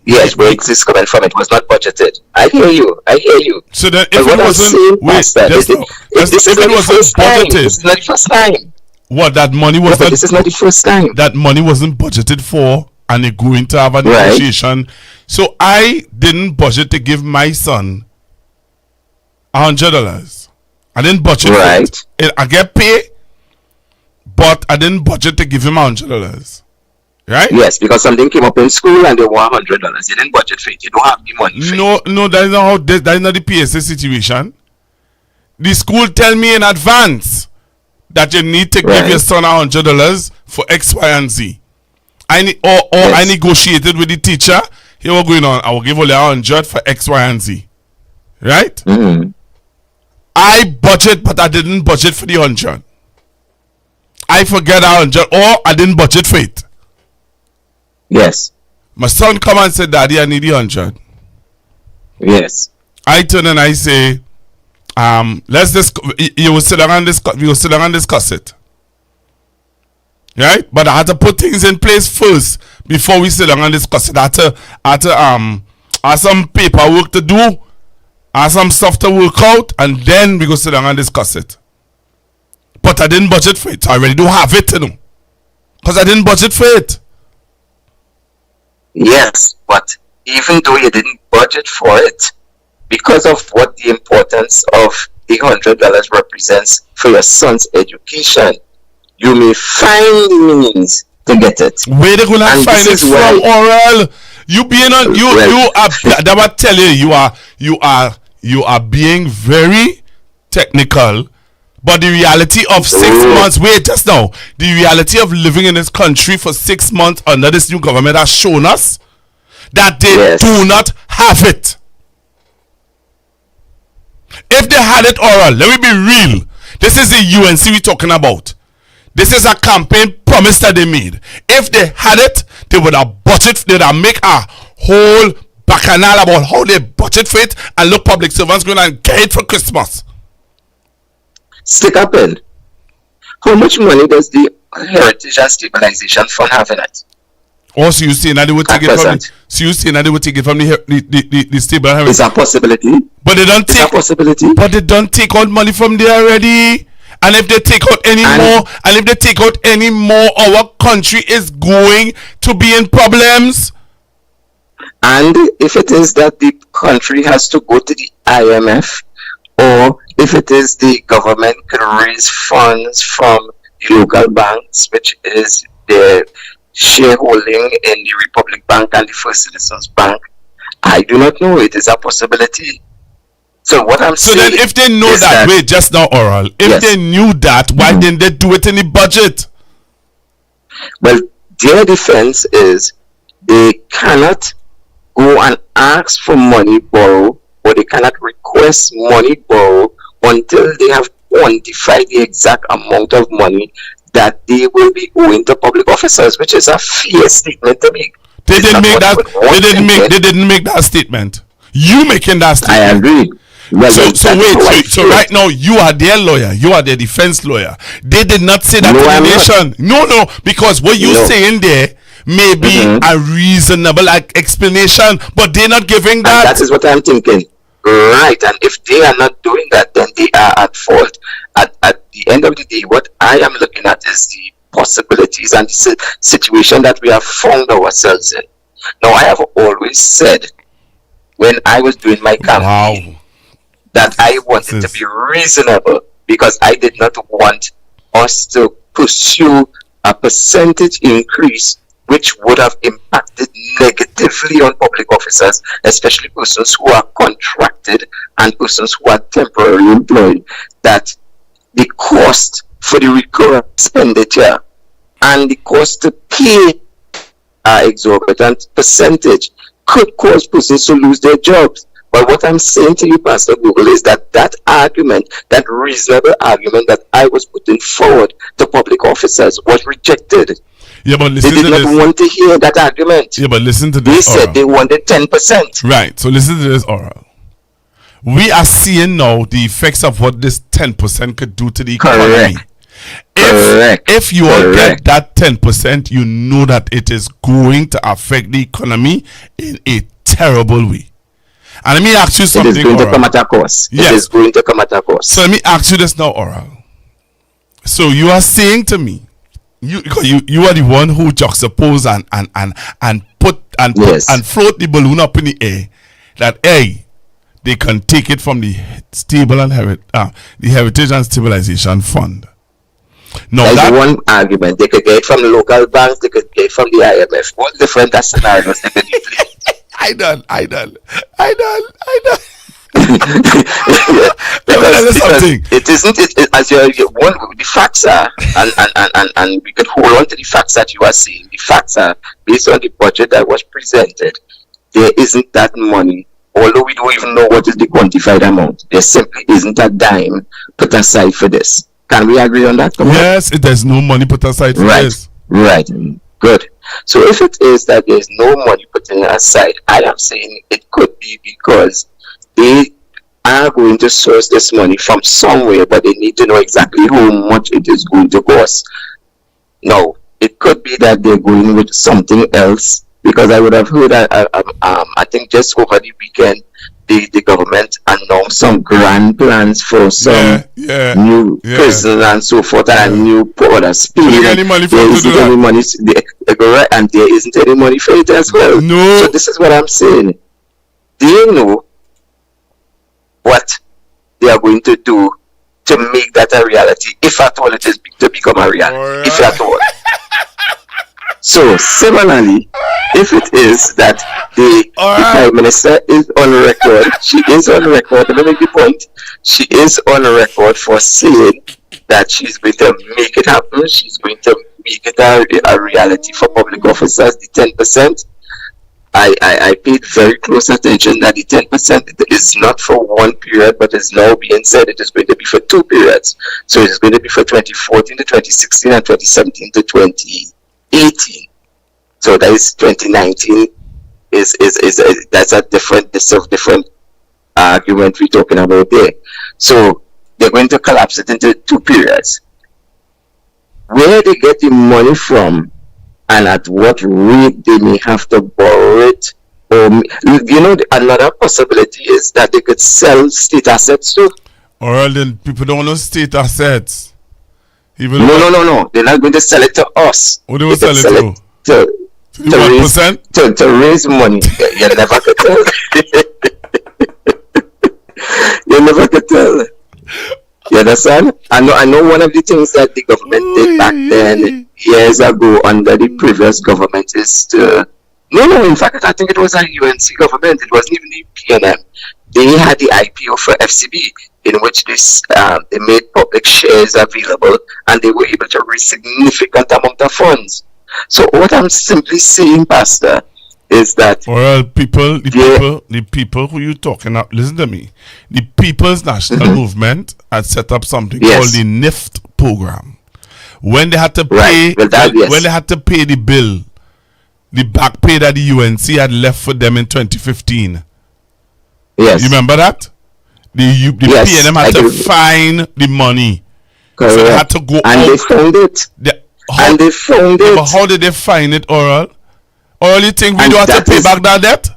Yes, where it is coming from. It was not budgeted. I hear you. So then, if it wasn't, this is not the first time. What, that money was this is not the first time. That money wasn't budgeted for, and they're going to have a negotiation. Right. So I didn't budget to give my son $100. I didn't budget for it. I get paid, but I didn't budget to give him $100. Right? Yes, because something came up in school and they want $100. You didn't budget for it. You don't have the money for it. No, that is not how that is not the PSA situation. The school tell me in advance that you need to give your son $100 for X, Y, and Z. I negotiated with the teacher. Here we're going on. I will give only $100 for X, Y, and Z. Right? Mm-hmm. I budget, but I didn't budget for the $100. I forget $100, or I didn't budget for it. Yes. My son come and said, Daddy, I need the $100. Yes. I turn and I say, let's you will sit down and discuss. We will sit down and discuss it, right? But I had to put things in place first before we sit down and discuss it. I had to some paperwork to do, I had some stuff to work out, and then we go sit down and discuss it. But I didn't budget for it. I already don't have it, you know, because I didn't budget for it. Yes, but even though you didn't budget for it, because of what the importance of the $100 represents for your son's education, you may find the means to get it. Where they gonna find it from, Oral? You being on you are that what tell you you are being very technical, but the reality of 6 months, wait just now, the reality of living in this country for 6 months under this new government has shown us that they do not have it. If they had it oral, let me be real. This is the UNC we're talking about. This is a campaign promise that they made. If they had it, they would have budgeted, they would have make a whole bacchanal about how they budget for it and look public servants going and get it for Christmas. Stick up in. How much money does the Heritage and Stabilization Fund have in it? Oh, so you saying that they would take it from the stable heritage? It's a possibility. But they don't take a possibility. But they don't take out money from there already. And if they take out any more, our country is going to be in problems. And if it is that the country has to go to the IMF, or if it is the government can raise funds from the local banks, which is the shareholding in the Republic Bank and the First Citizens Bank, I do not know. It is a possibility. So what I'm saying. So then, if they know that, wait, just now, oral. If they knew that, why didn't they do it in the budget? Well, their defense is they cannot go and ask for money borrow, or they cannot request money borrow until they have quantified the exact amount of money that they will be owing to public officers, which is a fair statement to make. They didn't make that. They didn't make that statement. You making that statement. I agree. Well, so right now you are their lawyer. You are their defense lawyer. They did not say that to the nation. No, because what you saying there may be a reasonable explanation, but they're not giving that. And that is what I'm thinking. Right, and if they are not doing that, then they are at fault. At the end of the day, what I am looking at is the possibilities and the situation that we have found ourselves in. Now, I have always said, when I was doing my campaign, that I wanted to be reasonable, because I did not want us to pursue a percentage increase which would have impacted negatively on public officers, especially persons who are contracted and persons who are temporarily employed, that the cost for the recurrent expenditure and the cost to pay exorbitant percentage could cause persons to lose their jobs. But what I'm saying to you, Pastor Google, is that that argument, that reasonable argument that I was putting forward to public officers was rejected. Yeah, but listen they did not want to hear that argument. Yeah, but listen to this. They said they wanted 10%. Right. So listen to this, oral. We are seeing now the effects of what this 10% could do to the economy. If you all get that 10%, you know that it is going to affect the economy in a terrible way. And let me ask you something. It is going to come at a cost. Yes. It is going to come at a cost. So let me ask you this now, oral. So you are saying to me, you are the one who juxtapose and float the balloon up in the air, that they can take it from the stable and the Heritage and Stabilization Fund. No, that's one argument. They could get it from the local banks, they could get it from the IMF. What different scenarios they could play? I done. Because it isn't as you one the facts are, and we could hold on to the facts that you are saying. The facts are based on the budget that was presented. There isn't that money, although we don't even know what is the quantified amount. There simply isn't a dime put aside for this. Can we agree on that? Yes, there's no money put aside for this. Right. Good. So if it is that there's no money put aside, I am saying it could be because they are going to source this money from somewhere, but they need to know exactly how much it is going to cost. Now, it could be that they're going with something else, because I would have heard, I think just over the weekend, the government announced some grand plans for some new prisons and so forth, and a new border speed. There isn't any money and there isn't any money for it as well. No. So this is what I'm saying. They know what they are going to do to make that a reality, if at all it is to become a reality, if at all. So similarly, if it is that the Prime Minister is on record, she is on record, let me make the point, she is on record for saying that she's going to make it happen, she's going to make it a reality for public officers, the 10%. I paid very close attention that the 10% is not for one period, but is now being said it is going to be for 2 periods. So it's going to be for 2014 to 2016 and 2017 to 2018. So that is 2019 is that's a different argument we're talking about there. So they're going to collapse it into 2 periods. Where they get the money from and at what rate they may have to borrow it, or another possibility is that they could sell state assets too. Or then people don't know state assets. Even No. They're not going to sell it to us. What do they sell it to raise money. You never could tell. You never could tell. You understand? I know one of the things that the government did back then, years ago, under the previous government, is to... No, in fact, I think it was a UNC government. It wasn't even the PNM. They had the IPO for FCB, in which they made public shares available, and they were able to raise significant amount of funds. So what I'm simply saying, Pastor, is that the people who you talking about, listen to me. The People's National Movement had set up something called the NIFT program. When they had to pay when they had to pay the bill, the back pay that the UNC had left for them in 2015. Yes. You remember that? The PNM had to find the money. Correct. So they had to go and out. They found it. They found it. But how did they find it, Oral? Or you think we don't have to pay back that debt?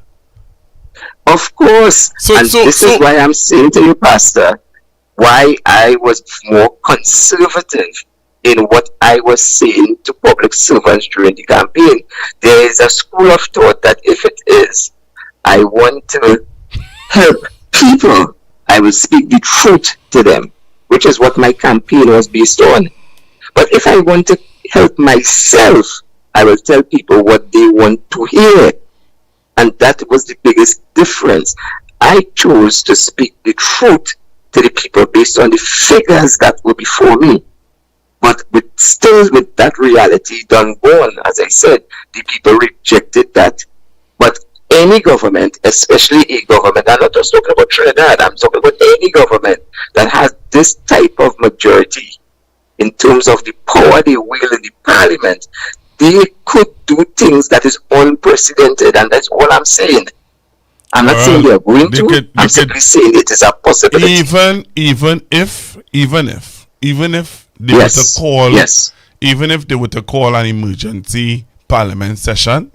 Of course. This is why I'm saying to you, Pastor, why I was more conservative in what I was saying to public servants during the campaign. There is a school of thought that if it is, I want to help people, I will speak the truth to them, which is what my campaign was based on. But if I want to help myself, I will tell people what they want to hear. And that was the biggest difference. I chose to speak the truth to the people based on the figures that were before me. But with that reality done gone, as I said, the people rejected that. But any government, especially a government, I'm not just talking about Trinidad, I'm talking about any government that has this type of majority in terms of the power they wield in the parliament, they could do things that is unprecedented, and that's all I'm saying. I'm not saying they're going to. I'm simply saying it is a possibility. Even if they were to call, even if they were to call an emergency parliament session,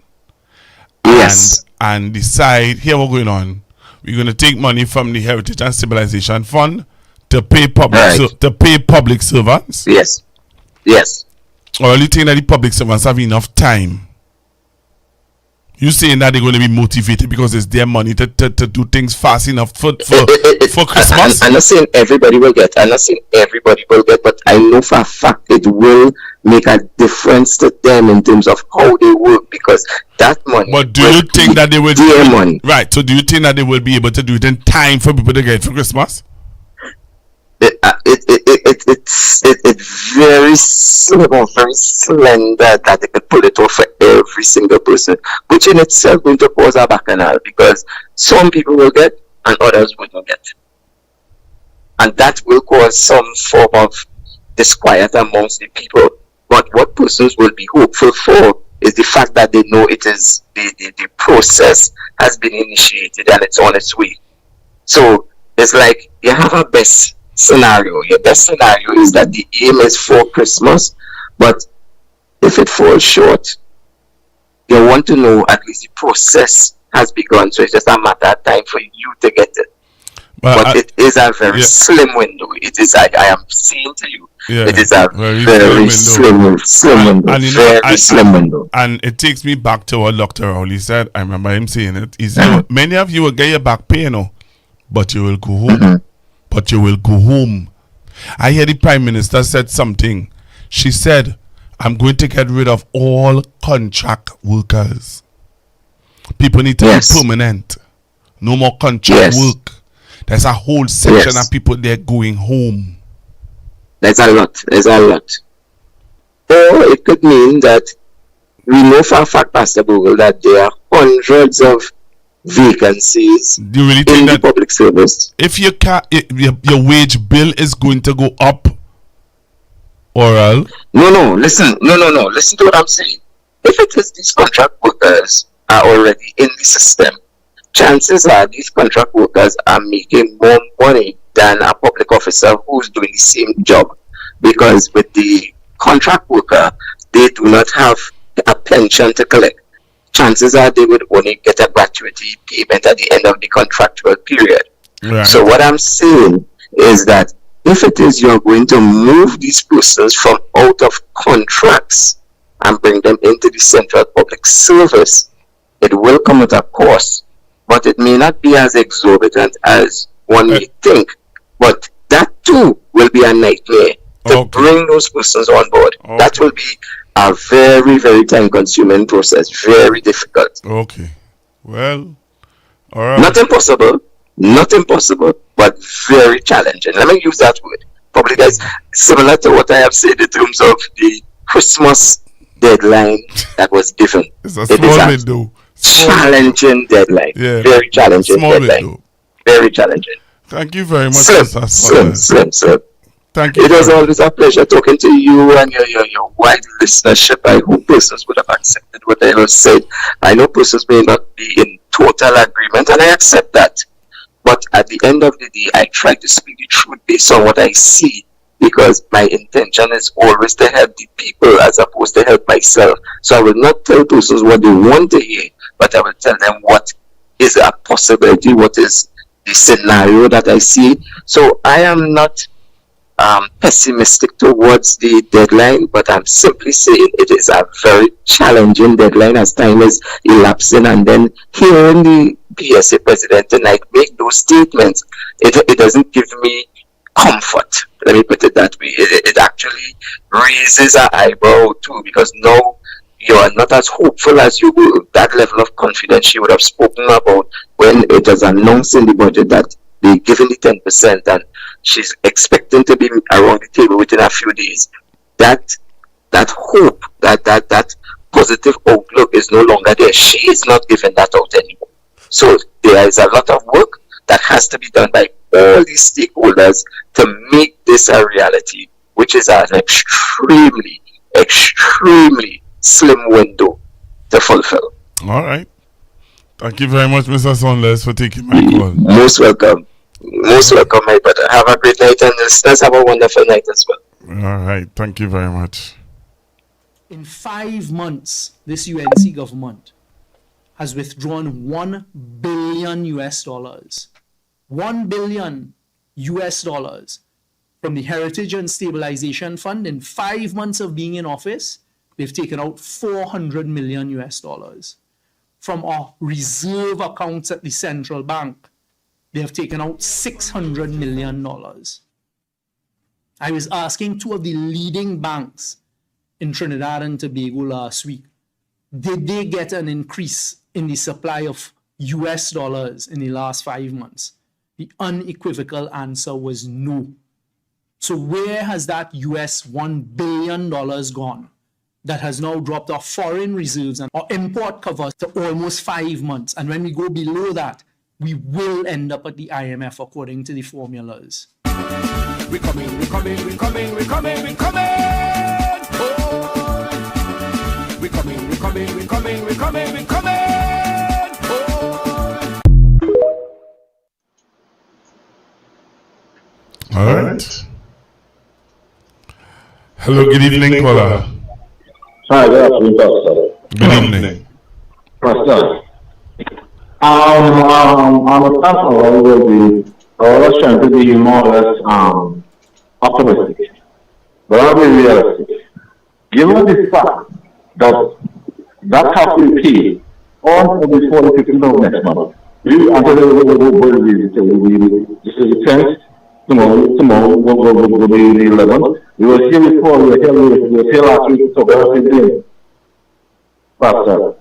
and decide here what's going on, we're going to take money from the Heritage and Civilization Fund to pay public servants. Yes. Or you think that the public servants have enough time? You saying that they're going to be motivated because it's their money to do things fast enough for Christmas? I'm not saying everybody will get. But I know for a fact it will make a difference to them in terms of how they work, because that money. But do you think that they will their money? Right. So do you think that they will be able to do it in time for people to get it for Christmas? It's very small, very slender that they could pull it off for every single person, which in itself going to cause a bacchanal, because some people will get and others will not get, and that will cause some form of disquiet amongst the people. But what persons will be hopeful for is the fact that they know it is the process has been initiated and it's on its way. So it's like you have a best scenario. Your best scenario is that the aim is for Christmas, but if it falls short, you want to know at least the process has begun. So it's just a matter of time for you to get it. But it is a very slim window. It is. I am saying to you, it is a very slim window. And it takes me back to what Dr. Rowley said. I remember him saying it. He said, many of you will get your back pay, but you will go home. But you will go home. I hear the Prime Minister said something. She said, I'm going to get rid of all contract workers. People need to be permanent. No more contract work. There's a whole section of people there going home. There's a lot. Or it could mean that we know for a fact, Pastor Google, that there are hundreds of vacancies in the public service. If your wage bill is going to go up, Oral? No. Listen to what I'm saying. If it is these contract workers are already in the system, chances are these contract workers are making more money than a public officer who's doing the same job. Because with the contract worker, they do not have a pension to collect. Chances are they would only get a gratuity payment at the end of the contractual period. Right. So what I'm saying is that if it is you're going to move these persons from out of contracts and bring them into the central public service, it will come at a cost, but it may not be as exorbitant as one may think. But that too will be a nightmare to bring those persons on board. That will be a very, very time-consuming process, very difficult. Okay. Well, all right. Not impossible, but very challenging. Let me use that word. Probably that's similar to what I have said in terms of the Christmas deadline that was given. It's a small window. Challenging deadline. Yeah. Very challenging Small deadline. window. Very challenging. Thank you very much, Slim. Thank you. It was always a pleasure talking to you and your wide listenership. I hope persons would have accepted what I have said. I know persons may not be in total agreement, and I accept that. But at the end of the day, I try to speak the truth based on what I see, because my intention is always to help the people as opposed to help myself. So I will not tell persons what they want to hear, but I will tell them what is a possibility, what is the scenario that I see. So I am not pessimistic towards the deadline, but I'm simply saying it is a very challenging deadline as time is elapsing, and then hearing the PSA president tonight make those statements, it doesn't give me comfort. Let me put it that way. It actually raises an eyebrow too, because now you are not as hopeful as you were. That level of confidence she would have spoken about when it was announced in the budget that they given the 10%, and she's expecting to be around the table within a few days. That hope, that positive outlook is no longer there. She is not giving that out anymore. So there is a lot of work that has to be done by all these stakeholders to make this a reality, which is an extremely slim window to fulfill. All right. Thank you very much, Mr. Saunders, for taking my call. Most welcome. Most welcome, my brother. Have a great night, and listeners, have a wonderful night as well. All right. Thank you very much. In 5 months, this UNC government has withdrawn $1 billion $1 billion from the Heritage and Stabilization Fund. In 5 months of being in office, they've taken out $400 million from our reserve accounts at the central bank. They have taken out $600 million. I was asking two of the leading banks in Trinidad and Tobago last week, did they get an increase in the supply of US dollars in the last 5 months? The unequivocal answer was no. So where has that US $1 billion gone that has now dropped our foreign reserves and our import covers to almost 5 months? And when we go below that, we will end up at the IMF according to the formulas. We're coming. Oh. We're coming. All right. Hello, good evening, caller. Hi, good afternoon, Pastor. Good evening. Pastor, I'm a person I was trying to be more or less optimistic, but I'll be realistic. Given the fact that has to be paid on or before the 15th of next month, this is the 10th. Tomorrow will be the 11th. We were here before, we were here last week, so everything. Pastor,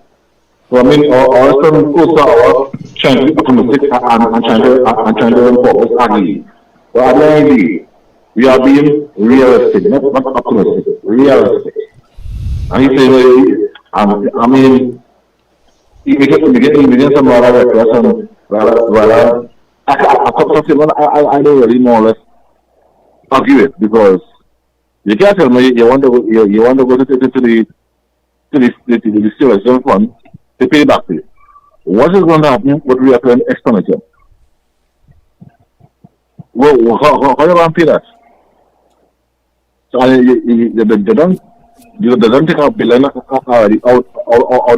So I mean, all some folks are trying to be optimistic and trying to focus ugly. But at the end of the day, we are being realistic, not optimistic, realistic. And he said, I mean, he began some rather requests and rather, I don't really more or less argue it because you can't tell me you want to go to the serious fund to pay back to you. What is going to happen with recurrent expenditure? Well, how are you going to pay that? So they don't take a billion already out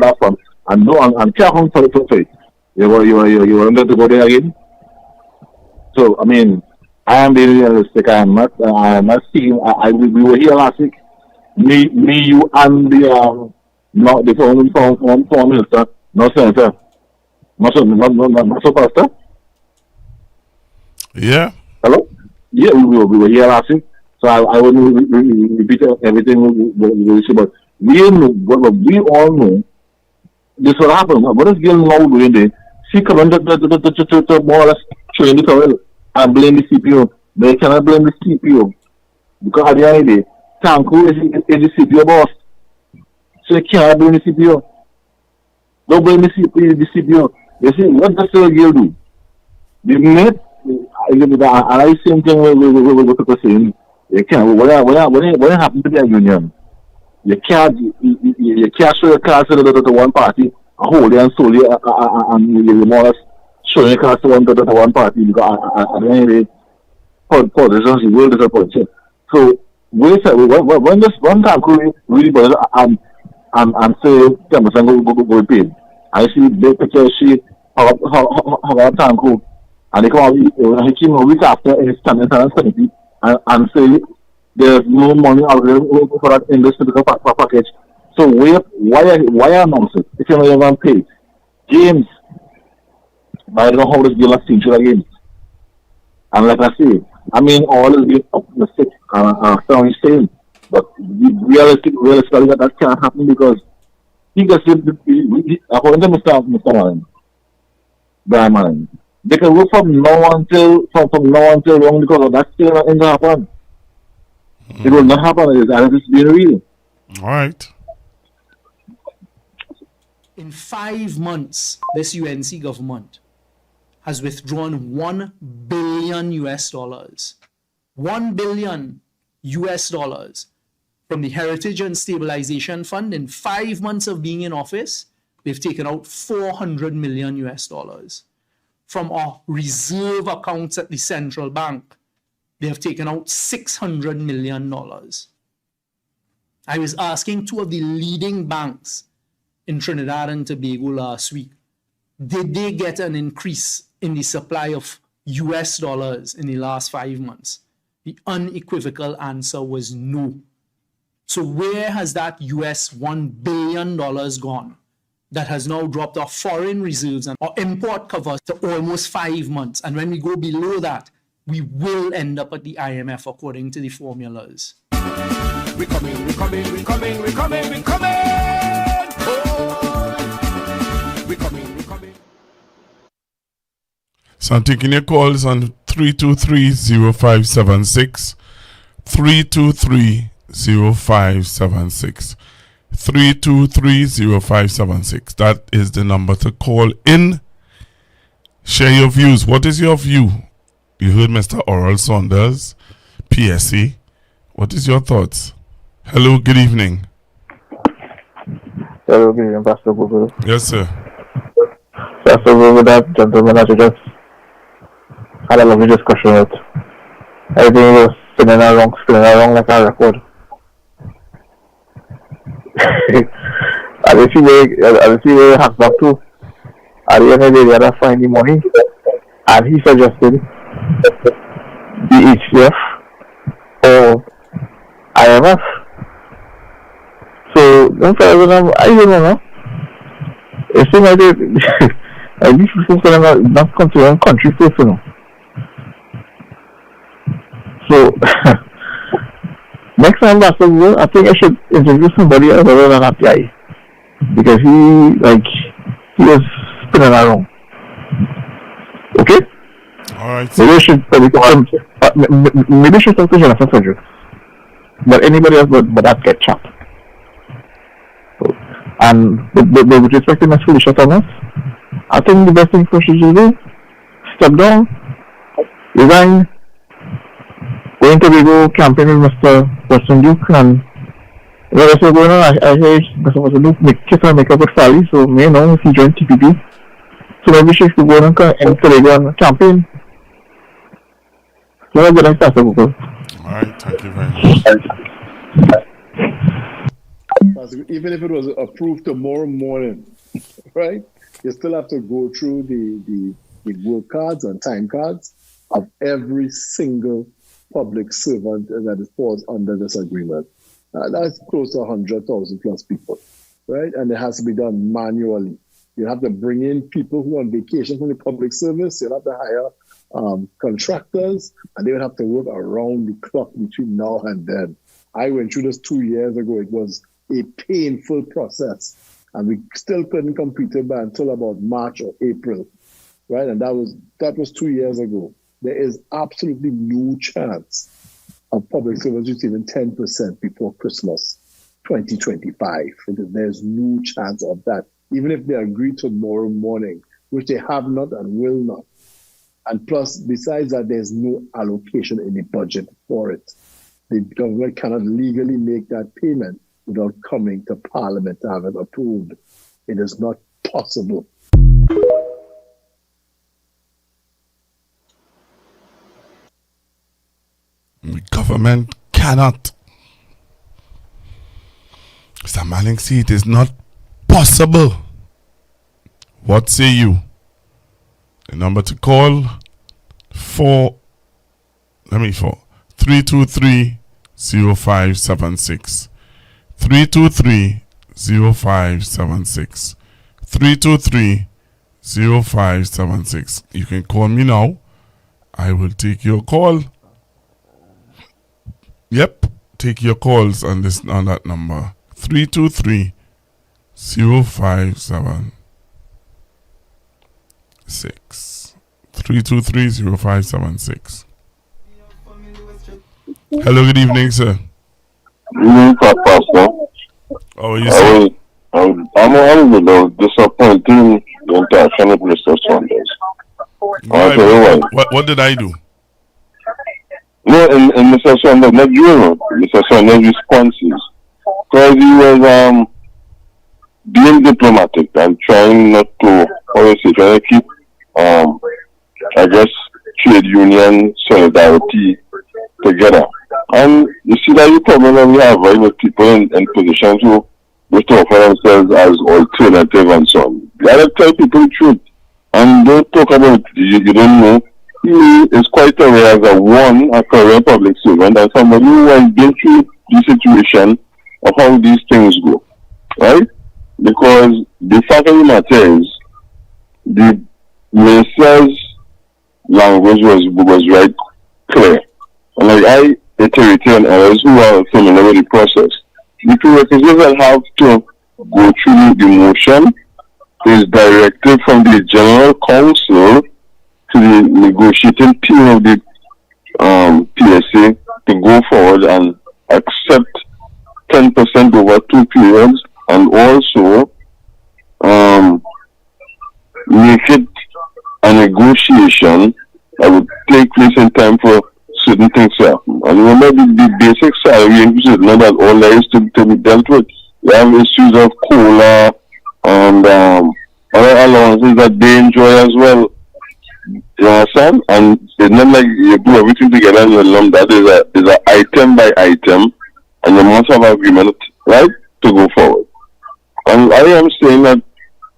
that fund and no and care home for it. You want to go there again? So I mean, I am being realistic. I am not seeing. We were here last week. Me, you, and the former minister, no senator, not so pastor. Yeah. Hello. Yeah, we were here last week. So I wouldn't repeat everything we see, but we all know this will happen. What is Gil now doing there? She coming to more or less train the towel and blame the CPO. They cannot blame the CPO because at the end of the day, Tanku is the CPO boss. So you can't blame the CPO. Don't blame the CPO. You see, what does the Gil do? The minute, and I same thing with people saying, you can't, what happened to the union? You can't show your cards to one party, wholly and solely, and you more or less showing your cards to one party because at the end of the day, politicians will disappoint. So, when this one time really bother and say 10% go paid, I see the picture she how time cool, and they come out, he came a week after and he's standing and say there's no money out there for that in this particular package. So why announce it if you're not even paid? Games, I don't know how this deal has seen to the games. And like I say, I mean all is being optimistic and saying, but realistically that can't happen because he gets according to Mr. Martin, Brian Martin, they can work from now until long because that's still not going to happen. It will not happen and it's being real. All right. In 5 months, this UNC government has withdrawn $1 billion $1 billion from the Heritage and Stabilization Fund. In 5 months of being in office, they've taken out $400 million from our reserve accounts at the central bank. They have taken out $600 million. I was asking two of the leading banks in Trinidad and Tobago last week, did they get an increase in the supply of US dollars in the last 5 months? The unequivocal answer was no. So where has that US $1 billion gone that has now dropped our foreign reserves and our import covers to almost 5 months? And when we go below that, we will end up at the IMF according to the formulas. We coming. Oh. We coming. So I'm taking your calls on 323-0576, 323-0576, 323-0576. That is the number to call in. Share your views. What is your view? You heard Mr. Oral Saunders, PSC. What is your thoughts? Hello, good evening. Hello, good evening, Pastor Google. Yes, sir. Pastor Google, that gentleman that you just had a lovely discussion with. Everything was spinning around like a record. And if you have back to, at the end of the day, they had to find the money. And he suggested the HCF or IMF. So, I don't know. It seems like these people are not considering country first, you know. So, next time, I think I should introduce somebody else other than that guy. Because he he was spinning around. Okay? Alright. Maybe I should probably maybe I should talk to Jennifer Frederick. But anybody else but that get chopped. So, and with respect to Ms. Felicia Thomas, I think the best thing for she should do, step down, resign, go into Tobago, campaign with Mr. Weston Duke, and what else is going on? I hear Mr. Weston Duke kiss and make up with Fally, so may know if he joined TPP. So maybe she should go and Tobago and campaign. So that's the next step, Google. Alright, thank you very much. Even if it was approved tomorrow morning, right? You still have to go through the work cards and time cards of every single public servant that falls under this agreement. That's close to 100,000 plus people, right? And it has to be done manually. You have to bring in people who are on vacation from the public service. You'll have to hire contractors, and they would have to work around the clock between now and then. I went through this 2 years ago. It was a painful process, and we still couldn't complete it by until about March or April, right? And that was 2 years ago. There is absolutely no chance of public servants receiving 10% before Christmas 2025. There's no chance of that, even if they agree tomorrow morning, which they have not and will not. And plus, besides that, there's no allocation in the budget for it. The government cannot legally make that payment without coming to Parliament to have it approved. It is not possible. The government cannot. Mr. Malingsi, it is not possible. What say you? The number to call 323-0576. 323-0576. 323-0576. You can call me now. I will take your call. Yep, take your calls on that number. 323-0576. 323-0576. Hello, good evening, sir. Good evening, Pastor. How are you, sir? I'm a little disappointing the interaction with Mr. Saunders. What did I do? No, in Mr. Saunders, not you, Mr. Saunders' responses. Because he was being diplomatic and trying not to, trying to keep, I guess, trade union solidarity together. And you see that the problem that we have, right, with people in positions who wish to offer themselves as alternative and so on. You gotta tell people the truth. And don't talk about you don't know. He is quite aware as a career public servant and somebody who has been through the situation of how these things go. Right? Because the fact of the matter is the minister's language was right clear. And like I iterated on others who are familiar with the process. The prerequisites will have to go through the motion is directed from the General Council to the negotiating team of the PSA to go forward and accept 10% over 2 periods and also make it a negotiation that would take place in time for certain things to happen. And remember the basic salary increase, not that all there is to be dealt with. You have issues of COLA and other allowances that they enjoy as well. You understand? And it's not like you do everything together in a lump. That is a item by item, and you must have agreement, right, to go forward. And I am saying that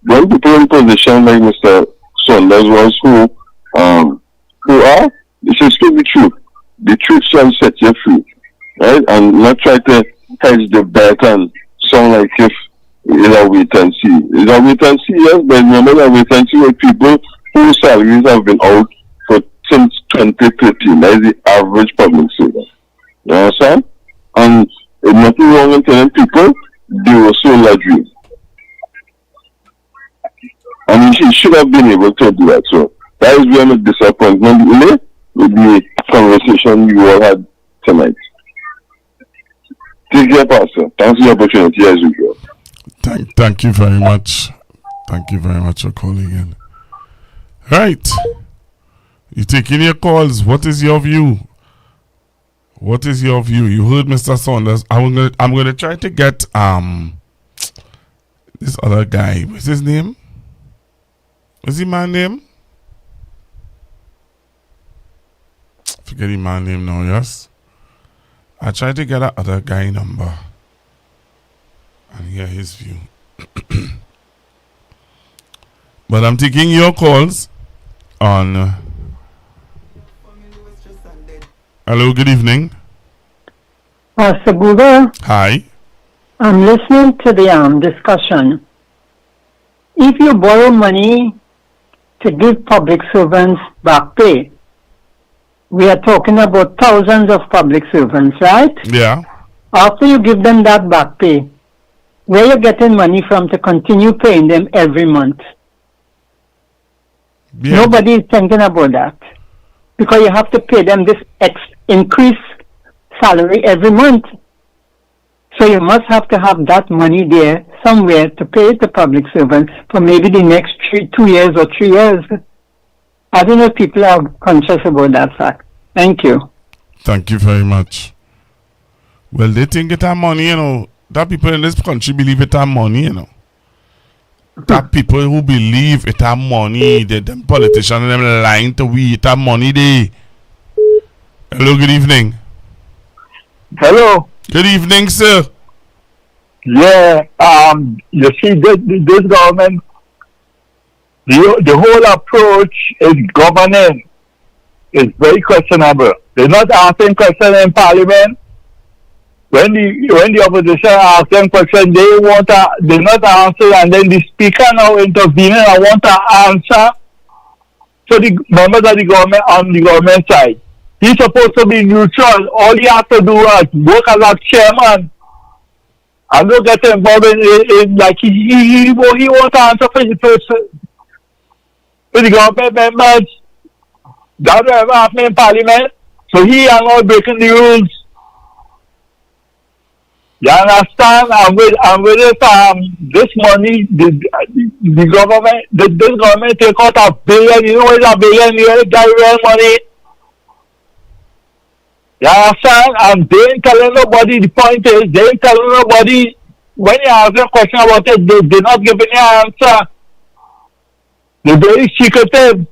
when people in position like Mr. Saunders was who are, they should speak the truth. The truth shall set you free, right? And not try to hedge the bet and sound like if it's a wait and see. It's a wait and see, yes, but remember that wait and see with people whose salaries have been out since 2013. That is the average public servant. You understand? And there's nothing wrong in telling people they were sold a dream. And he should have been able to do that. So that is where I'm disappointment with the conversation you all had tonight. Take care, Pastor. Thanks for the opportunity as usual. Thank you very much. Thank you very much for calling in. Right. You taking your calls. What is your view? What is your view? You heard Mr. Saunders. I'm gonna try to get this other guy. What's his name? What's his man name? Forget his man name now, yes? I tried to get that other guy number and hear his view. But I'm taking your calls on hello, good evening. Pastor Google. Hi. I'm listening to the discussion. If you borrow money to give public servants back pay, we are talking about thousands of public servants, right? Yeah. After you give them that back pay, where are you getting money from to continue paying them every month? Yeah. Nobody is thinking about that. Because you have to pay them this increased salary every month. So you must have to have that money there somewhere to pay the public servants for maybe the next 2 years or 3 years. I don't know if people are conscious about that fact. Thank you. Thank you very much. Well, they think it's our money, you know. That people in this country believe it's our money, you know. That people who believe it's our money, them politicians and them lying to we, it's our money they. Hello, good evening. Hello. Good evening, sir. Yeah, you see, this government, the whole approach is governing is very questionable. They're not asking questions in Parliament. When the opposition asks them questions, they not answer, and then the speaker now intervening and want to answer. So the members of the government on the government side, he's supposed to be neutral. All he has to do is work as a chairman. I'm not getting involved in like he wants to answer for the person, for the government members. That will ever happen in Parliament. So he are not breaking the rules. You understand? And with it, this money, the government, this government take out $1 billion. You know what is $1 billion? You get real money. You understand? And they ain't telling nobody. The point is, they ain't telling nobody. When you ask them a question about it, they're not giving you an answer. They're very secretive.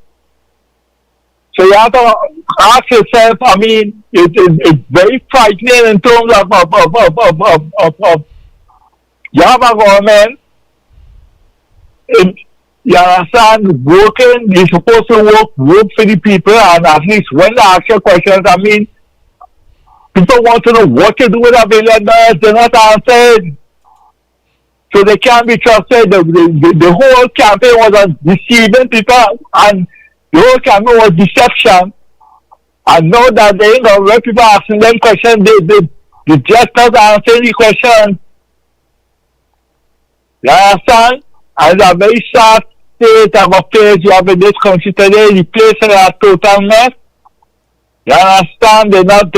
So you have to ask yourself, I mean, it's very frightening in terms of you have a government, you understand, working, you're supposed to work for the people, and at least when they ask you questions, I mean, people want to know what to do with $1 billion, they're not answering. So they can't be trusted. The whole campaign was deceiving people, and the whole campaign was deception. And now that they know when people asking them questions, they just not answering the question. You understand? And it's a very sad state of affairs you have in this country today. The place is a total mess. You understand? They're not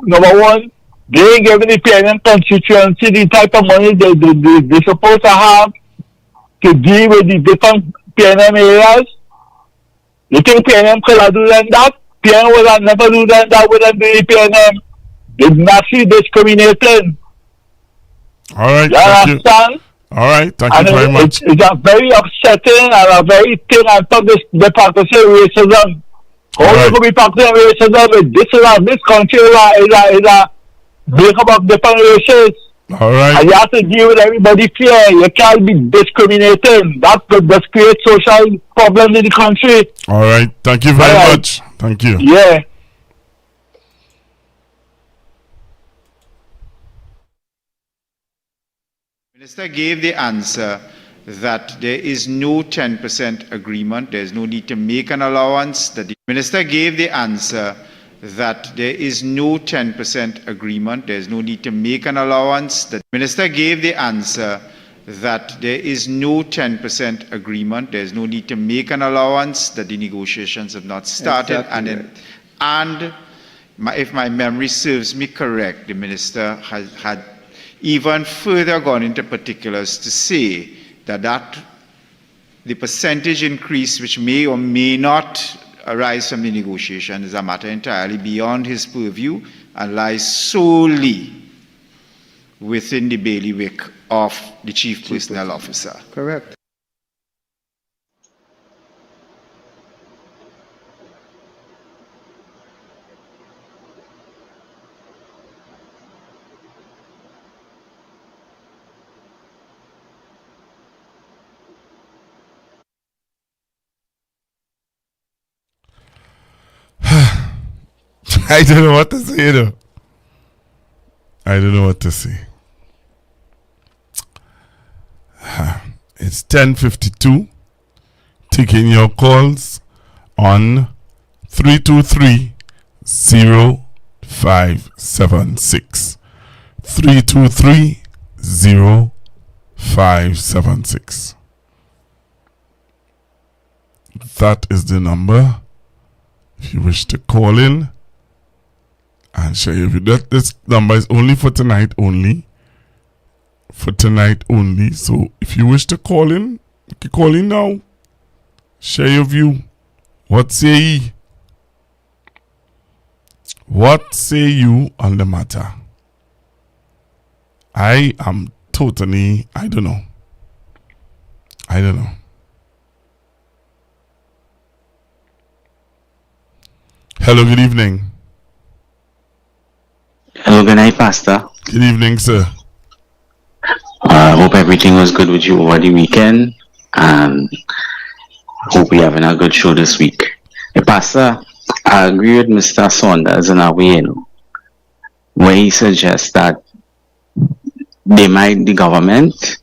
number one, they ain't giving the PNM constituency the type of money they're supposed to have to deal with the different PNM areas. You think PNM could have done that? PNM would have never do that wouldn't be PNM. They're massively discriminating. All right, you understand? You. All right, thank you very much. It's a very upsetting and a very thing on top of the practicing racism. How you could be practicing racism with this country is a breakup of different races. All right. And you have to deal with everybody fair. You can't be discriminating. That could just create social problems in the country. All right. Thank you very much. Thank you. Yeah. Minister gave the answer that there is no 10% agreement. There is no need to make an allowance. The minister gave the answer that there is no 10% agreement. There is no need to make an allowance. The minister gave the answer that there is no 10% agreement. There's no need to make an allowance, that the negotiations have not started. Exactly. If my memory serves me correct, the minister had even further gone into particulars to say that the percentage increase, which may or may not arise from the negotiation, is a matter entirely beyond his purview and lies solely within the bailiwick of the Chief Personnel Officer. Correct. I don't know what to say, though. I don't know what to say. It's 10:52. Taking your calls on 323-0576. 323-0576. That is the number. If you wish to call in and share your view. This number is only for tonight only. For tonight only. So if you wish to call in, you can call in now. Share your view. What say ye? What say you on the matter? I am totally, I don't know. Hello, good evening. Hello, good night, Pastor. Good evening, sir. I hope everything was good with you over the weekend, and hope we're having a good show this week. Hey, Pastor, I agree with Mr. Saunders in a way, where he suggests that the government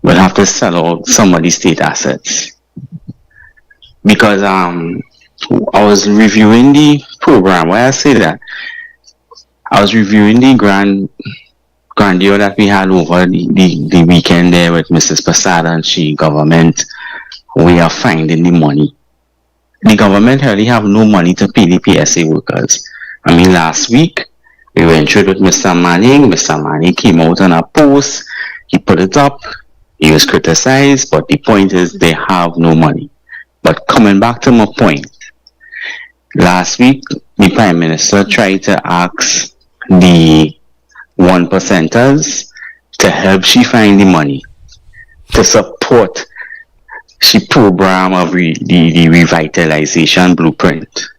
will have to sell out some of the state assets. Because I was reviewing the program. Why I say that? I was reviewing the grandeur that we had over the weekend there with Mrs. Prasad and she government. We are finding the money. The government really have no money to pay the PSA workers. I mean, last week, we went through it with Mr. Manning. Mr. Manning came out on a post. He put it up. He was criticized, but the point is they have no money. But coming back to my point, last week, the Prime Minister tried to ask the 1%ers to help she find the money to support she program of the revitalization blueprint.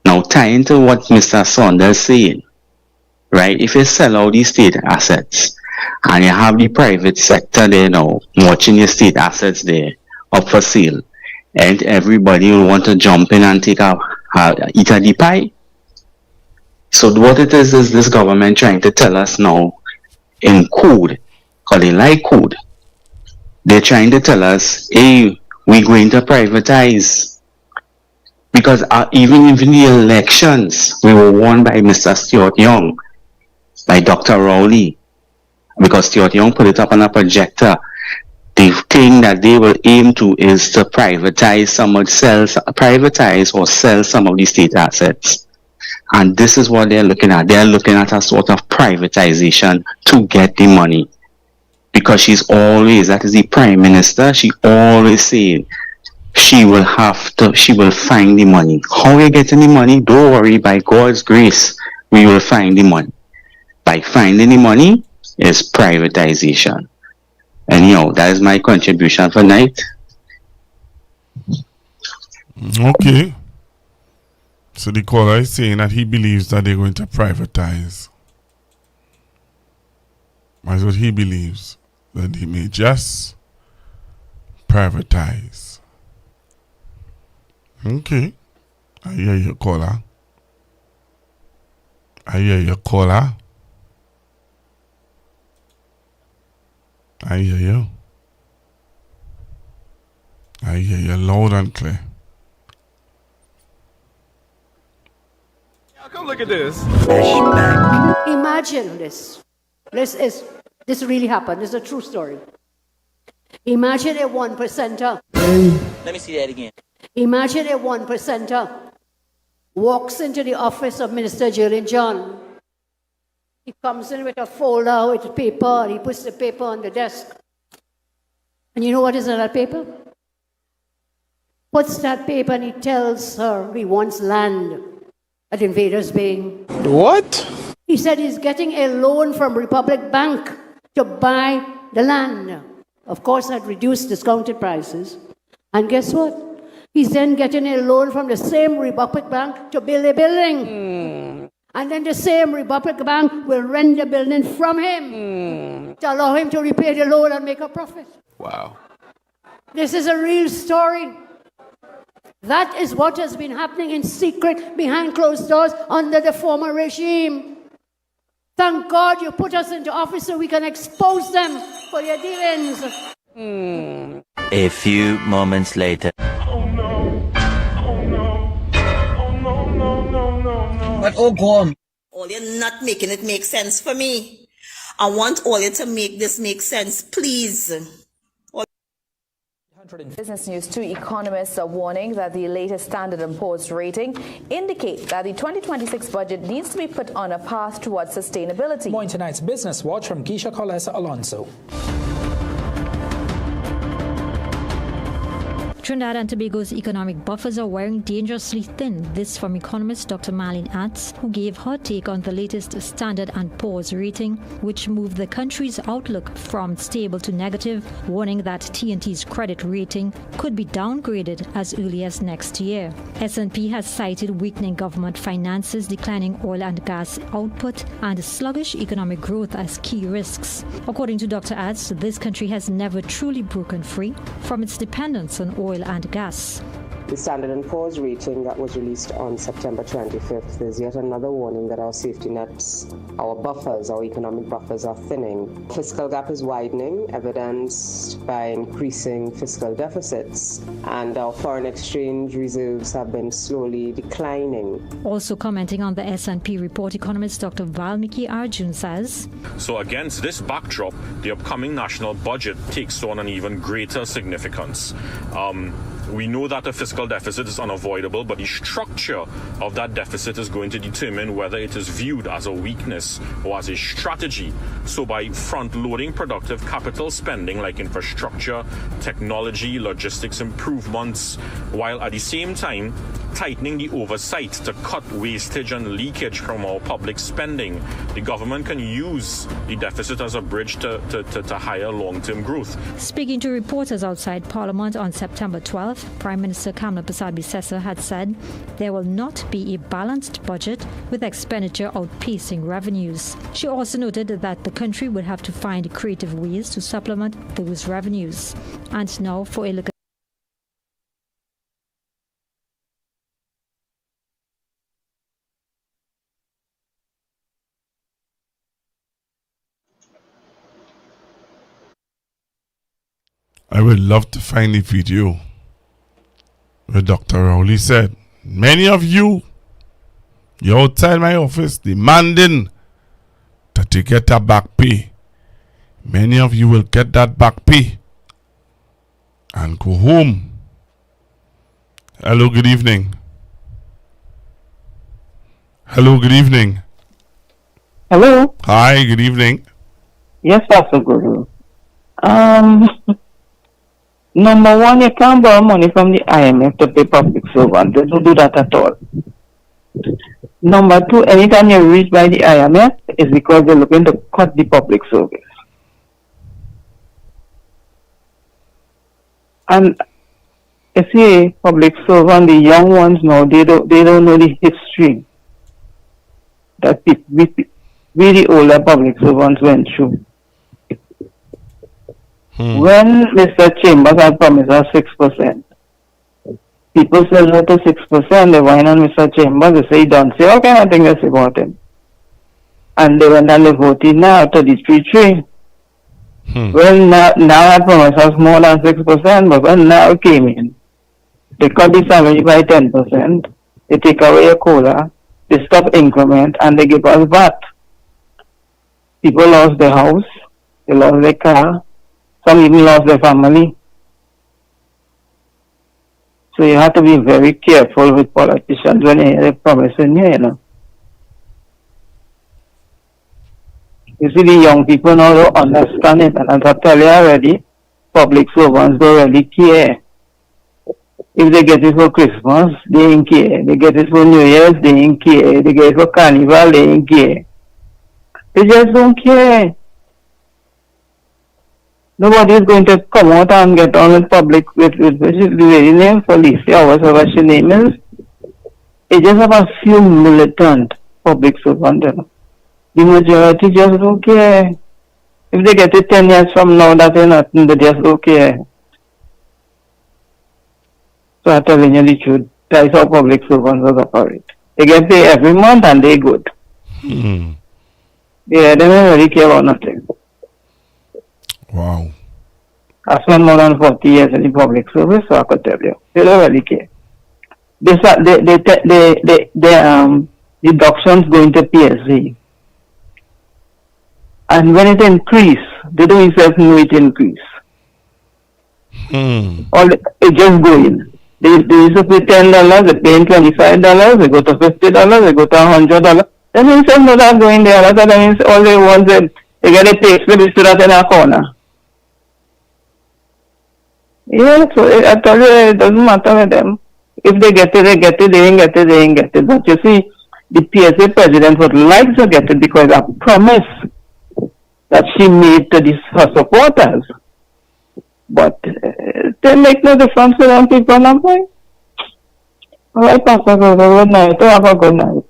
Now, tying to what Mr. Saunders saying, right? If you sell out these state assets and you have the private sector there now watching your state assets there up for sale, and everybody will want to jump in and take eat a the pie. So what it is this government trying to tell us now in code, because they like code. They're trying to tell us, hey, we're going to privatize. Because even in the elections, we were won by Mr. Stuart Young, by Dr. Rowley, because Stuart Young put it up on a projector. The thing that they will aim to is to privatize or sell some of the state assets. And this is what they're looking at. They're looking at a sort of privatization to get the money. Because that is the Prime Minister, she always saying she will find the money. How we getting the money? Don't worry, by God's grace, we will find the money. By finding the money is privatization. And that is my contribution for tonight. Okay. So the caller is saying that he believes that they're going to privatize. That's what he believes. That they may just privatize. Okay. I hear your caller. I hear you. I hear you loud and clear. Come look at this. Imagine this. This really happened. This is a true story. Imagine a 1%er. Let me see that again. Imagine a 1%er walks into the office of Minister Jillian John. He comes in with a folder with paper and he puts the paper on the desk. And you know what is on that paper? Puts that paper and he tells her he wants land at Invaders Bay. What? He said he's getting a loan from Republic Bank to buy the land. Of course, at reduced discounted prices. And guess what? He's then getting a loan from the same Republic Bank to build a building. And then the same Republic Bank will rent the building from him to allow him to repay the loan and make a profit. Wow. This is a real story. That is what has been happening in secret behind closed doors under the former regime. Thank God you put us into office so we can expose them for their dealings. A few moments later. But oh God. All you're not making it make sense for me. I want all you to make this make sense, please. Business News 2 economists are warning that the latest Standard & Poor's rating indicate that the 2026 budget needs to be put on a path towards sustainability. More in tonight's Business Watch from Keisha Colessa Alonso. Trinidad and Tobago's economic buffers are wearing dangerously thin. This from economist Dr. Marlene Atz, who gave her take on the latest Standard & Poor's rating, which moved the country's outlook from stable to negative, warning that TNT's credit rating could be downgraded as early as next year. S&P has cited weakening government finances, declining oil and gas output, and sluggish economic growth as key risks. According to Dr. Atz, this country has never truly broken free from its dependence on oil and gas. The Standard & Poor's rating that was released on September 25th is yet another warning that our safety nets, our buffers, our economic buffers are thinning. Fiscal gap is widening, evidenced by increasing fiscal deficits, and our foreign exchange reserves have been slowly declining. Also commenting on the S&P report, economist Dr. Valmiki Arjun says, So against this backdrop, the upcoming national budget takes on an even greater significance. We know that a fiscal deficit is unavoidable, but the structure of that deficit is going to determine whether it is viewed as a weakness or as a strategy. So by front-loading productive capital spending like infrastructure, technology, logistics improvements, while at the same time tightening the oversight to cut wastage and leakage from our public spending, the government can use the deficit as a bridge to higher long-term growth. Speaking to reporters outside Parliament on September 12th, Prime Minister Kamla Persad-Bissessar had said there will not be a balanced budget with expenditure outpacing revenues. She also noted that the country would have to find creative ways to supplement those revenues. And now for a look at I would love to find the video where Dr. Rowley said, many of you're outside my office demanding that you get a back pay. Many of you will get that back pay and go home. Hello, good evening. Hello, good evening. Hello. Hi, good evening. Yes, Pastor Guru. Number one, you can't borrow money from the IMF to pay public servants. They don't do that at all. Number two, anytime you reach by the IMF, it's because they're looking to cut the public service. And you see, public servants, the young ones now, they don't know the history that we the older public servants went through. When Mr. Chambers had promised us 6%, people said no to 6%, they went on Mr. Chambers, they say he don't say all kind of things they say about him. And they went and they voted now 33.3. Well, now had promised us more than 6%, but when now it came in, they cut the salary by 10%, they take away your COLA, they stop increment, and they give us VAT. People lost their house, they lost their car. Some even lost their family. So you have to be very careful with politicians when they're promising you, you know. You see, the young people now don't understand it, and as I tell you already, public servants don't really care. If they get it for Christmas, they ain't care. They get it for New Year's, they ain't care. They get it for Carnival, they ain't care. They just don't care. Nobody is going to come out and get on with public with the lady name Felicia or whatever she name is. They just have a few militant public servants. You know. The majority just don't care. If they get it 10 years from now, that ain't nothing, they just don't care. So I'm telling you the truth. That's how public servants operate. They get paid every month and they good. Hmm. Yeah, they don't really care about nothing. Wow. I spent more than 40 years in the public service, so I could tell you. They don't really care. The deductions going to PSC. And when it increase, they don't even know it increase. It just go in. They used to pay $10, they pay $25, they go to $50, they go to $100. That means no that going there. That means all they want is they get a pay slip, to that in a corner. Yeah, so I tell you, it doesn't matter with them. If they get it, they get it. They ain't get it, they ain't get it. But you see, the PSA president would like to get it because a promise that she made to her supporters. But they make no difference to them people, no boy. All right, Pastor, good night. Have a good night.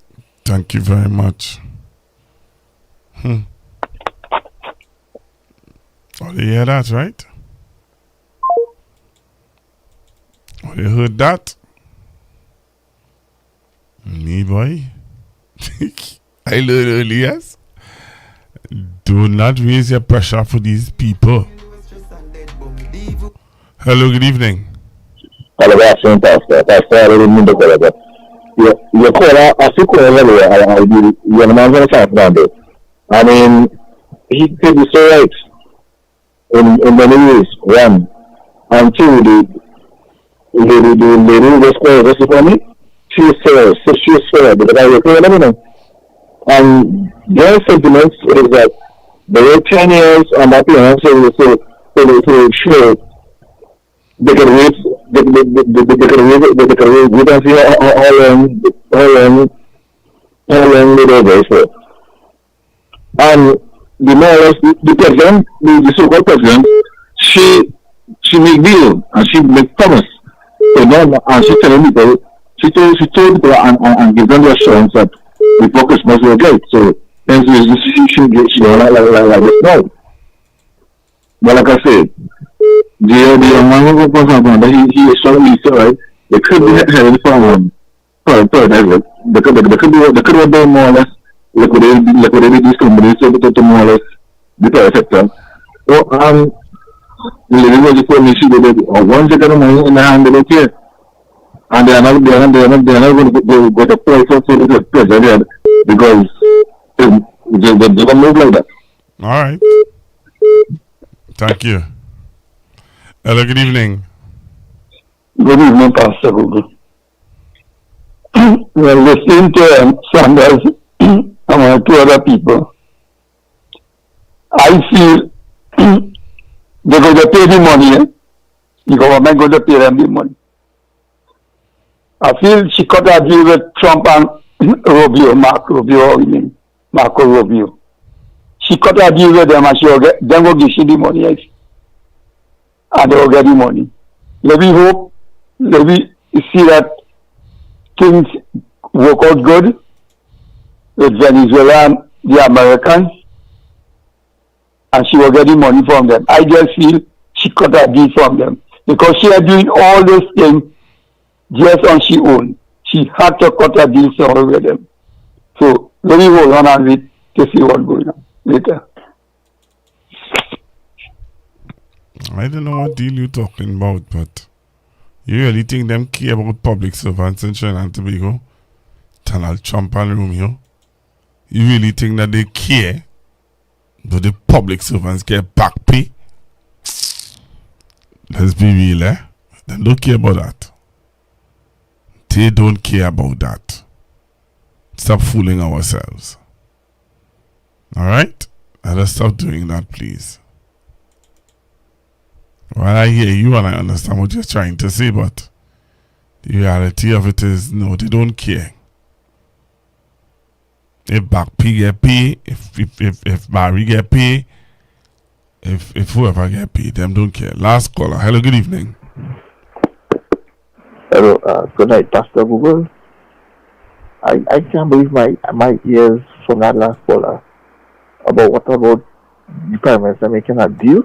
Thank you very much. Oh, you hear that, right? Oh, you heard that? Me, boy. I learned earlier. Do not raise your pressure for these people. Hello, good evening. Hello, Pastor. Pastor, I didn't mean to call it. You call I see call earlier. You're the man going to I mean, he did this so right in many ways. One, and two, the lady was called for me. She is fair because I recall everything. And their sentiments is that they were 10 years on that plan, so sure they can wait. They can wait and see how long they go for. And the more or less, the president, the so-called president, she make deal and she make promise. So now, and she telling people, she told people and give them the assurance that before Christmas will get. So then she like this now. But like I said, the young man who was on he is strongly right. They could be headed for Edward. They could have done more or less liquidated these companies to more or less the private sector. So the lady was before me, she did it. Once they get the money in the hand, they don't care. And they are not going to go to play for the president because they don't move like that. All right. Thank you. Hello, good evening. Good evening, Pastor Google. Well, listening to Sanders and two other people, I feel they're going to pay the money. The government going to pay them the money. I feel she cut a deal with Trump and Marco Rubio. She cut a deal with them and she will get, them will give she the money. And they will get the money. Let me hope, let me see that things work out good with Venezuela and the Americans, and she will get the money from them. I just feel she cut a deal from them because she is doing all those things just on she own. She had to cut a deal somewhere with them. So let me hold on and wait to see what's going on later. I don't know what deal you're talking about, but you really think them care about public servants in Trinidad and Tobago? Donald Trump and Romeo? You really think that they care? Do the public servants get back pay? Let's be real, eh? They don't care about that. They don't care about that. Stop fooling ourselves. Alright? Let us stop doing that, please. Well, I hear you and I understand what you're trying to say, but the reality of it is, no, they don't care. If back P get paid, if Barry get paid, if whoever get paid, them don't care. Last caller. Hello, good evening. Hello, good night, Pastor Google. I can't believe my ears from that last caller about what about the Prime Minister making a deal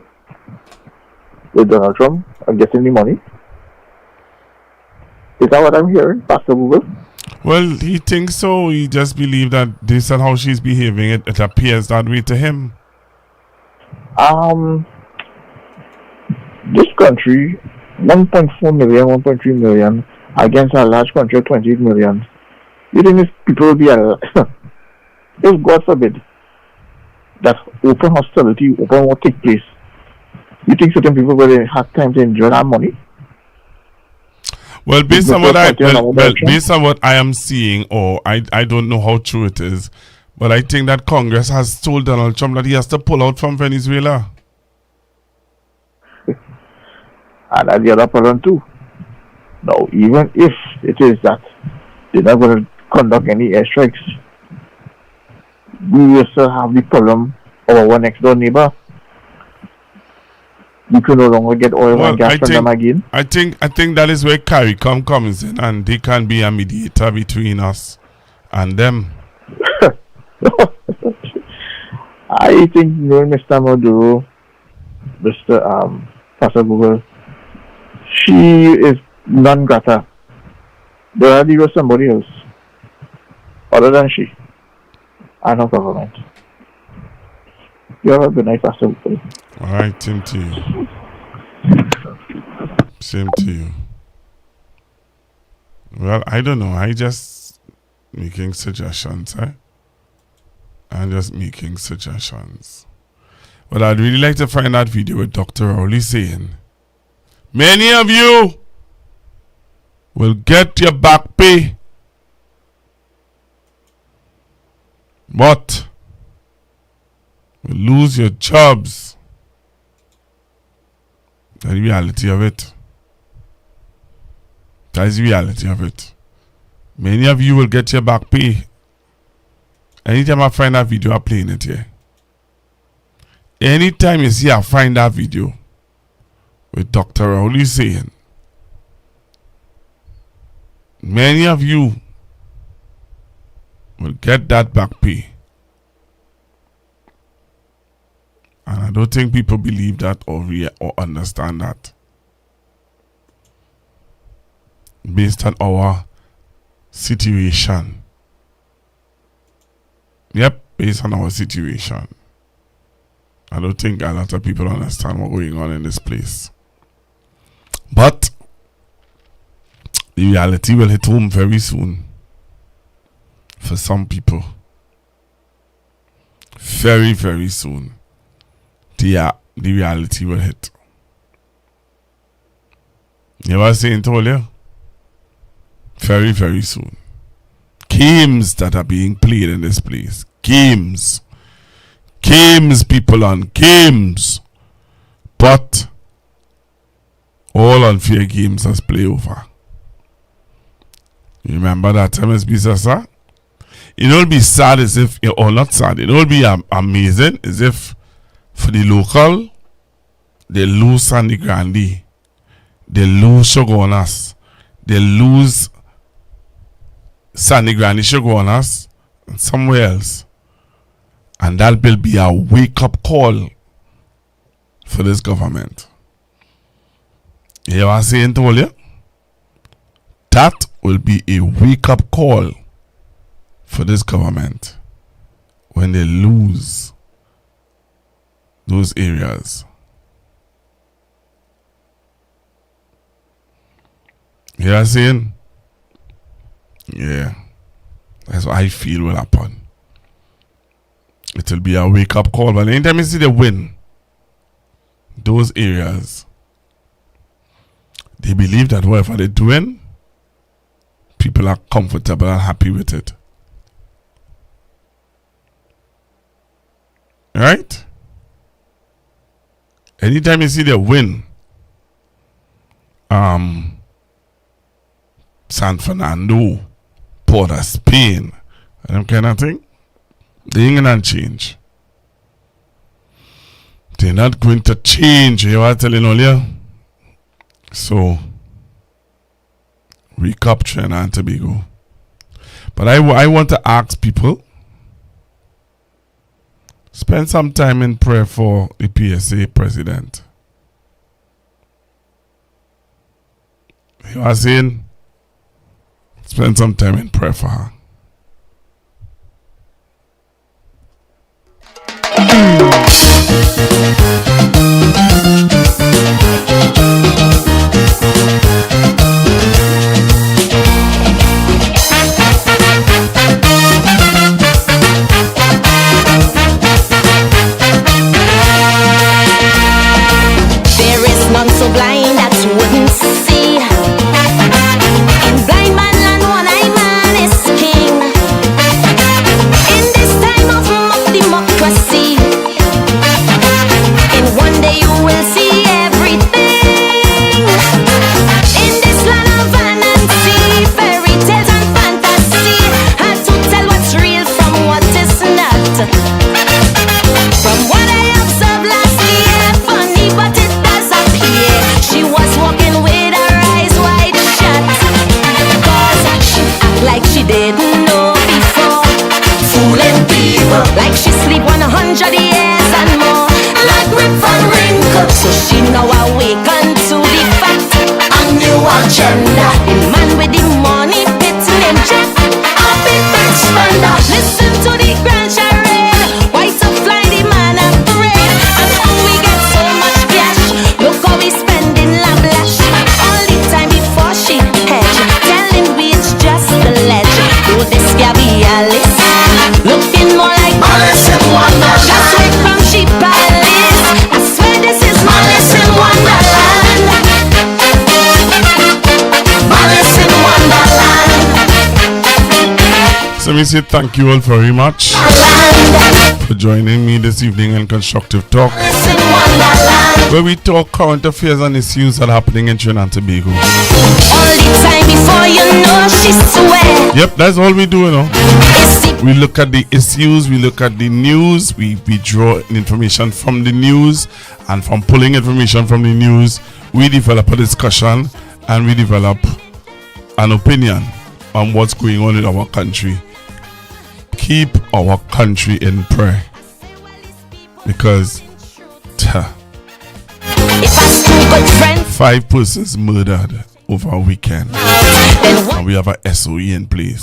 with Donald Trump and getting the money. Is that what I'm hearing, Pastor Google? Well, he thinks so. He just believes that this and how she's behaving, it appears that way to him. This country, 1.4 million, 1.3 million, against a large country of 28 million. You think these people will be alive? If God forbid that open hostility, open war take place, you think certain people will have time to enjoy that money? Well, based on what based on what I am seeing, or I don't know how true it is, but I think that Congress has told Donald Trump that he has to pull out from Venezuela. And that's the other problem too. Now, even if it is that they're not going to conduct any airstrikes, we will still have the problem of our next door neighbor. We can no longer get oil and gas from them again. I think that is where CARICOM comes in, and they can be a mediator between us and them. I think knowing Mr. Maduro, Mr. Pastor Google, she is non grata. There are to somebody else other than she and her government. You have a good night, Pastor Google. Alright, same to you. Same to you. Well, I don't know. I just making suggestions, eh? I'm just making suggestions. But I'd really like to find that video with Dr. Rowley saying, many of you will get your back pay, but will lose your jobs. That's the reality of it. That is the reality of it. Many of you will get your back pay. Anytime I find that video, I'm playing it here. Anytime you see I find that video with Dr. Rowley saying, many of you will get that back pay. And I don't think people believe that or understand that. Based on our situation. Yep, based on our situation. I don't think a lot of people understand what's going on in this place. But the reality will hit home very soon. For some people. Very, very soon. The reality will hit. You know what I'm saying, told you? Very, very soon. Games that are being played in this place. Games. Games, people, on games. But all unfair games has play over. You remember that MSB Sasa? It will be sad as if, or not sad, it will be amazing as if for the local, they lose Sandy Grande, they lose Shogunas, they lose Sandy Grande Shogunas, and somewhere else. And that will be a wake-up call for this government. You know what I'm saying, told you? That will be a wake-up call for this government when they lose those areas. You know what I'm saying? Yeah. That's what I feel will happen. It will be a wake-up call. But anytime you see they win those areas, They believe that whatever they're doing, people are comfortable and happy with it. Right? Anytime you see they win, San Fernando, Port of Spain, and them kind of thing, they ain't gonna change. They're not going to change. You know what I'm telling earlier? So, recapture and Tobago. But I want to ask people, spend some time in prayer for the PSA president. You know what I'm saying? Spend some time in prayer for her. There is none so blind that wouldn't see. In blind man land, one-eyed man is king. In this time of mock democracy, in one day you will see everything. In this land of vanity, fairy tales and fantasy, hard to tell what's real from what is not. From what I observed last year, funny but it does appear she was walking with her eyes wide shut, cause she act like she didn't know before, fooling people like she sleep 100 years and more, like Rip Van Winkle. So she now awakened to the fact, a new agenda. The man with the money pit named Jack, a big big spender. Listen to the grand charade, white to fly the man a parade, and how we get so much cash. Look how we spending lavish, all the time before she hedge, telling we it's just the ledge. Though this can be Alice, looking more like Alice in Wonderland. Just straight from she palace, I swear this is Alice in Wonderland. Alice in Wonderland. So we say thank you all very much for joining me this evening in Constructive Talk, where we talk current affairs and issues that are happening in Trinidad and Tobago. All the time before you know she swear. Yep, that's all we do, you know. We look at the issues, we look at the news, we draw information from the news, and from pulling information from the news, we develop a discussion and we develop an opinion on what's going on in our country. Keep our country in prayer, because 5 persons murdered over a weekend, and we have a SOE in place.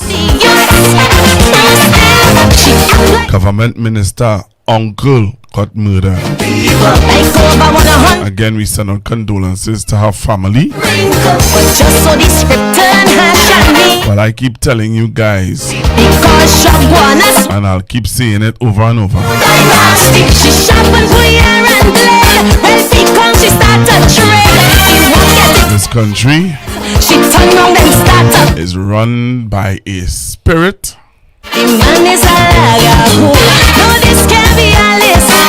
Government minister uncle got murdered. Again, we send our condolences to her family. But I keep telling you guys, and I'll keep saying it over and over, this country is run by a spirit,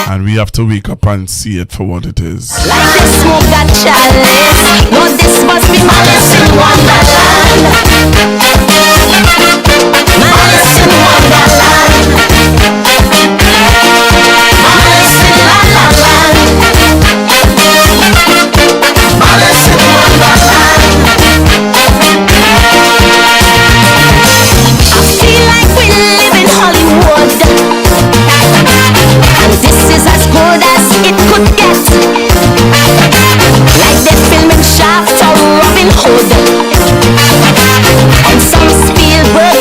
and we have to wake up and see it for what it is. Like the smoke that chalice, no, this must be Malice in Wonderland. Malice in Wonderland. Malice in Wonderland. Malice in Wonderland. I feel like we live in Hollywood, and this is as good as it could get. Like they're filming Shaft or Robin Hood on some Spielberg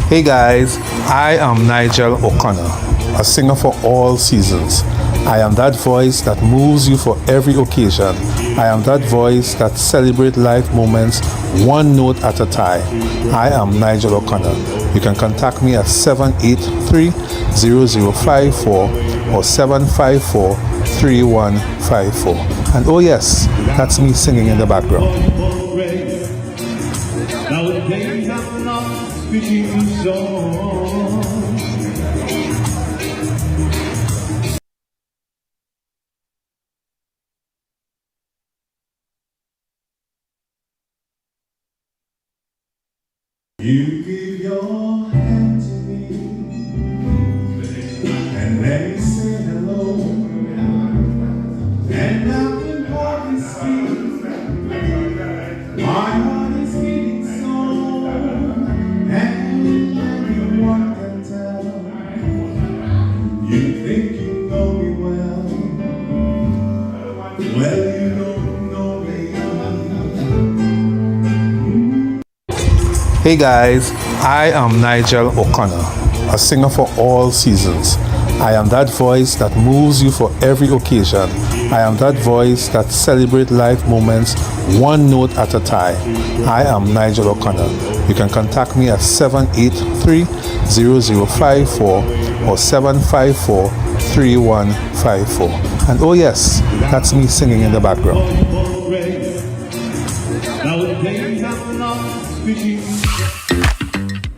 Hey guys, I am Nigel O'Connor, a singer for all seasons. I am that voice that moves you for every occasion. I am that voice that celebrates life moments one note at a time. I am Nigel O'Connor. You can contact me at 783-0054 or 754-3154. And oh yes, that's me singing in the background. You give your hand to me and let me say hello, and I can hardly speak. My heart is beating so, and anyone can tell. You think you know me well, well you don't know me. Hey guys, I am Nigel O'Connor, a singer for all seasons. I am that voice that moves you for every occasion. I am that voice that celebrates life moments one note at a time. I am Nigel O'Connor. You can contact me at 783-0054 or 754-3154. And oh yes, that's me singing in the background.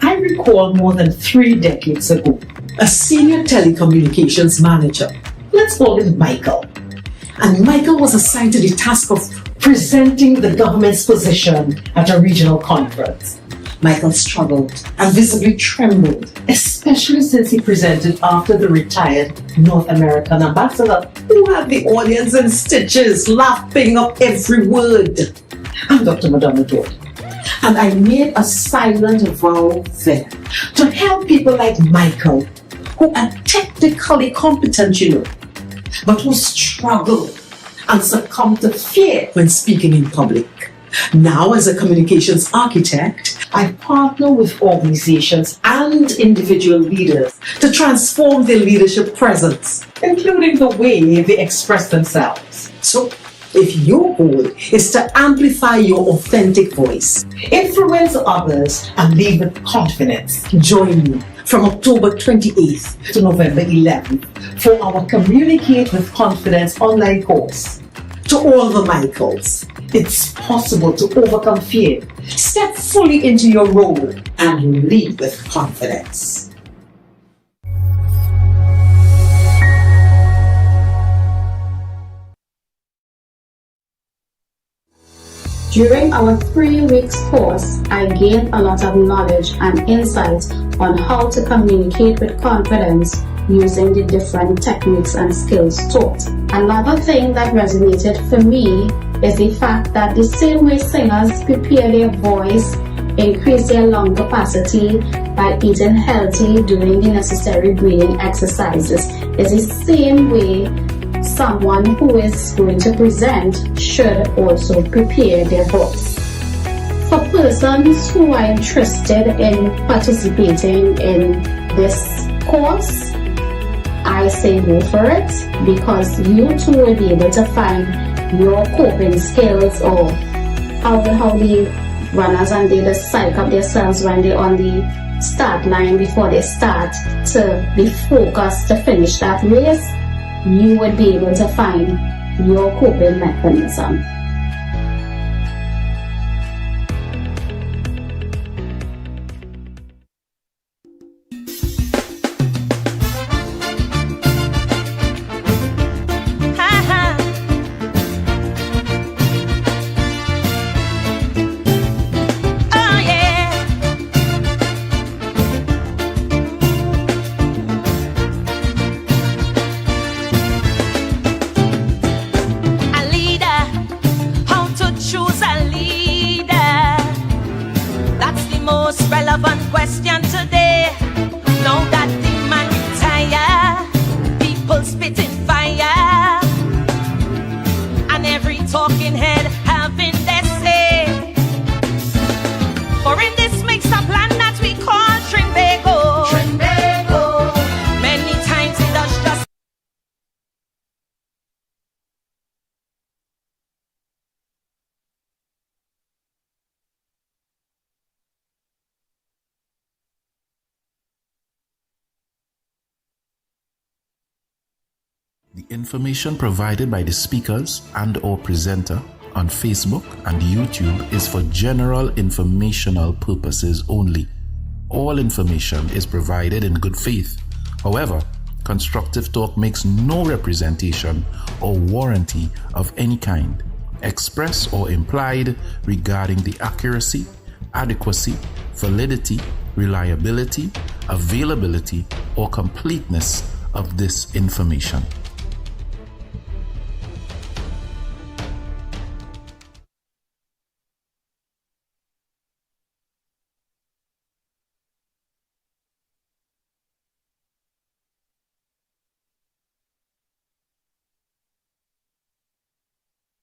I recall more than 3 decades ago, a senior telecommunications manager, let's call him Michael. And Michael was assigned to the task of presenting the government's position at a regional conference. Michael struggled and visibly trembled, especially since he presented after the retired North American ambassador, who had the audience in stitches, laughing up every word. I'm Dr. Madonna Dodd. And I made a silent vow then to help people like Michael, who are technically competent, but who struggle and succumb to fear when speaking in public. Now, as a communications architect, I partner with organizations and individual leaders to transform their leadership presence, including the way they express themselves. So, if your goal is to amplify your authentic voice, influence others, and lead with confidence, join me from October 28th to November 11th for our Communicate with Confidence online course. To all the Michaels, it's possible to overcome fear, step fully into your role, and lead with confidence. During our 3 weeks course, I gained a lot of knowledge and insight on how to communicate with confidence using the different techniques and skills taught. Another thing that resonated for me is the fact that the same way singers prepare their voice, increase their lung capacity by eating healthy, doing the necessary breathing exercises, is the same way someone who is going to present should also prepare their voice. For persons who are interested in participating in this course, I say go for it, because you too will be able to find your coping skills, or how the runners and they just psych up themselves when they're on the start line before they start to be focused to finish that race. You would be able to find your coping mechanism. Talking head having their Information provided by the speakers and/or presenter on Facebook and YouTube is for general informational purposes only. All information is provided in good faith. However, Constructive Talk makes no representation or warranty of any kind, express or implied, regarding the accuracy, adequacy, validity, reliability, availability, or completeness of this information.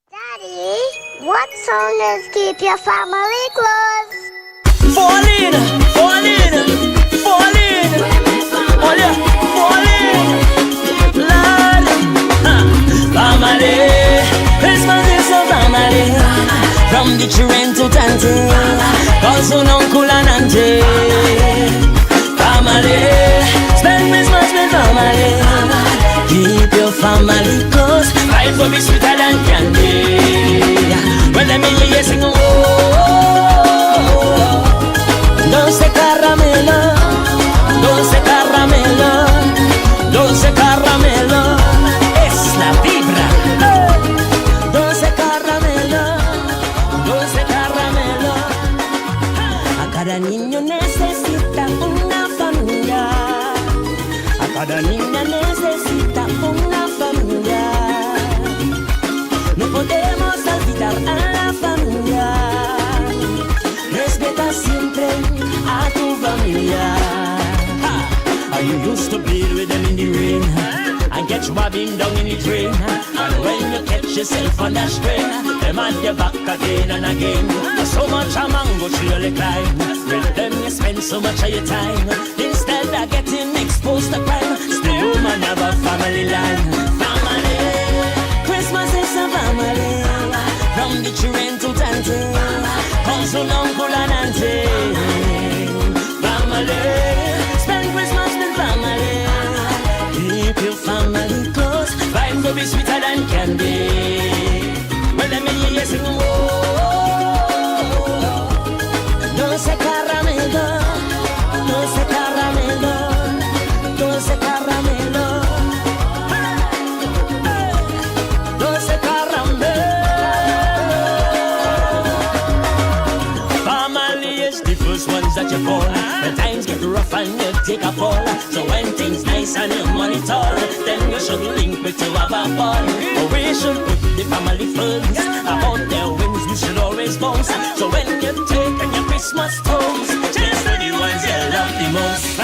Daddy, what song does keep your family close? Fall in, fall in, fall in. Oh yeah, fall in. Lord, family. Christmas is a family. From the children to Tante, cousin, uncle and auntie. Family, spend Christmas with family. Keep your family close. Life will be sweeter than candy. Well, let me hear you sing. Oh, dulce caramelo, dulce caramelo, dulce caramelo. Es la vibra. Dulce caramelo, dulce caramelo. A cada niño necesita una familia. A cada niña necesita una familia. No podemos olvidar a la familia. Respeta siempre a tu familia. Are you used to play with them in the rain and catch bobbing down in the drain? And when you catch yourself on that strain, them at your back again and again. So much a mango surely climb. With them you spend so much of your time. Instead of getting exposed to crime, stay home and have a family line. Family, Christmas is a family. From the children to Tante, cousin, uncle and auntie. Family, spend Christmas with family. Keep your family close. Vibes will be sweeter than candy. Well, let me hear you sing. Oh, dulce caramelo, dulce caramelo, dulce caramelo, dulce caramelo. Family is the first ones that you call. When times get rough and you take a fall. So when things nice and your money tall, then you should link with to have a ball. Or we should put the family first. About their wins we should always bounce. So when you take and your Christmas toast, just for the ones you love the most.